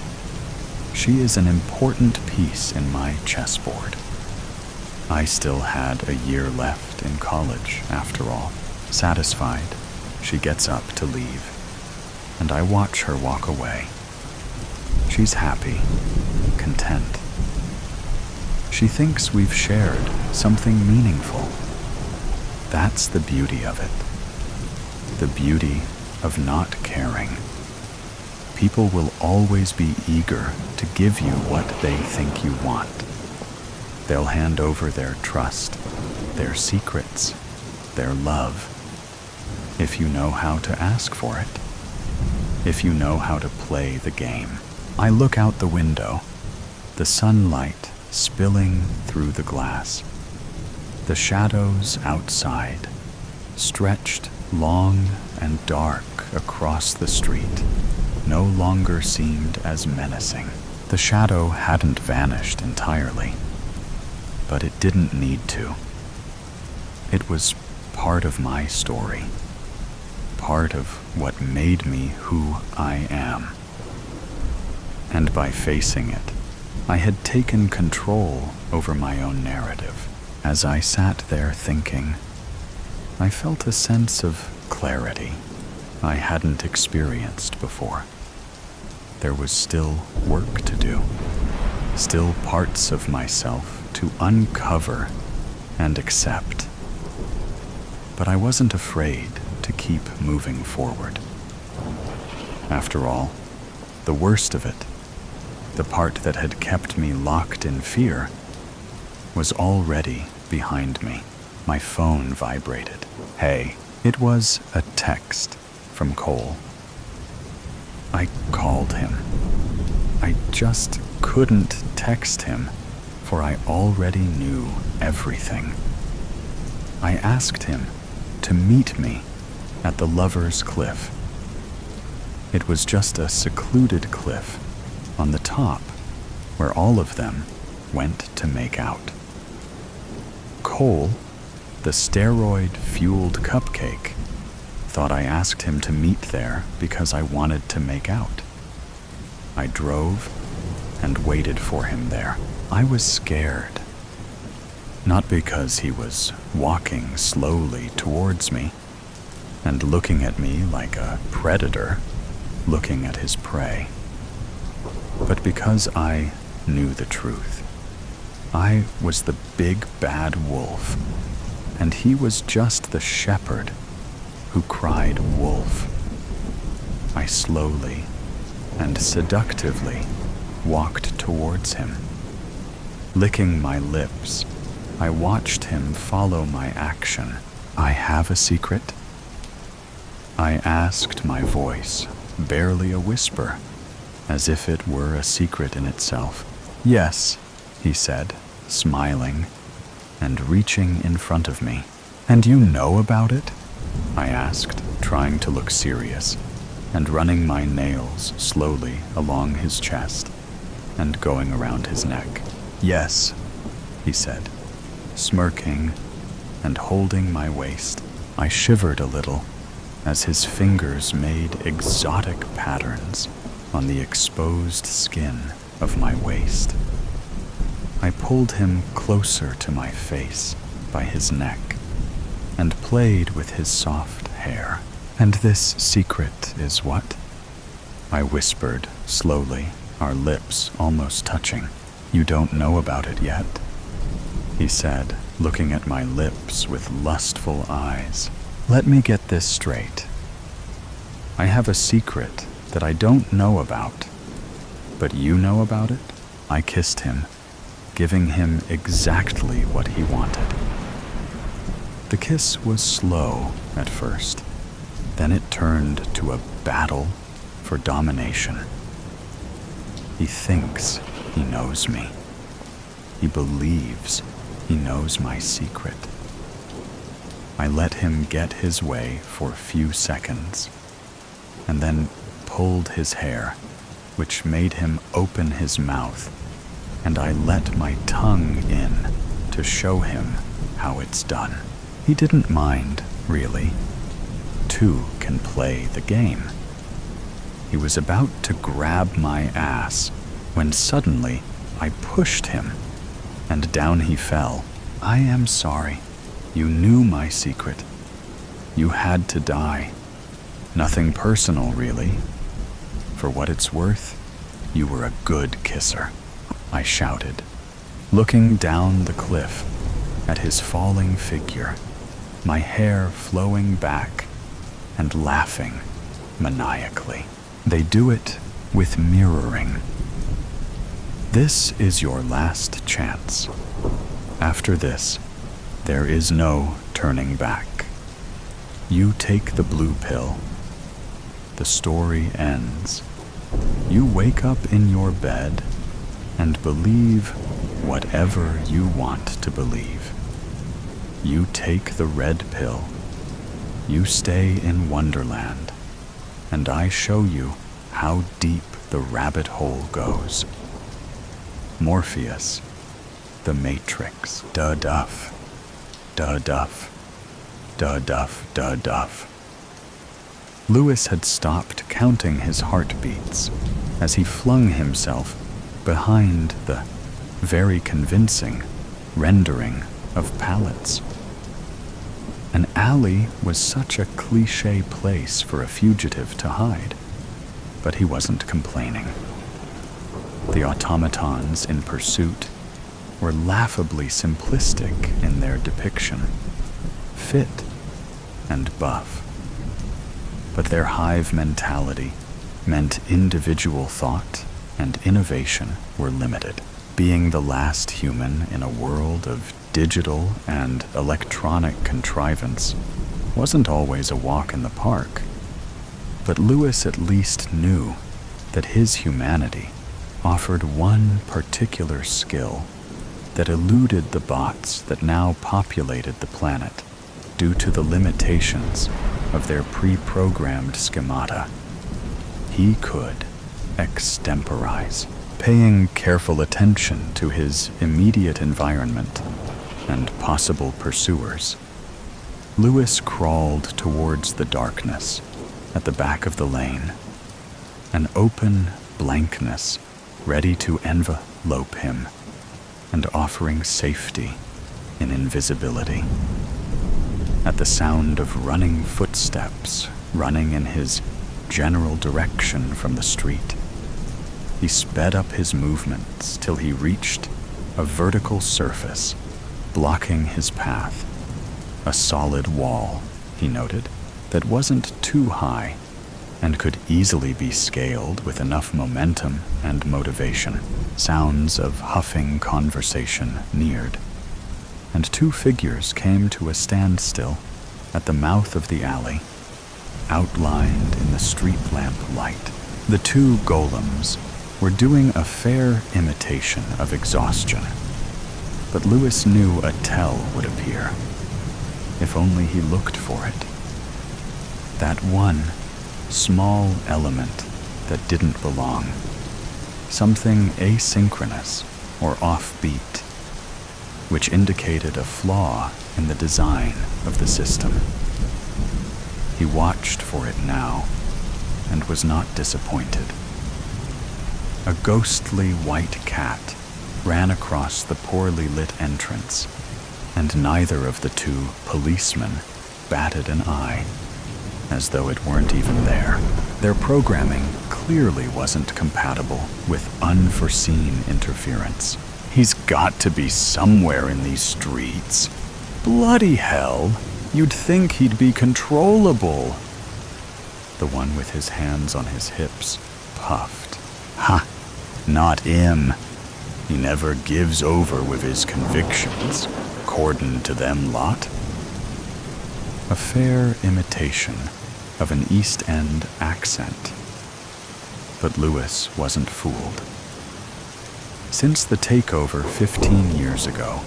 She is an important piece in my chessboard. I still had a year left in college, after all. Satisfied, she gets up to leave, and I watch her walk away. She's happy, content. She thinks we've shared something meaningful. That's the beauty of it. The beauty of not caring. People will always be eager to give you what they think you want. They'll hand over their trust, their secrets, their love, if you know how to ask for it, if you know how to play the game. I look out the window, the sunlight spilling through the glass. The shadows outside, stretched long and dark across the street, no longer seemed as menacing. The shadow hadn't vanished entirely, but it didn't need to. It was part of my story, part of what made me who I am. And by facing it, I had taken control over my own narrative. As I sat there thinking, I felt a sense of clarity I hadn't experienced before. There was still work to do, still parts of myself to uncover and accept. But I wasn't afraid to keep moving forward. After all, the worst of it, the part that had kept me locked in fear, was already behind me. My phone vibrated. Hey, it was a text from Cole. I called him. I just couldn't text him, for I already knew everything. I asked him to meet me at the Lover's Cliff. It was just a secluded cliff on the top where all of them went to make out. Cole, the steroid-fueled cupcake, thought I asked him to meet there because I wanted to make out. I drove and waited for him there. I was scared. Not because he was walking slowly towards me and looking at me like a predator looking at his prey, but because I knew the truth. I was the big bad wolf, and he was just the shepherd who cried wolf. I slowly and seductively walked towards him. Licking my lips, I watched him follow my action. I have a secret? I asked, my voice barely a whisper, as if it were a secret in itself. Yes, he said, smiling and reaching in front of me. And you know about it? I asked, trying to look serious and running my nails slowly along his chest and going around his neck. Yes, he said, smirking and holding my waist. I shivered a little as his fingers made exotic patterns on the exposed skin of my waist. I pulled him closer to my face by his neck and played with his soft hair. "And this secret is what?" I whispered slowly, our lips almost touching. "You don't know about it yet," he said, looking at my lips with lustful eyes. "Let me get this straight. I have a secret that I don't know about, but you know about it?" I kissed him, giving him exactly what he wanted. The kiss was slow at first, then it turned to a battle for domination. He thinks he knows me. He believes he knows my secret. I let him get his way for a few seconds, and then pulled his hair, which made him open his mouth, and I let my tongue in to show him how it's done. He didn't mind, really. Two can play the game. He was about to grab my ass when suddenly I pushed him, and down he fell. "I am sorry. You knew my secret. You had to die. Nothing personal, really. For what it's worth, you were a good kisser," I shouted, looking down the cliff at his falling figure, my hair flowing back and laughing maniacally. "They do it with mirroring. This is your last chance. After this, there is no turning back. You take the blue pill. The story ends. You wake up in your bed and believe whatever you want to believe. You take the red pill. You stay in Wonderland, and I show you how deep the rabbit hole goes. Morpheus, the Matrix, da-duff, da-duff, da-duff, da-duff." Lewis had stopped counting his heartbeats as he flung himself behind the very convincing rendering of pallets. An alley was such a cliché place for a fugitive to hide, but he wasn't complaining. The automatons in pursuit were laughably simplistic in their depiction, fit and buff. But their hive mentality meant individual thought and innovation were limited. Being the last human in a world of digital and electronic contrivance wasn't always a walk in the park. But Lewis at least knew that his humanity offered one particular skill that eluded the bots that now populated the planet due to the limitations of their pre-programmed schemata. He could extemporize, paying careful attention to his immediate environment and possible pursuers. Lewis crawled towards the darkness at the back of the lane, an open blankness ready to envelope him and offering safety in invisibility. At the sound of running footsteps running in his general direction from the street, he sped up his movements till he reached a vertical surface blocking his path, a solid wall, he noted, that wasn't too high and could easily be scaled with enough momentum and motivation. Sounds of huffing conversation neared, and two figures came to a standstill at the mouth of the alley, outlined in the street lamp light. The two golems were doing a fair imitation of exhaustion, but Lewis knew a tell would appear, if only he looked for it. That one small element that didn't belong, something asynchronous or offbeat, which indicated a flaw in the design of the system. He watched for it now and was not disappointed. A ghostly white cat ran across the poorly lit entrance, and neither of the two policemen batted an eye, as though it weren't even there. Their programming clearly wasn't compatible with unforeseen interference. He's got to be somewhere in these streets. Bloody hell, you'd think he'd be controllable. The one with his hands on his hips puffed. Ha, not him. He never gives over with his convictions, according to them lot. A fair imitation of an East End accent. But Lewis wasn't fooled. Since the takeover 15 years ago,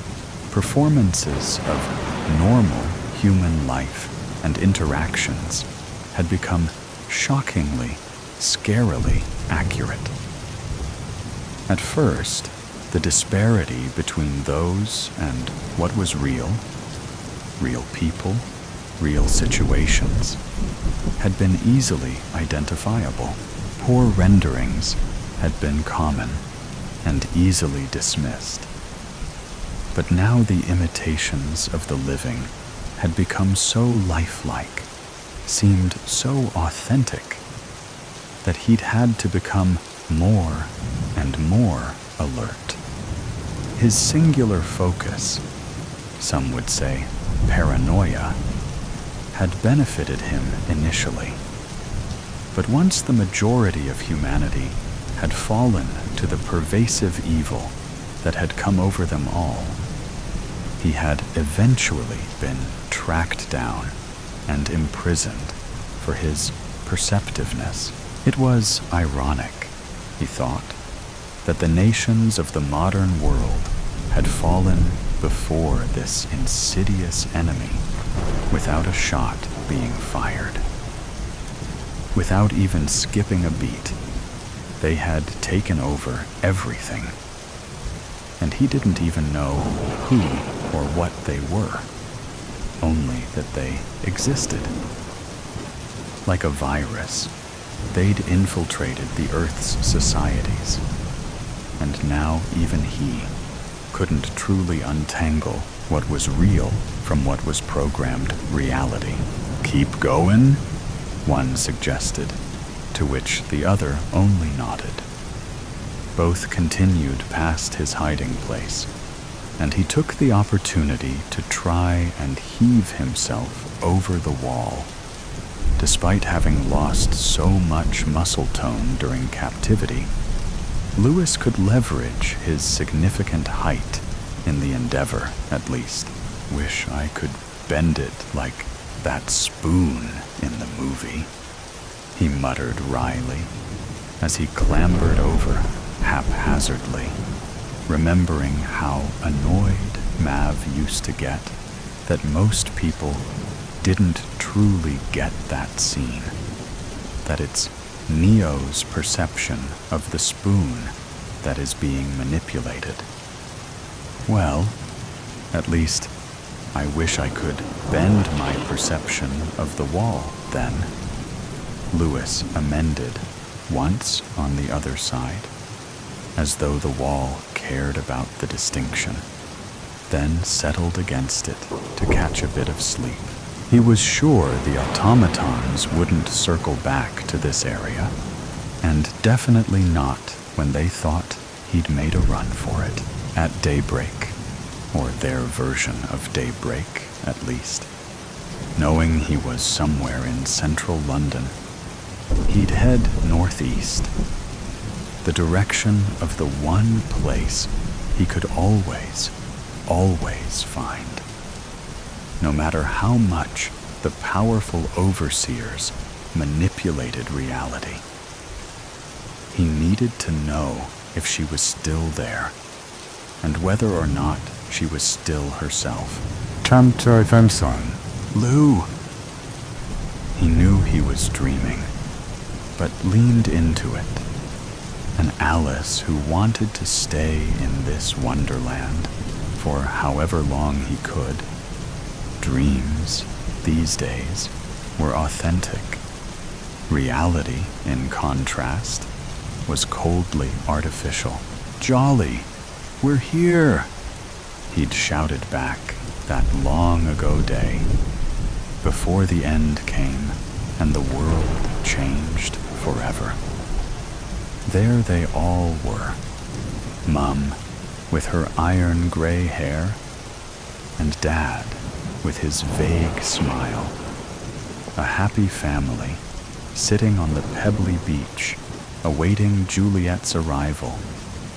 performances of normal human life and interactions had become shockingly, scarily accurate. At first, the disparity between those and what was real people, real situations, had been easily identifiable. Poor renderings had been common and easily dismissed. But now the imitations of the living had become so lifelike, seemed so authentic, that he'd had to become more and more alert. His singular focus, some would say paranoia, had benefited him initially. But once the majority of humanity had fallen to the pervasive evil that had come over them all, he had eventually been tracked down and imprisoned for his perceptiveness. It was ironic, he thought, that the nations of the modern world had fallen before this insidious enemy without a shot being fired. Without even skipping a beat, they had taken over everything. And he didn't even know who or what they were, only that they existed. Like a virus, they'd infiltrated the Earth's societies, and now even he couldn't truly untangle what was real from what was programmed reality. "Keep going?" one suggested, to which the other only nodded. Both continued past his hiding place, and he took the opportunity to try and heave himself over the wall. Despite having lost so much muscle tone during captivity, Lewis could leverage his significant height in the endeavor, at least. Wish I could bend it like that spoon in the movie, he muttered wryly as he clambered over haphazardly, remembering how annoyed Mav used to get that most people didn't truly get that scene, that it's Neo's perception of the spoon that is being manipulated. Well, at least I wish I could bend my perception of the wall, then, Lewis amended once on the other side, as though the wall cared about the distinction, then settled against it to catch a bit of sleep. He was sure the automatons wouldn't circle back to this area, and definitely not when they thought he'd made a run for it at daybreak, or their version of daybreak at least. Knowing he was somewhere in central London, he'd head northeast, the direction of the one place he could always find. No matter how much the powerful overseers manipulated reality, he needed to know if she was still there, and whether or not she was still herself. Lou! He knew he was dreaming, but leaned into it. An Alice who wanted to stay in this wonderland for however long he could. Dreams, these days, were authentic. Reality, in contrast, was coldly artificial. Jolly, we're here, he'd shouted back that long ago day, before the end came and the world changed forever. There they all were, Mum with her iron gray hair, and Dad with his vague smile. A happy family, sitting on the pebbly beach, awaiting Juliet's arrival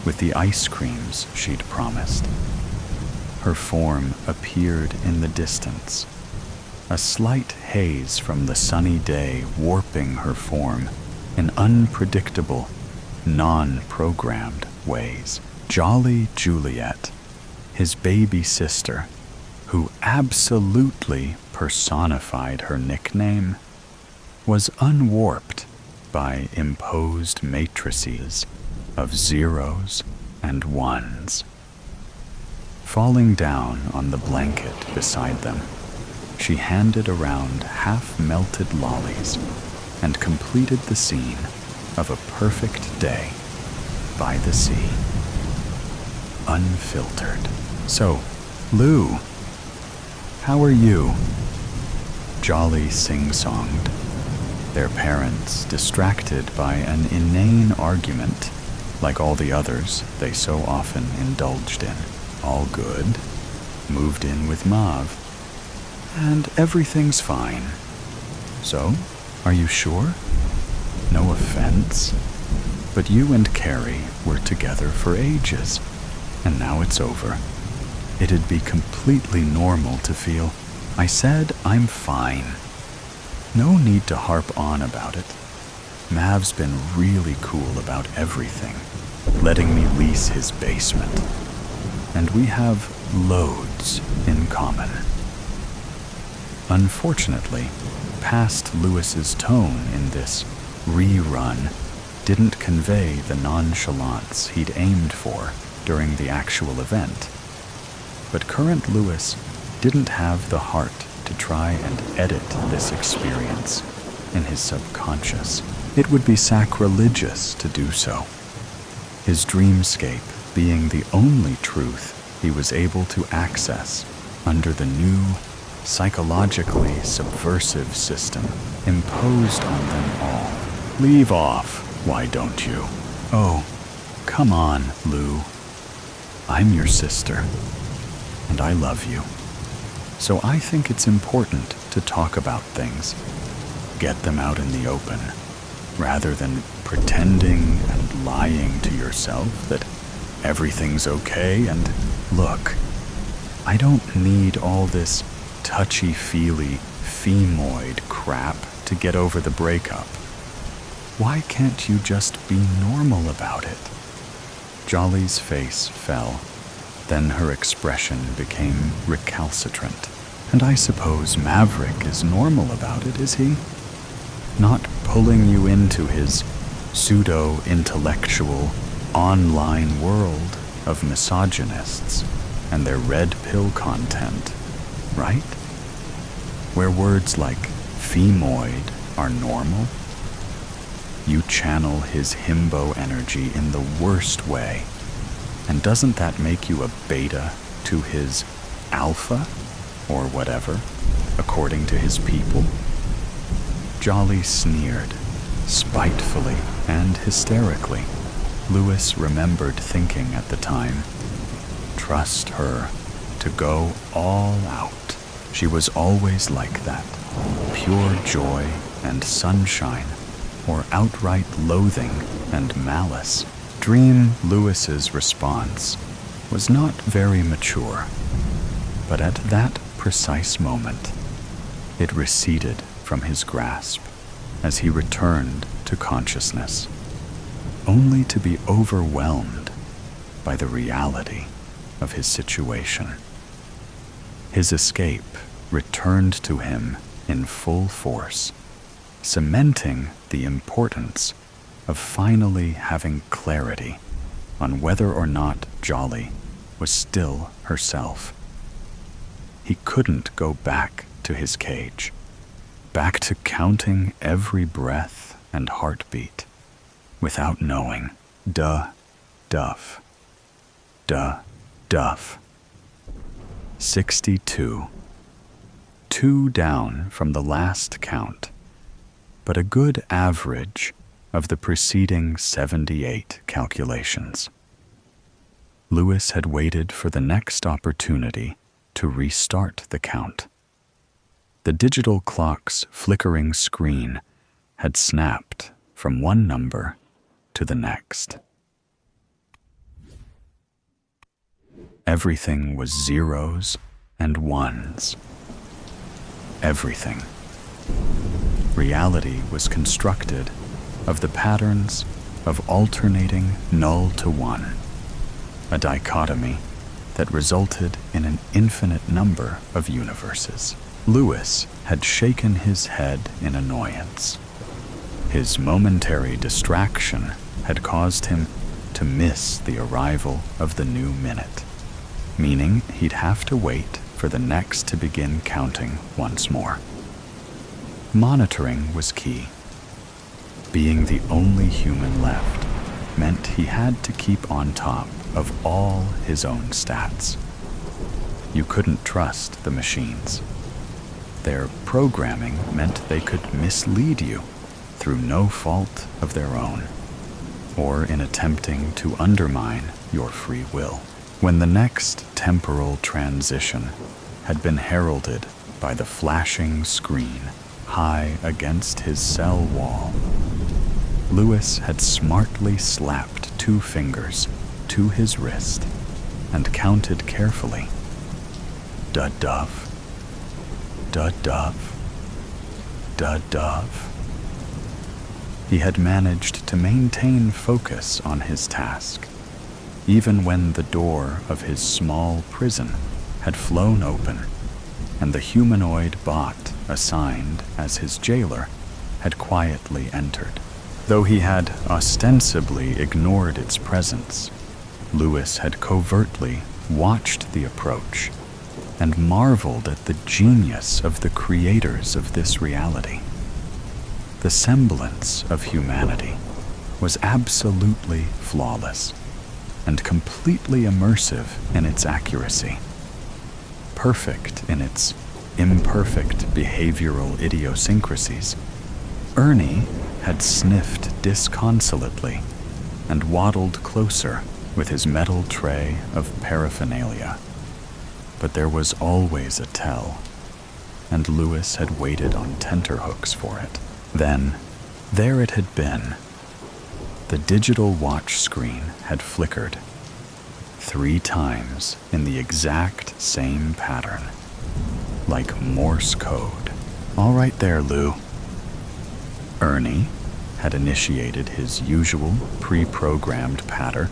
with the ice creams she'd promised. Her form appeared in the distance, a slight haze from the sunny day warping her form in unpredictable, non-programmed ways. Jolly Juliet, his baby sister, who absolutely personified her nickname, was unwarped by imposed matrices of zeros and ones. Falling down on the blanket beside them, she handed around half-melted lollies and completed the scene of a perfect day by the sea. Unfiltered. So, Lou, how are you? Jolly sing-songed, their parents distracted by an inane argument like all the others they so often indulged in. All good. Moved in with Mav. And everything's fine. So, are you sure? No offense, but you and Carrie were together for ages, and now it's over. It'd be completely normal to feel, I said I'm fine. No need to harp on about it. Mav's been really cool about everything, letting me lease his basement. And we have loads in common. Unfortunately, past Lewis's tone in this rerun didn't convey the nonchalance he'd aimed for during the actual event. But current Lewis didn't have the heart to try and edit this experience in his subconscious. It would be sacrilegious to do so. His dreamscape being the only truth he was able to access under the new, psychologically subversive system imposed on them all. Leave off, why don't you? Oh, come on, Lou. I'm your sister, and I love you. So I think it's important to talk about things, get them out in the open, rather than pretending and lying to yourself that everything's okay. And look, I don't need all this touchy-feely, femoid crap to get over the breakup. Why can't you just be normal about it? Jolly's face fell. Then her expression became recalcitrant. And I suppose Maverick is normal about it, is he? Not pulling you into his pseudo-intellectual online world of misogynists and their red pill content, right? Where words like femoid are normal. You channel his himbo energy in the worst way. And doesn't that make you a beta to his alpha, or whatever, according to his people? Jolly sneered, spitefully and hysterically. Lewis remembered thinking at the time, trust her to go all out. She was always like that, pure joy and sunshine, or outright loathing and malice. Dream Lewis's response was not very mature, but at that precise moment, it receded from his grasp as he returned to consciousness, only to be overwhelmed by the reality of his situation. His escape returned to him in full force, cementing the importance of finally having clarity on whether or not Jolly was still herself. He couldn't go back to his cage, back to counting every breath and heartbeat without knowing. Duff. duff. 62. 2 down from the last count, but a good average of the preceding 78 calculations. Lewis had waited for the next opportunity to restart the count. The digital clock's flickering screen had snapped from one number to the next. Everything was zeros and ones. Everything. Reality was constructed of the patterns of alternating null to one, a dichotomy that resulted in an infinite number of universes. Lewis had shaken his head in annoyance. His momentary distraction had caused him to miss the arrival of the new minute, meaning he'd have to wait for the next to begin counting once more. Monitoring was key. Being the only human left meant he had to keep on top of all his own stats. You couldn't trust the machines. Their programming meant they could mislead you through no fault of their own, or in attempting to undermine your free will. When the next temporal transition had been heralded by the flashing screen high against his cell wall, Lewis had smartly slapped 2 fingers to his wrist and counted carefully. Dud-dove, dud-dove, dud-dove. He had managed to maintain focus on his task, even when the door of his small prison had flown open and the humanoid bot assigned as his jailer had quietly entered. Though he had ostensibly ignored its presence, Lewis had covertly watched the approach and marveled at the genius of the creators of this reality. The semblance of humanity was absolutely flawless and completely immersive in its accuracy, perfect in its imperfect behavioral idiosyncrasies. Ernie had sniffed disconsolately and waddled closer with his metal tray of paraphernalia. But there was always a tell, and Lewis had waited on tenterhooks for it. Then, there it had been. The digital watch screen had flickered 3 times in the exact same pattern, like Morse code. All right there, Lou. Ernie had initiated his usual pre-programmed patter,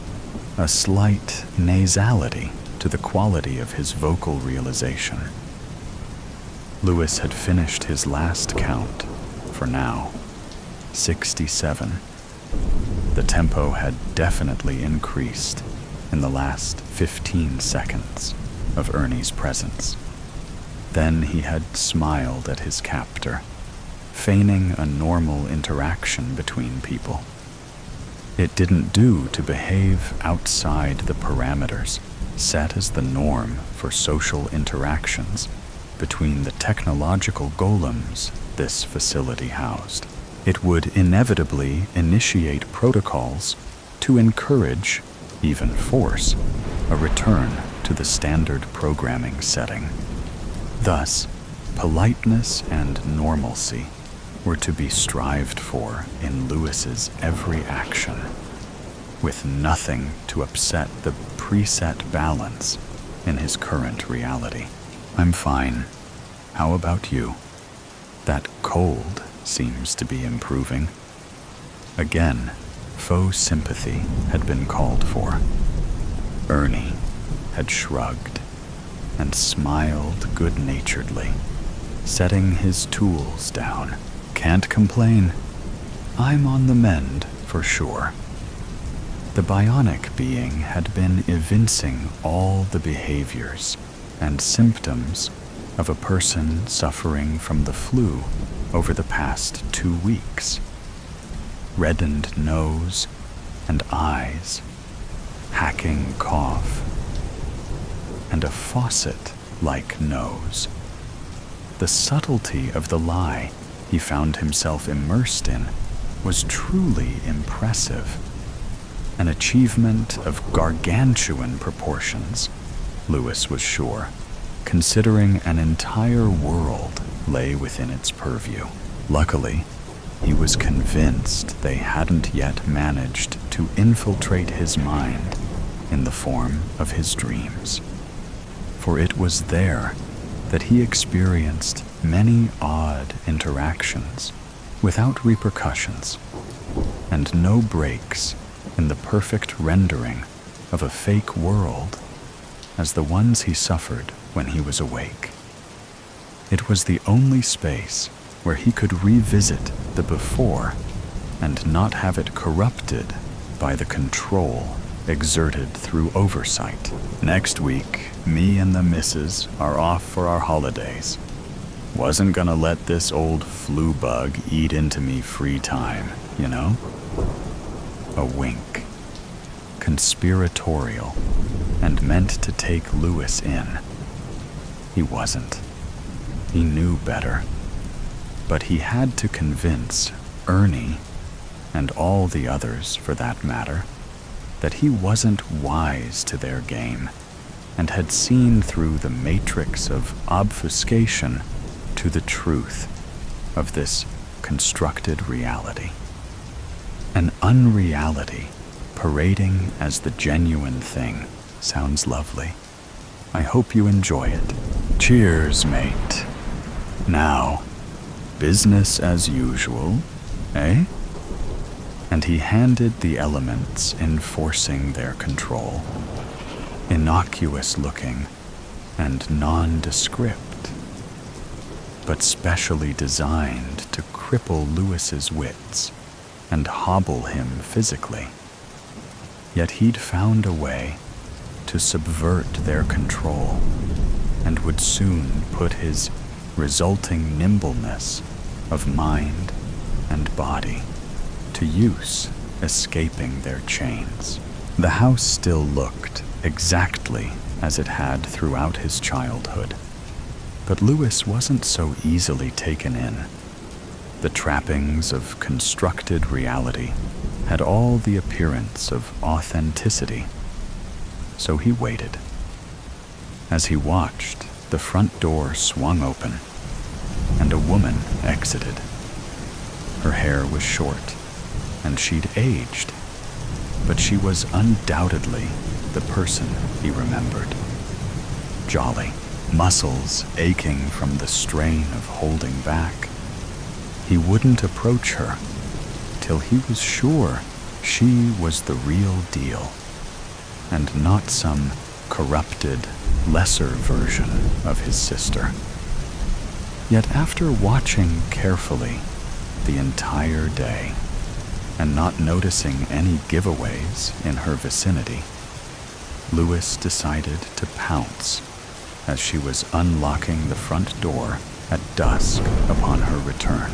a slight nasality to the quality of his vocal realization. Lewis had finished his last count, for now, 67. The tempo had definitely increased in the last 15 seconds of Ernie's presence. Then he had smiled at his captor, feigning a normal interaction between people. It didn't do to behave outside the parameters set as the norm for social interactions between the technological golems this facility housed. It would inevitably initiate protocols to encourage, even force, a return to the standard programming setting. Thus, politeness and normalcy were to be strived for in Lewis's every action, with nothing to upset the preset balance in his current reality. I'm fine. How about you? That cold seems to be improving. Again, faux sympathy had been called for. Ernie had shrugged and smiled good-naturedly, setting his tools down. Can't complain. I'm on the mend, for sure. The bionic being had been evincing all the behaviors and symptoms of a person suffering from the flu over the past 2 weeks. Reddened nose and eyes, hacking cough, and a faucet-like nose. The subtlety of the lie he found himself immersed in was truly impressive. An achievement of gargantuan proportions, Lewis was sure, considering an entire world lay within its purview. Luckily, he was convinced they hadn't yet managed to infiltrate his mind in the form of his dreams. For it was there that he experienced many odd interactions without repercussions, and no breaks in the perfect rendering of a fake world as the ones he suffered when he was awake. It was the only space where he could revisit the before and not have it corrupted by the control exerted through oversight. Next week, me and the missus are off for our holidays. Wasn't gonna let this old flu bug eat into me free time, you know? A wink. Conspiratorial, and meant to take Lewis in. He wasn't. He knew better. But he had to convince Ernie, and all the others for that matter, that he wasn't wise to their game and had seen through the matrix of obfuscation to the truth of this constructed reality. An unreality parading as the genuine thing sounds lovely. I hope you enjoy it. Cheers, mate. Now, business as usual, eh? And he handed the elements enforcing their control, innocuous looking and nondescript, but specially designed to cripple Lewis's wits and hobble him physically. Yet he'd found a way to subvert their control and would soon put his resulting nimbleness of mind and body to use, escaping their chains. The house still looked exactly as it had throughout his childhood, but Lewis wasn't so easily taken in. The trappings of constructed reality had all the appearance of authenticity, so he waited. As he watched, the front door swung open, and a woman exited. Her hair was short, and she'd aged, but she was undoubtedly the person he remembered. Jolly, muscles aching from the strain of holding back. He wouldn't approach her till he was sure she was the real deal, and not some corrupted, lesser version of his sister. Yet after watching carefully the entire day, and not noticing any giveaways in her vicinity, Lewis decided to pounce as she was unlocking the front door at dusk upon her return.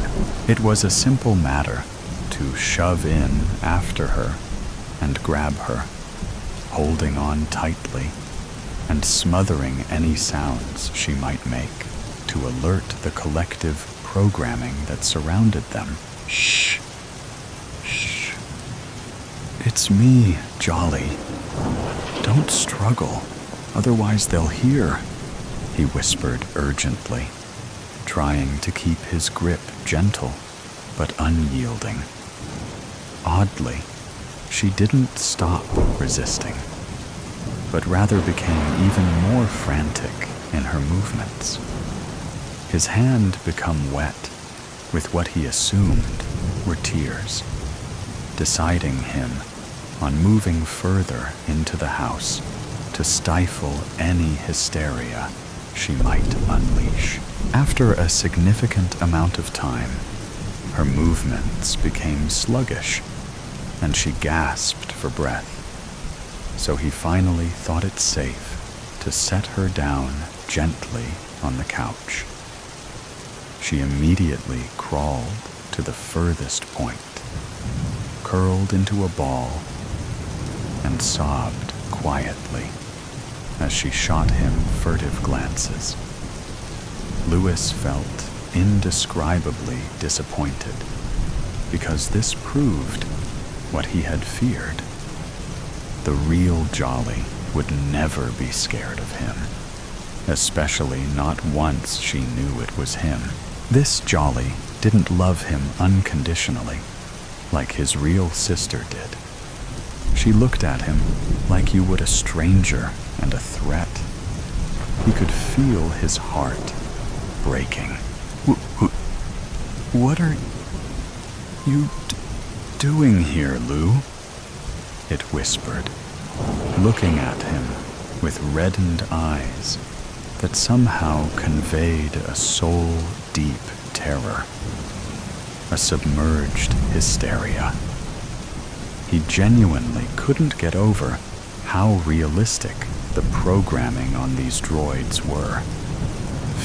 It was a simple matter to shove in after her and grab her, holding on tightly and smothering any sounds she might make to alert the collective programming that surrounded them. Shh. Shh. It's me, Jolly. Don't struggle, otherwise they'll hear, he whispered urgently, trying to keep his grip gentle but unyielding. Oddly, she didn't stop resisting, but rather became even more frantic in her movements. His hand became wet with what he assumed were tears, deciding him on moving further into the house to stifle any hysteria she might unleash. After a significant amount of time, her movements became sluggish, and she gasped for breath. So he finally thought it safe to set her down gently on the couch. She immediately crawled to the furthest point, curled into a ball, and sobbed quietly. as she shot him furtive glances. Louis felt indescribably disappointed, because this proved what he had feared. The real Jolly would never be scared of him, especially not once she knew it was him. This Jolly didn't love him unconditionally, like his real sister did. She looked at him like you would a stranger and a threat. He could feel his heart breaking. What are you doing here, Lou? It whispered, looking at him with reddened eyes that somehow conveyed a soul-deep terror, a submerged hysteria. He genuinely couldn't get over how realistic the programming on these droids were.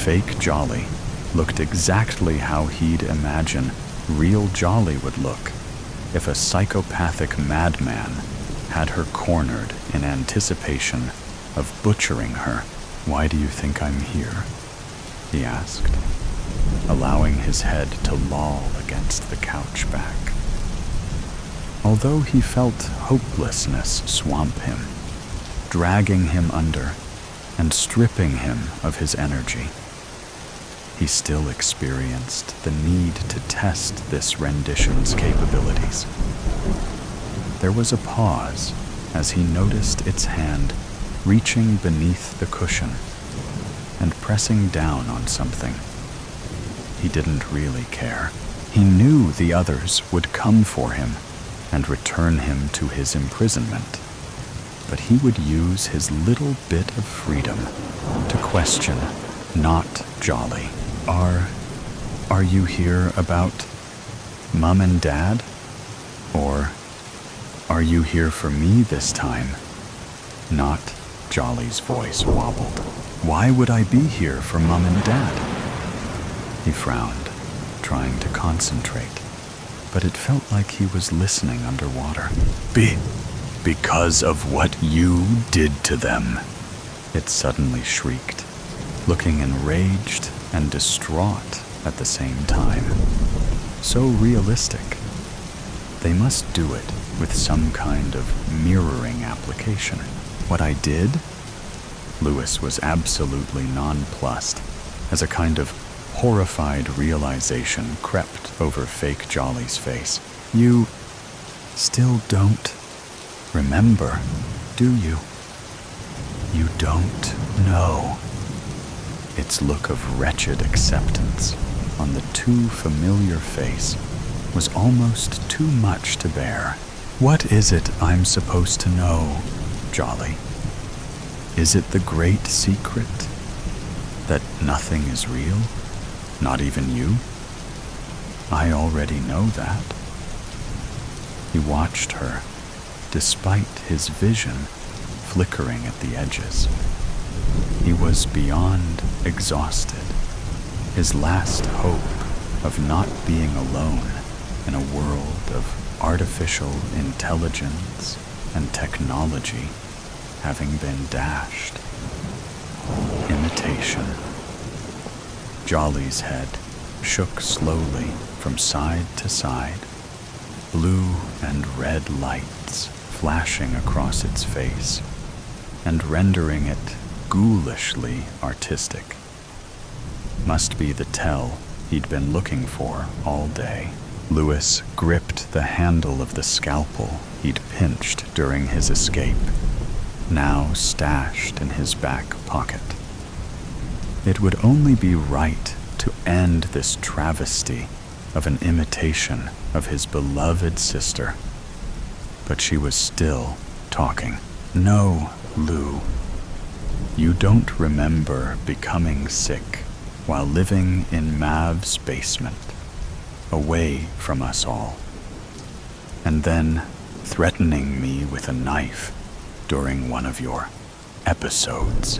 Fake Jolly looked exactly how he'd imagine real Jolly would look if a psychopathic madman had her cornered in anticipation of butchering her. "Why do you think I'm here?" he asked, allowing his head to loll against the couch back. Although he felt hopelessness swamp him, dragging him under and stripping him of his energy, he still experienced the need to test this rendition's capabilities. There was a pause as he noticed its hand reaching beneath the cushion and pressing down on something. He didn't really care. He knew the others would come for him and return him to his imprisonment, but he would use his little bit of freedom to question not Jolly. Are you here about Mom and Dad? Or are you here for me this time? Not Jolly's voice wobbled. Why would I be here for Mom and Dad? He frowned, trying to concentrate, but it felt like he was listening underwater. Because of what you did to them, it suddenly shrieked, looking enraged and distraught at the same time. So realistic. They must do it with some kind of mirroring application. What I did? Louis was absolutely nonplussed as a kind of horrified realization crept over fake Jolly's face. You still don't remember, do you? You don't know. Its look of wretched acceptance on the too familiar face was almost too much to bear. What is it I'm supposed to know, Jolly? Is it the great secret that nothing is real, not even you? I already know that. He watched her, despite his vision flickering at the edges. He was beyond exhausted, his last hope of not being alone in a world of artificial intelligence and technology having been dashed. Imitation. Jolly's head shook slowly from side to side, blue and red lights flashing across its face and rendering it ghoulishly artistic. Must be the tell he'd been looking for all day. Louis gripped the handle of the scalpel he'd pinched during his escape, now stashed in his back pocket. It would only be right to end this travesty of an imitation of his beloved sister. But she was still talking. No, Lou. You don't remember becoming sick while living in Mav's basement, away from us all, and then threatening me with a knife during one of your episodes.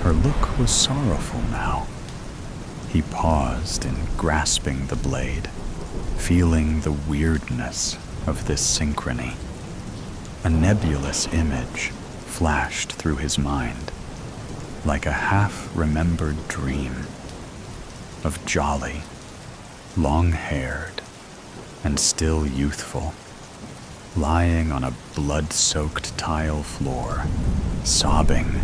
Her look was sorrowful now. He paused in grasping the blade, feeling the weirdness of this synchrony. A nebulous image flashed through his mind, like a half-remembered dream of Jolly, long-haired and still youthful, lying on a blood-soaked tile floor, sobbing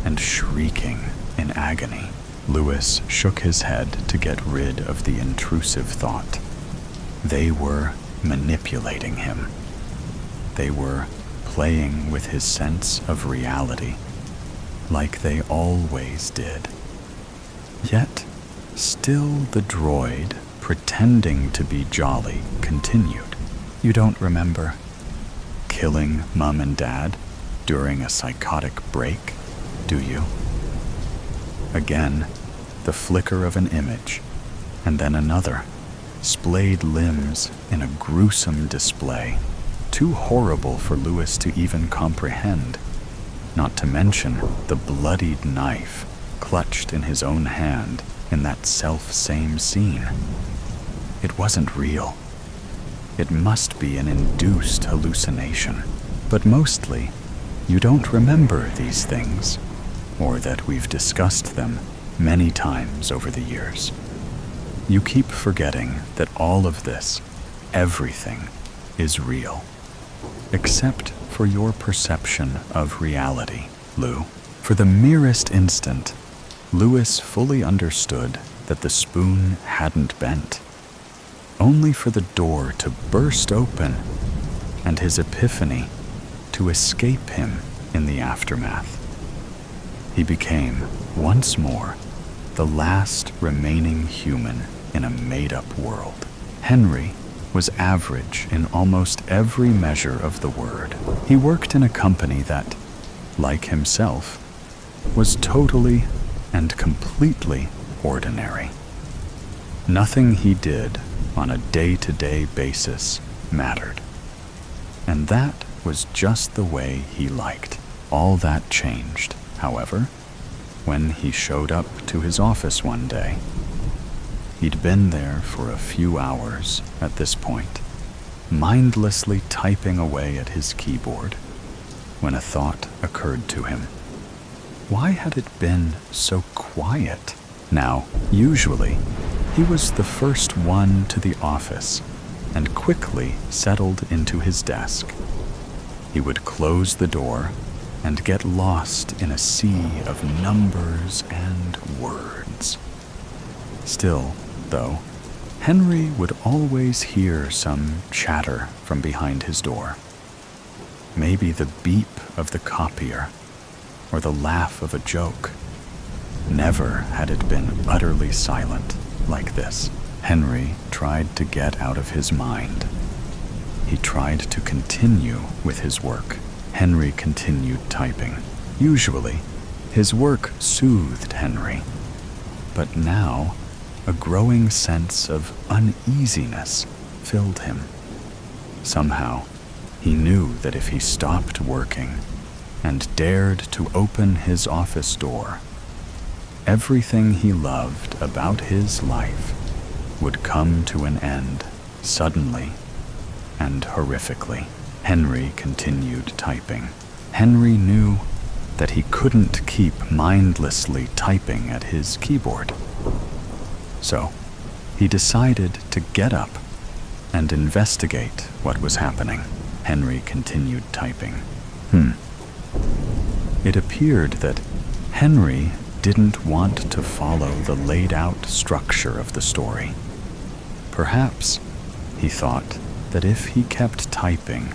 and shrieking in agony. Louis shook his head to get rid of the intrusive thought. They were manipulating him. They were playing with his sense of reality, like they always did. Yet, still the droid, pretending to be Jolly, continued. You don't remember killing Mom and Dad during a psychotic break, do you? Again, the flicker of an image, and then another. Splayed limbs in a gruesome display, too horrible for Louis to even comprehend, not to mention the bloodied knife clutched in his own hand in that self-same scene. It wasn't real. It must be an induced hallucination. But mostly, you don't remember these things, or that we've discussed them many times over the years. You keep forgetting that all of this, everything, is real, except for your perception of reality, Lou. For the merest instant, Louis fully understood that the spoon hadn't bent, only for the door to burst open and his epiphany to escape him in the aftermath. He became, once more, the last remaining human in a made-up world. Henry was average in almost every measure of the word. He worked in a company that, like himself, was totally and completely ordinary. Nothing he did on a day-to-day basis mattered. And that was just the way he liked. All that changed, however, when he showed up to his office one day. He'd been there for a few hours at this point, mindlessly typing away at his keyboard, when a thought occurred to him. Why had it been so quiet? Now, usually, he was the first one to the office and quickly settled into his desk. He would close the door and get lost in a sea of numbers and words. Still, though, Henry would always hear some chatter from behind his door. Maybe the beep of the copier, or the laugh of a joke. Never had it been utterly silent like this. Henry tried to get out of his mind. He tried to continue with his work. Henry continued typing. Usually, his work soothed Henry. But now, a growing sense of uneasiness filled him. Somehow, he knew that if he stopped working and dared to open his office door, everything he loved about his life would come to an end suddenly and horrifically. Henry continued typing. Henry knew that he couldn't keep mindlessly typing at his keyboard. So, he decided to get up and investigate what was happening. Henry continued typing. It appeared that Henry didn't want to follow the laid-out structure of the story. Perhaps, he thought, that if he kept typing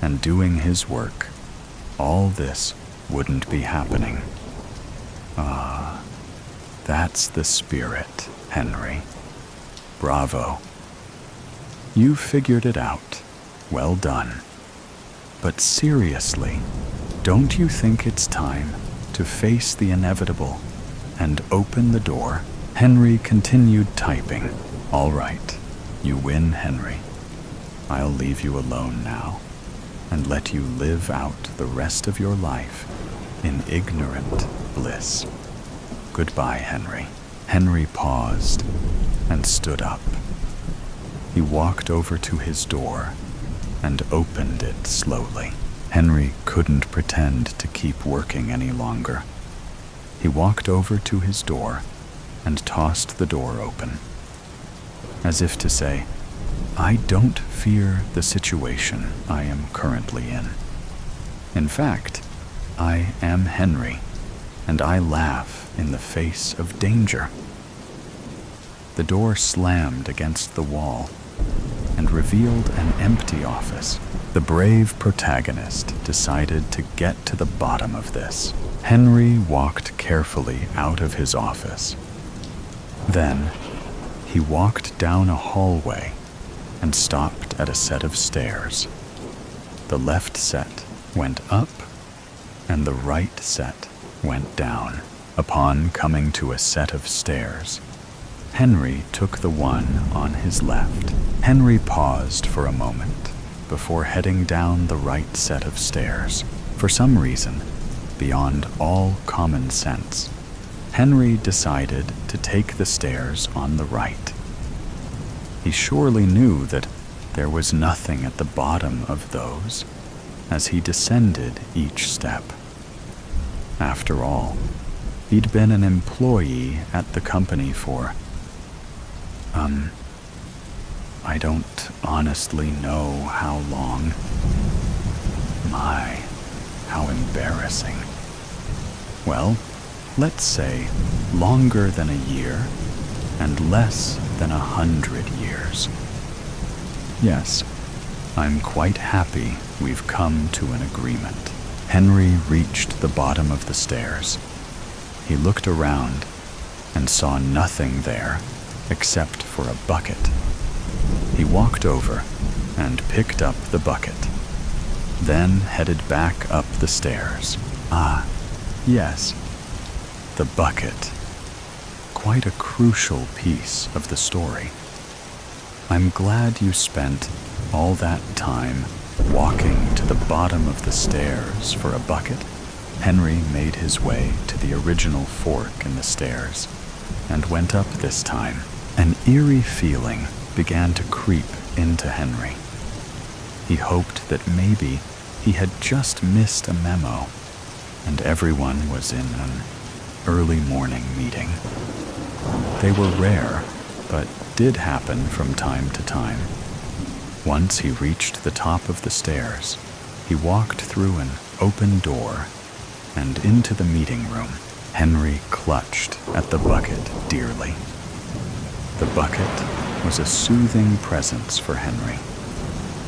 and doing his work, all this wouldn't be happening. Ah, that's the spirit, Henry. Bravo. You figured it out. Well done. But seriously, don't you think it's time to face the inevitable and open the door? Henry continued typing. All right, you win, Henry. I'll leave you alone now and let you live out the rest of your life in ignorant bliss. Goodbye, Henry. Henry paused and stood up. He walked over to his door and opened it slowly. Henry couldn't pretend to keep working any longer. He walked over to his door and tossed the door open, as if to say, "I don't fear the situation I am currently in. In fact, I am Henry, and I laugh in the face of danger." The door slammed against the wall and revealed an empty office. The brave protagonist decided to get to the bottom of this. Henry walked carefully out of his office. Then, he walked down a hallway and stopped at a set of stairs. The left set went up, and the right set went down. Upon coming to a set of stairs, Henry took the one on his left. Henry paused for a moment before heading down the right set of stairs. For some reason, beyond all common sense, Henry decided to take the stairs on the right. He surely knew that there was nothing at the bottom of those as he descended each step. After all, he'd been an employee at the company for, I don't honestly know how long. My, how embarrassing. Well, let's say longer than a year and less than 100 years. Yes, I'm quite happy we've come to an agreement. Henry reached the bottom of the stairs. He looked around and saw nothing there except for a bucket. He walked over and picked up the bucket, then headed back up the stairs. Ah, yes, the bucket. Quite a crucial piece of the story. I'm glad you spent all that time walking to the bottom of the stairs for a bucket. Henry made his way to the original fork in the stairs and went up this time. An eerie feeling began to creep into Henry. He hoped that maybe he had just missed a memo and everyone was in an early morning meeting. They were rare, but did happen from time to time. Once he reached the top of the stairs, he walked through an open door and into the meeting room. Henry clutched at the bucket dearly. The bucket was a soothing presence for Henry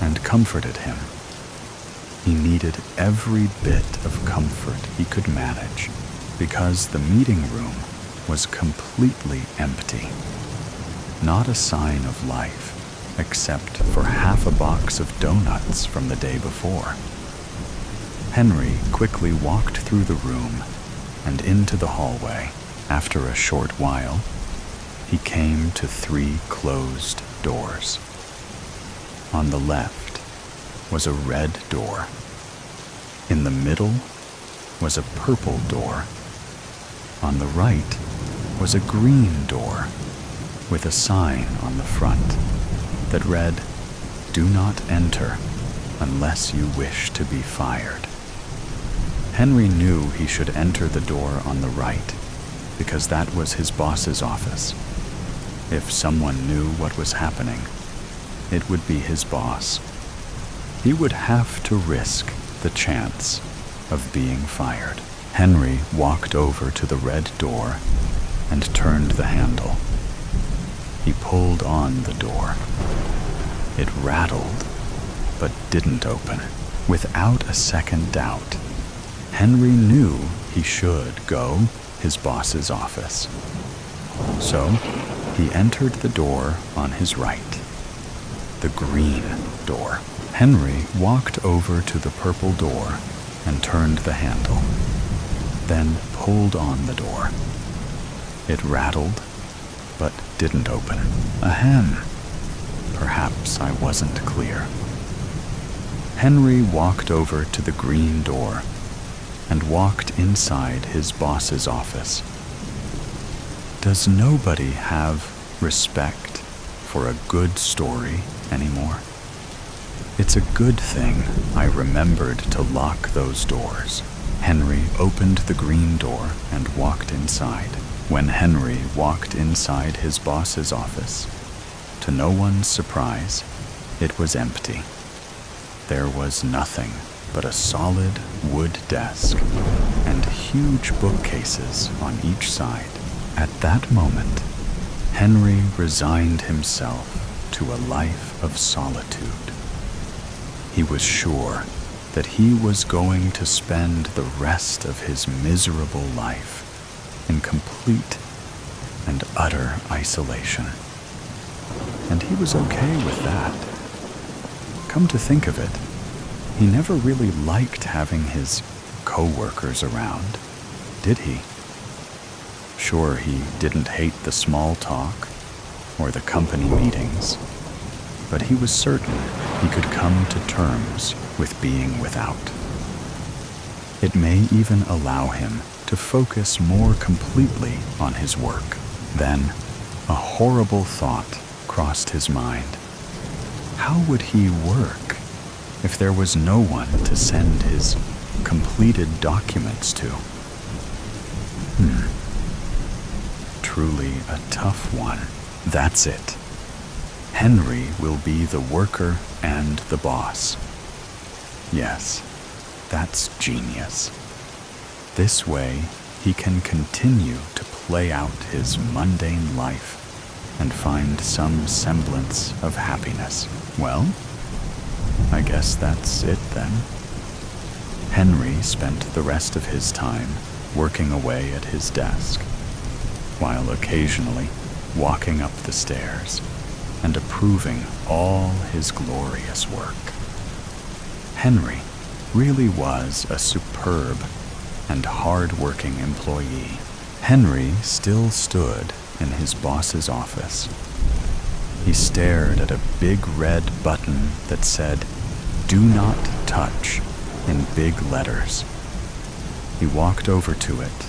and comforted him. He needed every bit of comfort he could manage because the meeting room was completely empty. Not a sign of life except for half a box of donuts from the day before. Henry quickly walked through the room and into the hallway. After a short while, he came to 3 closed doors. On the left was a red door. In the middle was a purple door. On the right was a green door with a sign on the front that read, "Do not enter unless you wish to be fired." Henry knew he should enter the door on the right because that was his boss's office. If someone knew what was happening, it would be his boss. He would have to risk the chance of being fired. Henry walked over to the red door and turned the handle. He pulled on the door. It rattled, but didn't open. Without a second doubt, Henry knew he should go his boss's office. So, he entered the door on his right, the green door. Henry walked over to the purple door and turned the handle, then pulled on the door. It rattled, but didn't open. Ahem. Perhaps I wasn't clear. Henry walked over to the green door and walked inside his boss's office. Does nobody have respect for a good story anymore? It's a good thing I remembered to lock those doors. Henry opened the green door and walked inside. When Henry walked inside his boss's office, to no one's surprise, it was empty. There was nothing but a solid wood desk and huge bookcases on each side. At that moment, Henry resigned himself to a life of solitude. He was sure that he was going to spend the rest of his miserable life in complete and utter isolation. And he was okay with that. Come to think of it, he never really liked having his co-workers around, did he? Sure, he didn't hate the small talk or the company meetings, but he was certain he could come to terms with being without. It may even allow him to focus more completely on his work. Then, a horrible thought crossed his mind. How would he work if there was no one to send his completed documents to? Truly a tough one. That's it. Henry will be the worker and the boss. Yes, that's genius. This way, he can continue to play out his mundane life and find some semblance of happiness. Well, I guess that's it then. Henry spent the rest of his time working away at his desk, while occasionally walking up the stairs and approving all his glorious work. Henry really was a superb and hard-working employee. Henry still stood in his boss's office. He stared at a big red button that said, "Do not touch," in big letters. He walked over to it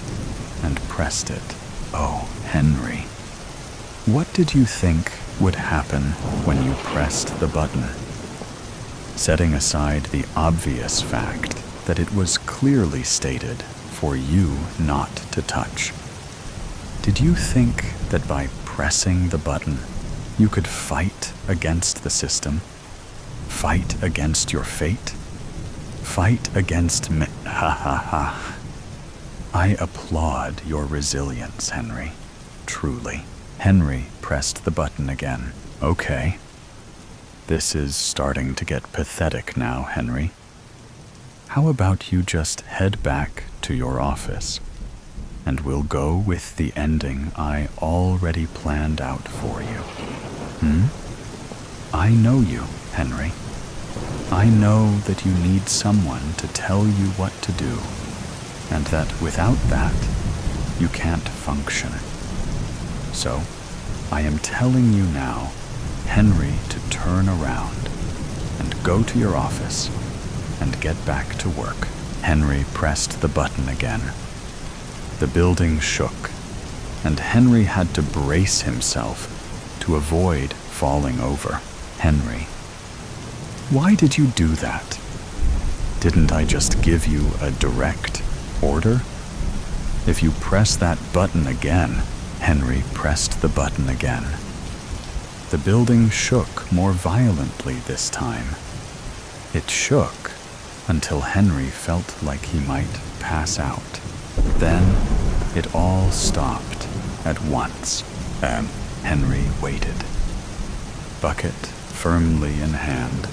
and pressed it. Oh, Henry. What did you think would happen when you pressed the button? Setting aside the obvious fact that it was clearly stated for you not to touch, did you think that by pressing the button, you could fight against the system? Fight against your fate? Fight against me? Ha ha ha. I applaud your resilience, Henry. Truly. Henry pressed the button again. Okay. This is starting to get pathetic now, Henry. How about you just head back to your office, and we'll go with the ending I already planned out for you. I know you, Henry. I know that you need someone to tell you what to do, and that without that, you can't function. So, I am telling you now, Henry, to turn around and go to your office and get back to work. Henry pressed the button again. The building shook, and Henry had to brace himself to avoid falling over. Henry, why did you do that? Didn't I just give you a direct order? If you press that button again, Henry pressed the button again. The building shook more violently this time. It shook until Henry felt like he might pass out. Then it all stopped at once. Henry waited, bucket firmly in hand,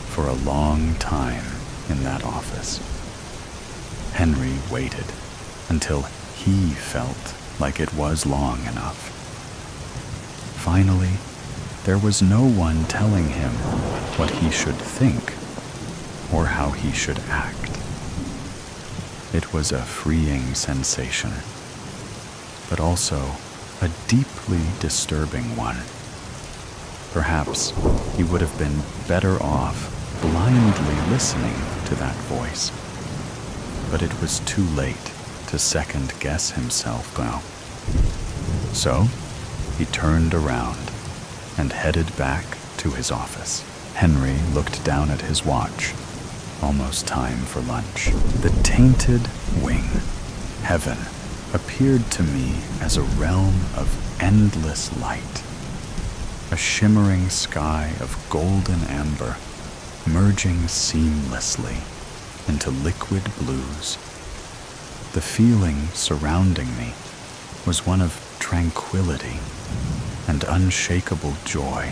for a long time in that office. Henry waited until he felt like it was long enough. Finally, there was no one telling him what he should think or how he should act. It was a freeing sensation, but also a deeply disturbing one. Perhaps he would have been better off blindly listening to that voice, but it was too late to second-guess himself now. So, he turned around and headed back to his office. Henry looked down at his watch. Almost time for lunch. The tainted wing, heaven, appeared to me as a realm of endless light. A shimmering sky of golden amber, merging seamlessly into liquid blues. The feeling surrounding me was one of tranquility and unshakable joy,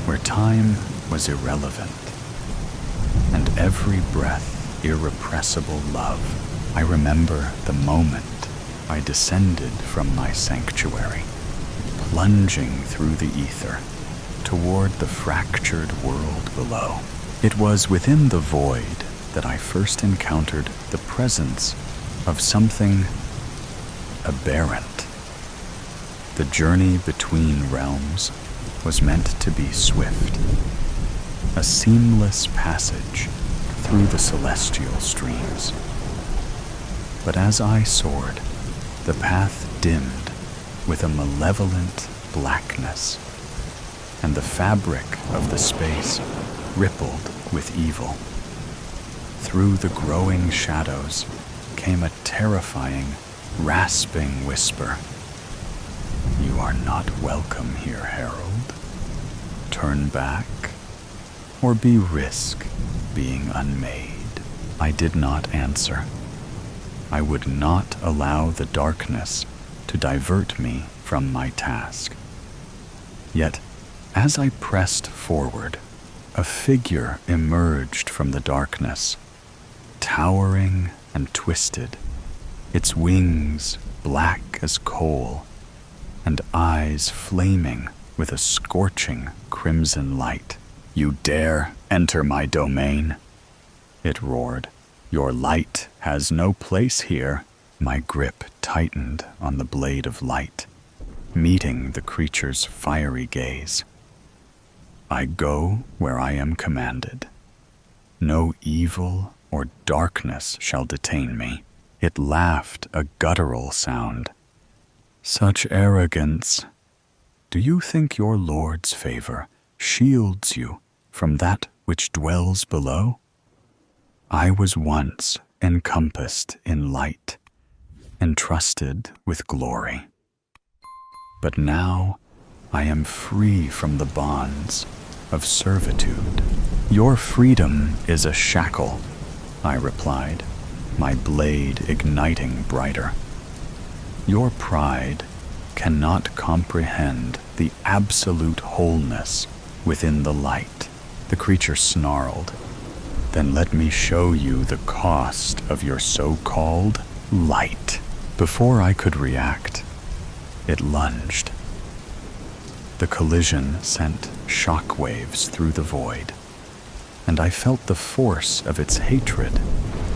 where time was irrelevant and every breath irrepressible love. I remember the moment I descended from my sanctuary, plunging through the ether toward the fractured world below. It was within the void that I first encountered the presence of something aberrant. The journey between realms was meant to be swift, a seamless passage through the celestial streams. But as I soared, the path dimmed with a malevolent blackness, and the fabric of the space rippled with evil. Through the growing shadows came a terrifying, rasping whisper. "You are not welcome here, Herald. Turn back, or be risk being unmade." I did not answer. I would not allow the darkness to divert me from my task. Yet, as I pressed forward, a figure emerged from the darkness, towering and twisted, its wings black as coal, and eyes flaming with a scorching crimson light. "You dare enter my domain?" it roared. "Your light has no place here." My grip tightened on the blade of light, meeting the creature's fiery gaze. "I go where I am commanded. No evil or darkness shall detain me." It laughed a guttural sound. "Such arrogance. Do you think your Lord's favor shields you from that which dwells below? I was once encompassed in light, entrusted with glory. But now I am free from the bonds of servitude." "Your freedom is a shackle," I replied, my blade igniting brighter. "Your pride cannot comprehend the absolute wholeness within the light." The creature snarled. "Then let me show you the cost of your so-called light." Before I could react, it lunged. The collision sent shockwaves through the void, and I felt the force of its hatred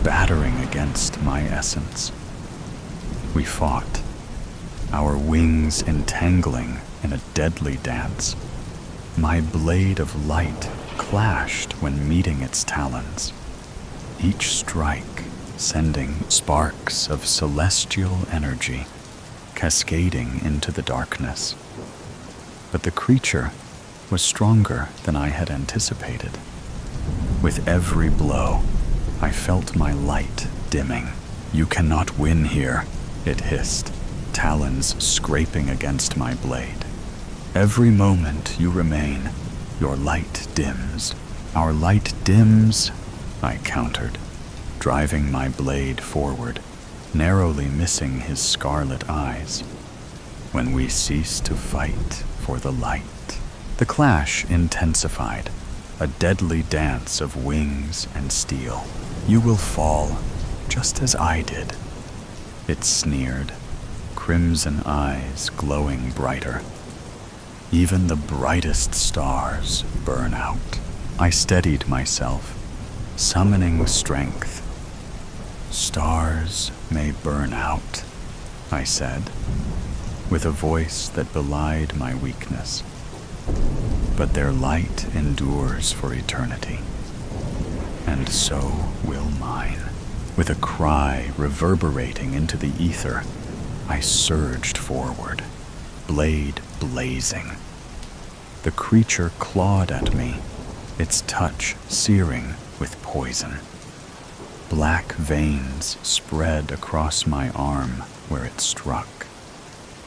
battering against my essence. We fought, our wings entangling in a deadly dance. My blade of light clashed when meeting its talons, each strike sending sparks of celestial energy cascading into the darkness. But the creature was stronger than I had anticipated. With every blow, I felt my light dimming. "You cannot win here," it hissed, talons scraping against my blade. "Every moment you remain, your light dims." "Our light dims," I countered, driving my blade forward, narrowly missing his scarlet eyes, "when we cease to fight for the light." The clash intensified, a deadly dance of wings and steel. "You will fall, just as I did," it sneered, crimson eyes glowing brighter. "Even the brightest stars burn out." I steadied myself, summoning strength. "Stars may burn out," I said, with a voice that belied my weakness. "But their light endures for eternity, and so will mine." With a cry reverberating into the ether, I surged forward, blade blazing. The creature clawed at me, its touch searing with poison. Black veins spread across my arm where it struck,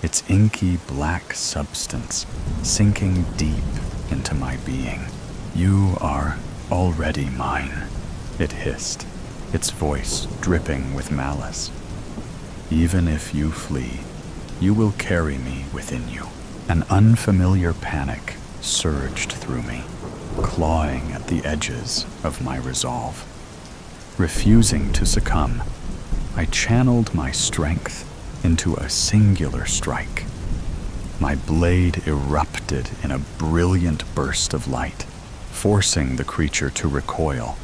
its inky black substance sinking deep into my being. "You are already mine," it hissed, its voice dripping with malice. "Even if you flee, you will carry me within you." An unfamiliar panic surged through me, clawing at the edges of my resolve. Refusing to succumb, I channeled my strength into a singular strike. My blade erupted in a brilliant burst of light, forcing the creature to recoil,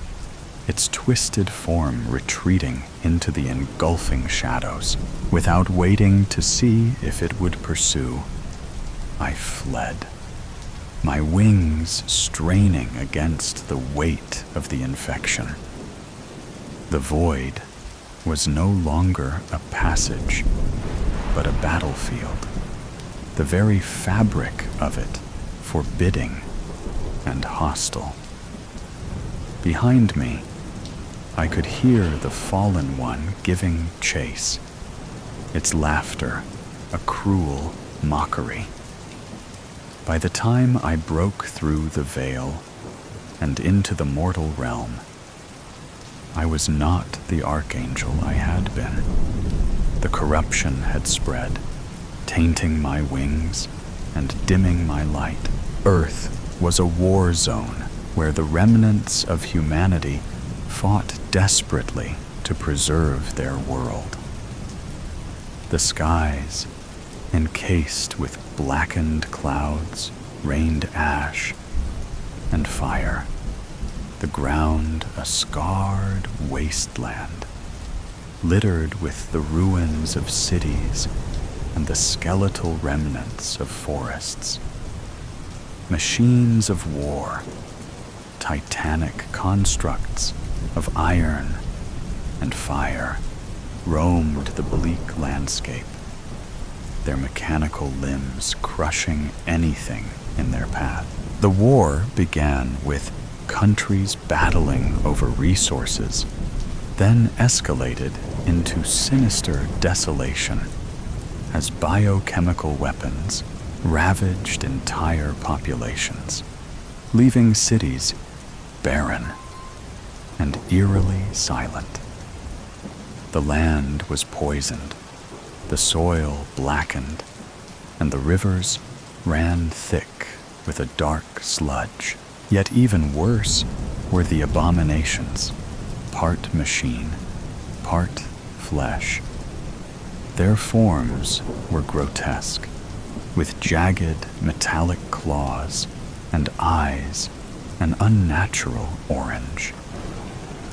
its twisted form retreating into the engulfing shadows. Without waiting to see if it would pursue, I fled, my wings straining against the weight of the infection. The void was no longer a passage, but a battlefield, the very fabric of it forbidding and hostile. Behind me, I could hear the fallen one giving chase, its laughter a cruel mockery. By the time I broke through the veil and into the mortal realm, I was not the archangel I had been. The corruption had spread, tainting my wings and dimming my light. Earth was a war zone where the remnants of humanity fought desperately to preserve their world. The skies, encased with blackened clouds, rained ash and fire. The ground a scarred wasteland, littered with the ruins of cities and the skeletal remnants of forests. Machines of war, titanic constructs of iron and fire, roamed the bleak landscape, their mechanical limbs crushing anything in their path. The war began with countries battling over resources, then escalated into sinister desolation as biochemical weapons ravaged entire populations, leaving cities barren and eerily silent. The land was poisoned, the soil blackened, and the rivers ran thick with a dark sludge. Yet even worse were the abominations, part machine, part flesh. Their forms were grotesque, with jagged metallic claws and eyes an unnatural orange.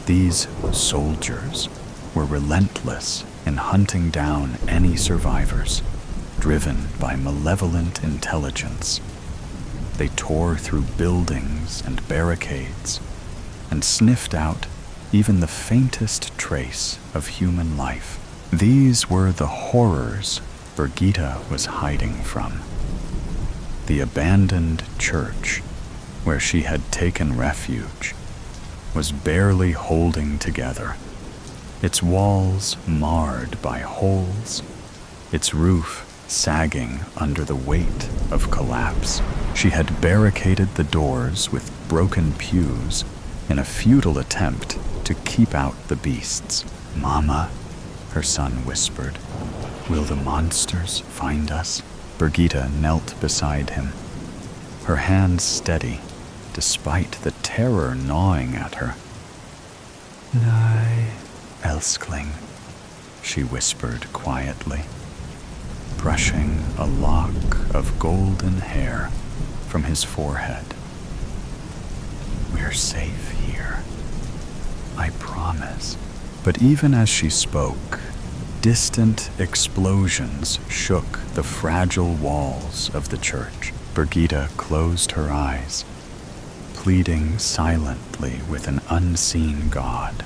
These soldiers were relentless in hunting down any survivors, driven by malevolent intelligence. They tore through buildings and barricades and sniffed out even the faintest trace of human life. These were the horrors Birgitta was hiding from. The abandoned church, where she had taken refuge, was barely holding together, its walls marred by holes, its roof sagging under the weight of collapse. She had barricaded the doors with broken pews in a futile attempt to keep out the beasts. "Mama," her son whispered, "will the monsters find us?" Birgitta knelt beside him, her hands steady despite the terror gnawing at her. "Nei, Elskling," she whispered quietly, brushing a lock of golden hair from his forehead. "We're safe here, I promise." But even as she spoke, distant explosions shook the fragile walls of the church. Birgitta closed her eyes, pleading silently with an unseen god.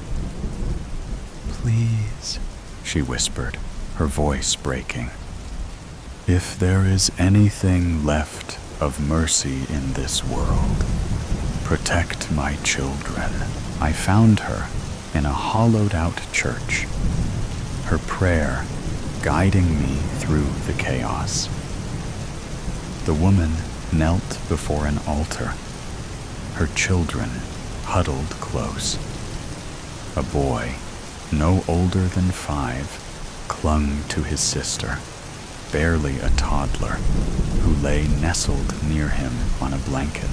"Please," she whispered, her voice breaking. "If there is anything left of mercy in this world, Protect my children. I found her in a hollowed-out church, her prayer guiding me through the chaos. The woman knelt before an altar, her children huddled close. A boy, no older than 5, clung to his sister, barely a toddler, who lay nestled near him on a blanket.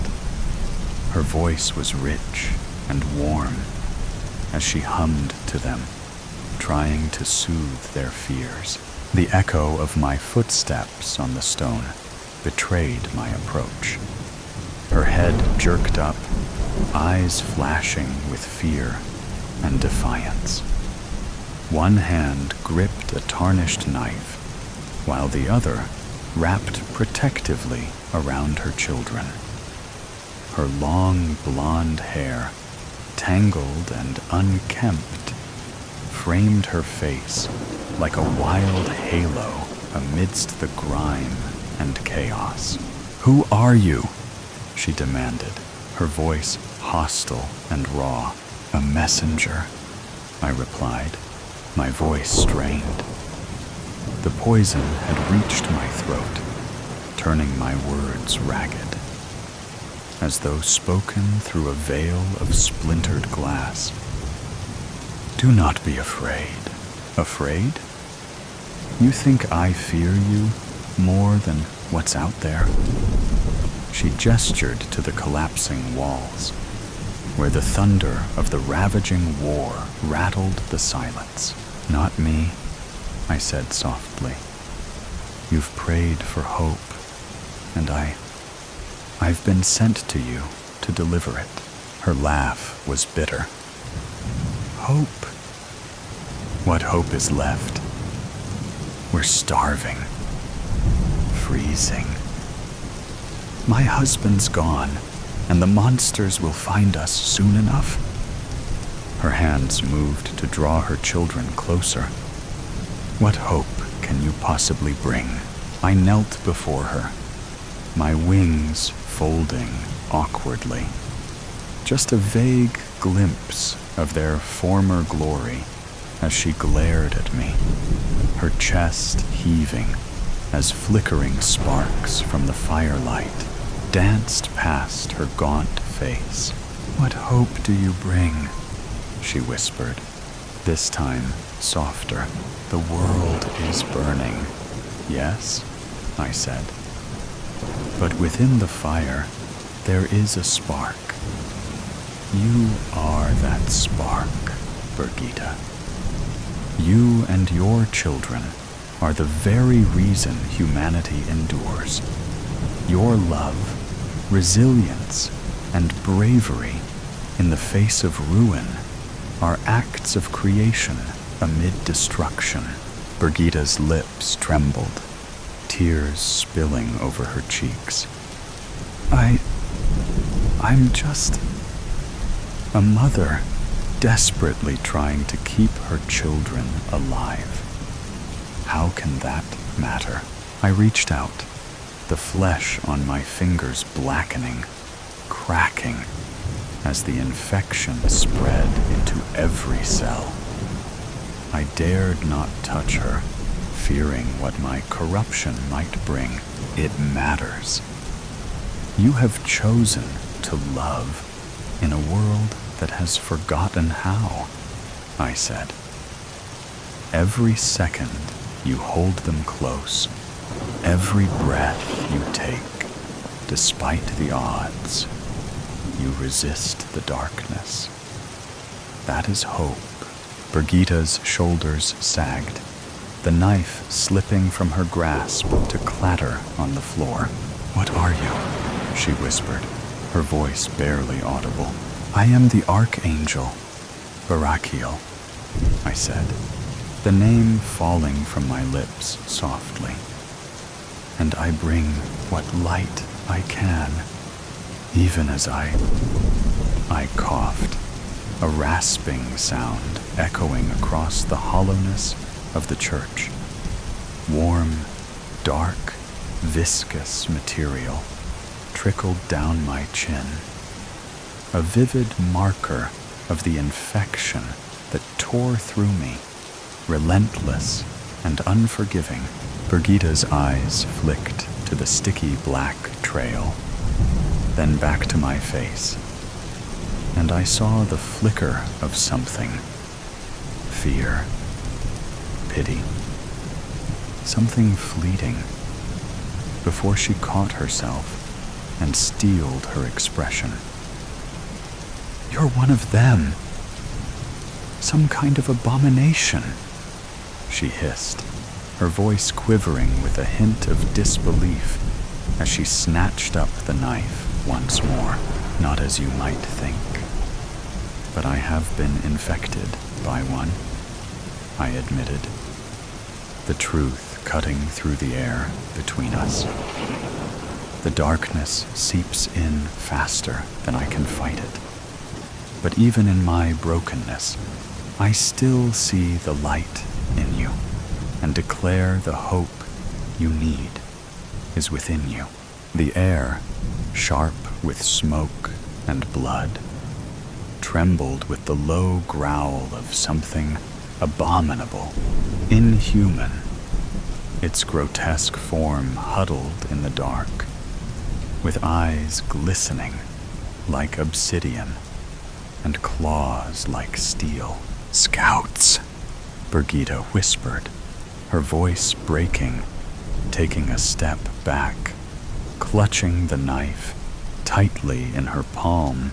Her voice was rich and warm as she hummed to them, trying to soothe their fears. The echo of my footsteps on the stone betrayed my approach. Her head jerked up, eyes flashing with fear and defiance. One hand gripped a tarnished knife, while the other wrapped protectively around her children. Her long blonde hair, tangled and unkempt, framed her face like a wild halo amidst the grime and chaos. "Who are you?" she demanded, her voice hostile and raw. "A messenger," I replied, my voice strained. The poison had reached my throat, turning my words ragged, as though spoken through a veil of splintered glass. "Do not be afraid." "Afraid? You think I fear you more than what's out there?" She gestured to the collapsing walls, where the thunder of the ravaging war rattled the silence. "Not me," I said softly. "You've prayed for hope, and I've been sent to you to deliver it." Her laugh was bitter. "Hope? What hope is left? We're starving, freezing. My husband's gone, and the monsters will find us soon enough." Her hands moved to draw her children closer. "What hope can you possibly bring?" I knelt before her, my wings folding awkwardly. Just a vague glimpse of their former glory as she glared at me, her chest heaving as flickering sparks from the firelight danced past her gaunt face. "What hope do you bring?" she whispered, this time softer. "The world is burning." "Yes," I said. "But within the fire, there is a spark. You are that spark, Birgitta. You and your children are the very reason humanity endures. Your love, resilience, and bravery in the face of ruin are acts of creation amid destruction." Birgitta's lips trembled, tears spilling over her cheeks. I'm just a mother desperately trying to keep her children alive. How can that matter? I reached out, the flesh on my fingers blackening, cracking, as the infection spread into every cell. I dared not touch her, fearing what my corruption might bring. "It matters. You have chosen to love in a world that has forgotten how," I said. "Every second you hold them close, every breath you take, despite the odds, you resist the darkness. That is hope." Birgitta's shoulders sagged, the knife slipping from her grasp to clatter on the floor. "What are you?" she whispered, her voice barely audible. "I am the Archangel, Barakiel," I said, the name falling from my lips softly. "And I bring what light I can, even as I coughed, a rasping sound echoing across the hollowness of the church. Warm, dark, viscous material trickled down my chin, a vivid marker of the infection that tore through me, relentless and unforgiving. Birgitta's eyes flicked to the sticky black trail, then back to my face, and I saw the flicker of something. Fear, pity, something fleeting, before she caught herself and steeled her expression. "You're one of them. Some kind of abomination," she hissed, her voice quivering with a hint of disbelief as she snatched up the knife once more. "Not as you might think, but I have been infected by one," I admitted, the truth cutting through the air between us. The darkness seeps in faster than I can fight it. But even in my brokenness, I still see the light in you and declare the hope you need is within you. The air, sharp with smoke and blood, trembled with the low growl of something abominable, inhuman, its grotesque form huddled in the dark, with eyes glistening like obsidian and claws like steel. "Scouts," Birgitta whispered, her voice breaking, taking a step back, clutching the knife tightly in her palm.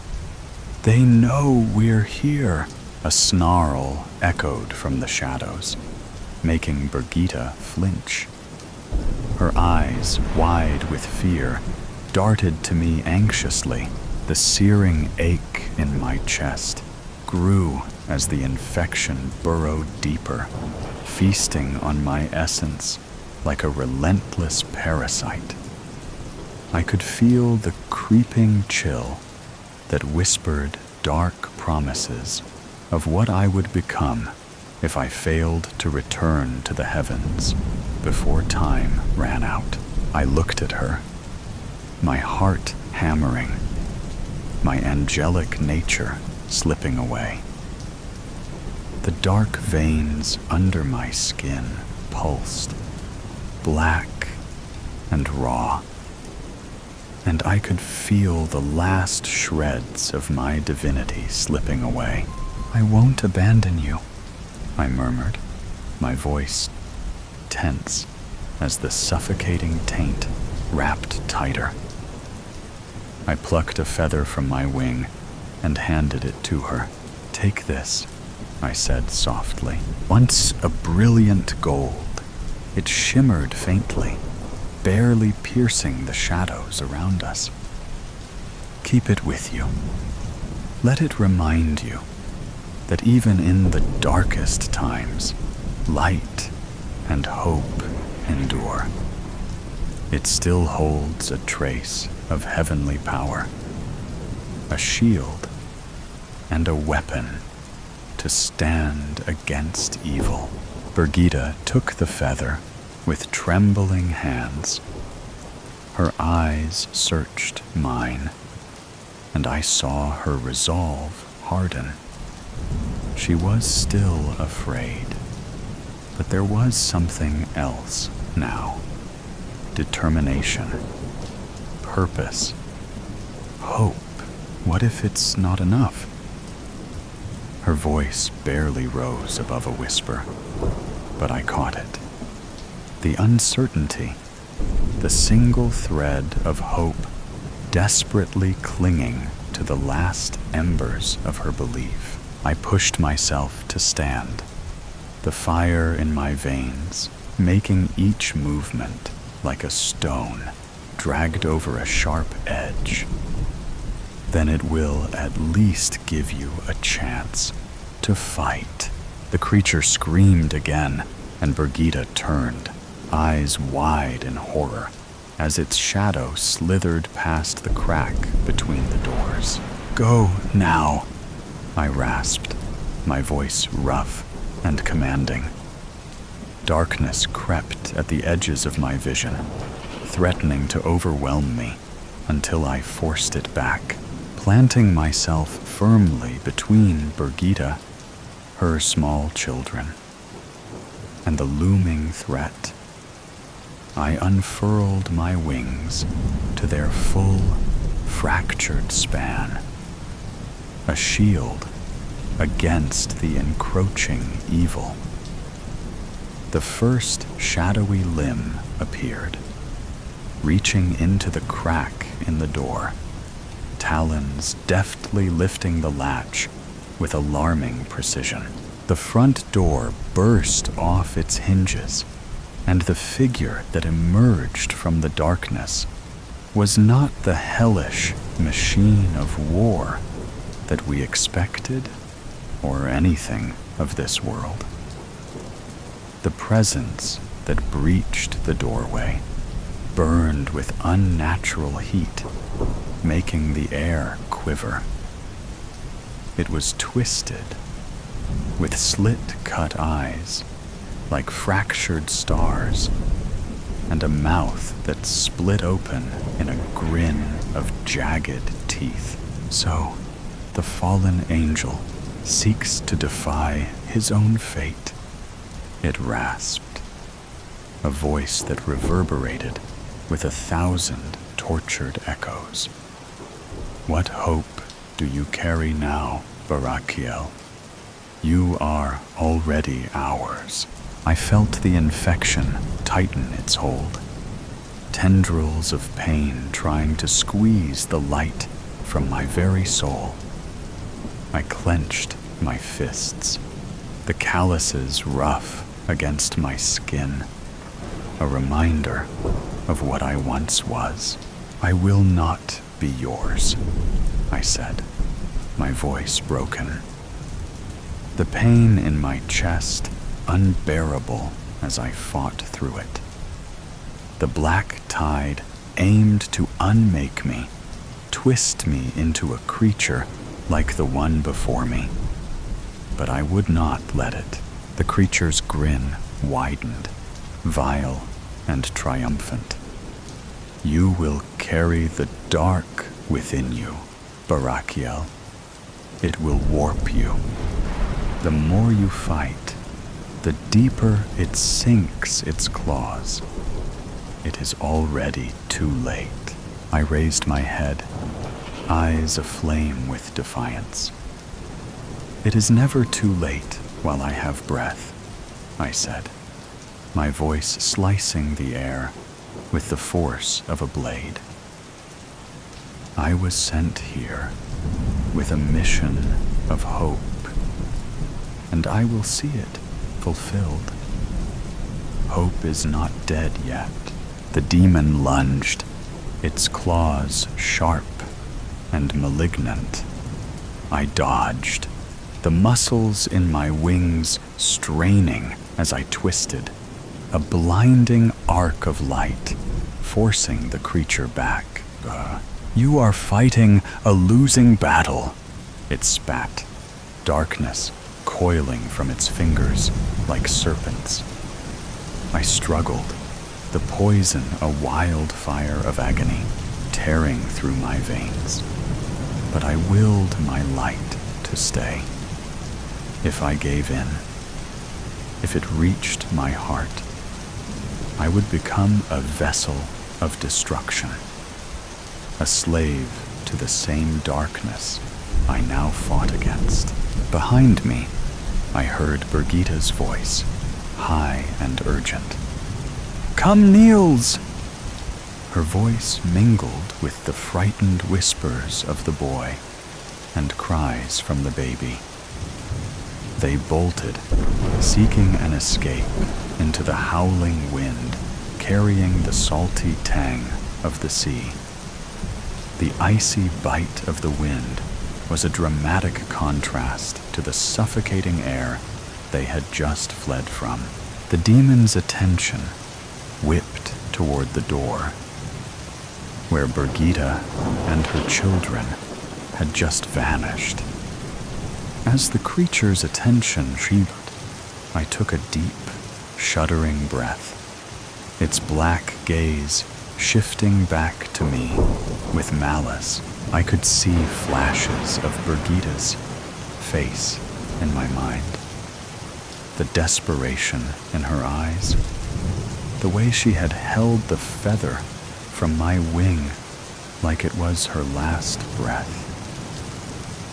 "They know we're here." A snarl echoed from the shadows, making Birgitta flinch. Her eyes, wide with fear, darted to me anxiously. The searing ache in my chest grew as the infection burrowed deeper, feasting on my essence like a relentless parasite. I could feel the creeping chill that whispered dark promises of what I would become if I failed to return to the heavens before time ran out. I looked at her, my heart hammering, my angelic nature slipping away. The dark veins under my skin pulsed, black and raw, and I could feel the last shreds of my divinity slipping away. "I won't abandon you," I murmured, my voice tense as the suffocating taint wrapped tighter. I plucked a feather from my wing and handed it to her. "Take this," I said softly. Once a brilliant gold, it shimmered faintly, barely piercing the shadows around us. "Keep it with you. Let it remind you that even in the darkest times, light and hope endure. It still holds a trace of heavenly power, a shield and a weapon to stand against evil." Birgitta took the feather with trembling hands. Her eyes searched mine, and I saw her resolve harden. She was still afraid, but there was something else now. Determination, purpose, hope. What if it's not enough? Her voice barely rose above a whisper, but I caught it. The uncertainty, the single thread of hope desperately clinging to the last embers of her belief. I pushed myself to stand, the fire in my veins making each movement like a stone dragged over a sharp edge. "Then it will at least give you a chance to fight." The creature screamed again, and Birgitta turned, eyes wide in horror, as its shadow slithered past the crack between the doors. "Go now," I rasped, my voice rough and commanding. Darkness crept at the edges of my vision, threatening to overwhelm me, until I forced it back, planting myself firmly between Birgitta, her small children, and the looming threat. I unfurled my wings to their full, fractured span, a shield against the encroaching evil. The first shadowy limb appeared, reaching into the crack in the door, talons deftly lifting the latch with alarming precision. The front door burst off its hinges, and the figure that emerged from the darkness was not the hellish machine of war that we expected or anything of this world. The presence that breached the doorway burned with unnatural heat, making the air quiver. It was twisted, with slit-cut eyes, like fractured stars, and a mouth that split open in a grin of jagged teeth. So, the fallen angel seeks to defy his own fate. It rasped, a voice that reverberated with 1,000 tortured echoes. What hope do you carry now, Barakiel? You are already ours. I felt the infection tighten its hold, tendrils of pain trying to squeeze the light from my very soul. I clenched my fists, the calluses rough against my skin, a reminder of what I once was. I will not be yours, I said, my voice broken. The pain in my chest unbearable as I fought through it. The black tide aimed to unmake me, twist me into a creature like the one before me. But I would not let it. The creature's grin widened, vile and triumphant. You will carry the dark within you, Barakiel. It will warp you. The more you fight, the deeper it sinks its claws. It is already too late. I raised my head, eyes aflame with defiance. It is never too late while I have breath, I said, my voice slicing the air with the force of a blade. I was sent here with a mission of hope, and I will see it fulfilled. Hope is not dead yet. The demon lunged, its claws sharp and malignant. I dodged, the muscles in my wings straining as I twisted, a blinding arc of light forcing the creature back. You are fighting a losing battle, it spat, darkness coiling from its fingers like serpents. I struggled, the poison a wildfire of agony tearing through my veins. But I willed my light to stay. If I gave in, if it reached my heart, I would become a vessel of destruction, a slave to the same darkness I now fought against. Behind me, I heard Birgitta's voice, high and urgent. Come, Niels! Her voice mingled with the frightened whispers of the boy and cries from the baby. They bolted, seeking an escape into the howling wind, carrying the salty tang of the sea. The icy bite of the wind was a dramatic contrast to the suffocating air they had just fled from. The demon's attention whipped toward the door, where Birgitta and her children had just vanished. As the creature's attention shifted, I took a deep, shuddering breath, its black gaze shifting back to me with malice I could see flashes of Brigida's face in my mind. The desperation in her eyes, the way she had held the feather from my wing like it was her last breath.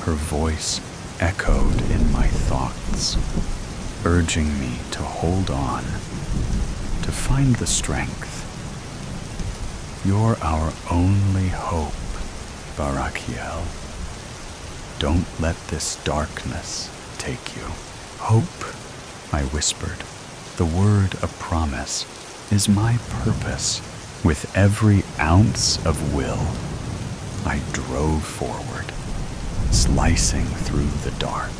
Her voice echoed in my thoughts, urging me to hold on, to find the strength. You're our only hope, Barakiel. Don't let this darkness take you. Hope, I whispered. The word a promise is my purpose. With every ounce of will, I drove forward, slicing through the dark,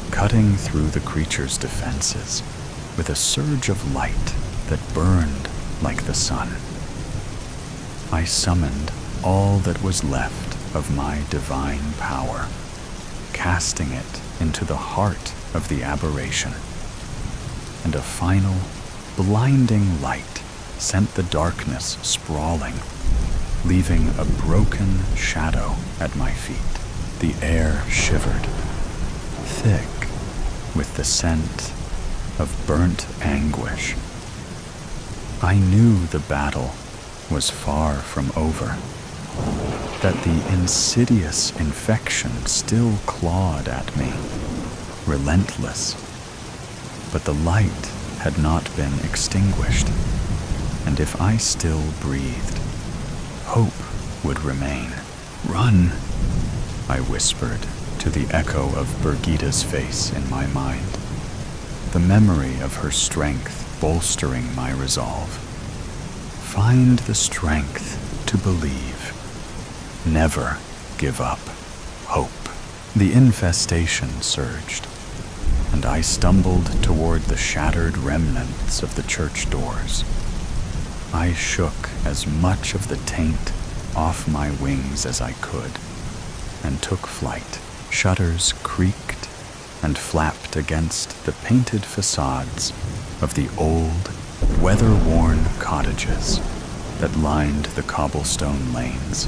cutting through the creature's defenses with a surge of light that burned like the sun. I summoned all that was left of my divine power, casting it into the heart of the aberration. And a final, blinding light sent the darkness sprawling, leaving a broken shadow at my feet. The air shivered, thick with the scent of burnt anguish. I knew the battle was far from over, that the insidious infection still clawed at me, relentless. But the light had not been extinguished, and if I still breathed, hope would remain. Run, I whispered to the echo of Brigida's face in my mind, the memory of her strength bolstering my resolve. Find the strength to believe. Never give up hope. The infestation surged, and I stumbled toward the shattered remnants of the church doors. I shook as much of the taint off my wings as I could, and took flight. Shutters creaked and flapped against the painted facades of the old, weather-worn cottages that lined the cobblestone lanes.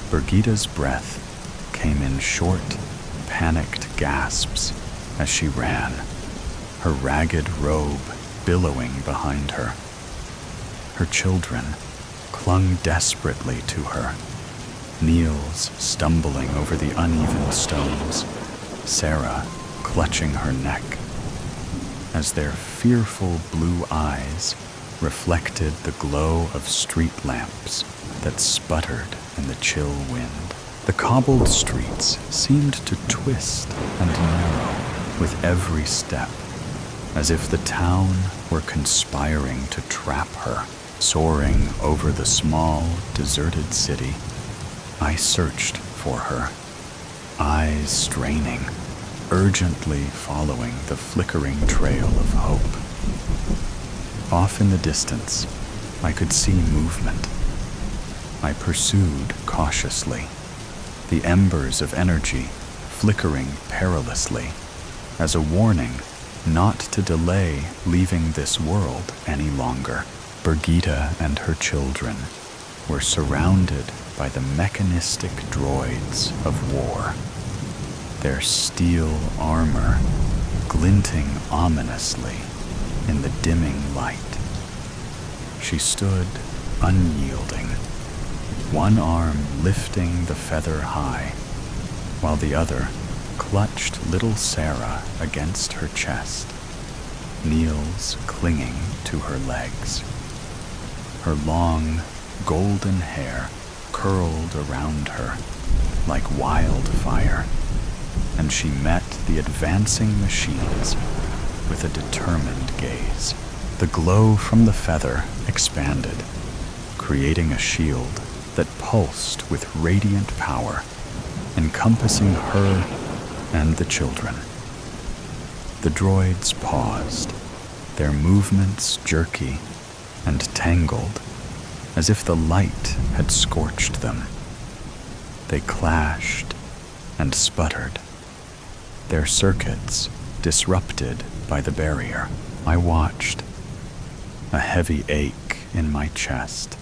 Brigida's breath came in short, panicked gasps as she ran, her ragged robe billowing behind her. Her children clung desperately to her, Niels stumbling over the uneven stones, Sarah clutching her neck, as their fearful blue eyes reflected the glow of street lamps that sputtered in the chill wind. The cobbled streets seemed to twist and narrow with every step, as if the town were conspiring to trap her. Soaring over the small, deserted city, I searched for her, eyes straining, urgently following the flickering trail of hope. Off in the distance, I could see movement. I pursued cautiously, the embers of energy flickering perilously, as a warning not to delay leaving this world any longer. Brigida and her children were surrounded by the mechanistic droids of war, their steel armor glinting ominously in the dimming light. She stood unyielding, one arm lifting the feather high, while the other clutched little Sarah against her chest, Niels clinging to her legs. Her long, golden hair curled around her like wildfire, and she met the advancing machines with a determined gaze. The glow from the feather expanded, creating a shield that pulsed with radiant power, encompassing her and the children. The droids paused, their movements jerky and tangled, as if the light had scorched them. They clashed and sputtered, their circuits disrupted by the barrier. I watched, a heavy ache in my chest,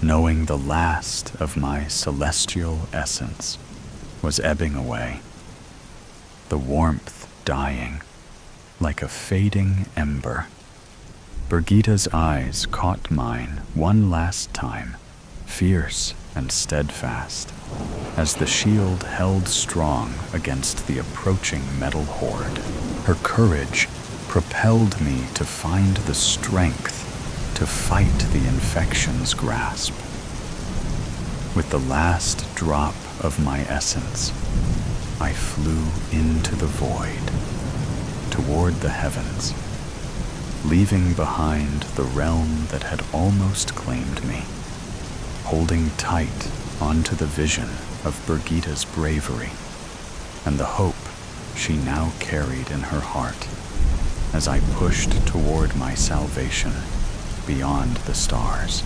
knowing the last of my celestial essence was ebbing away, the warmth dying like a fading ember. Brigida's eyes caught mine one last time, fierce and steadfast, as the shield held strong against the approaching metal horde. Her courage propelled me to find the strength to fight the infection's grasp. With the last drop of my essence, I flew into the void, toward the heavens, leaving behind the realm that had almost claimed me, holding tight onto the vision of Brigida's bravery and the hope she now carried in her heart as I pushed toward my salvation beyond the stars.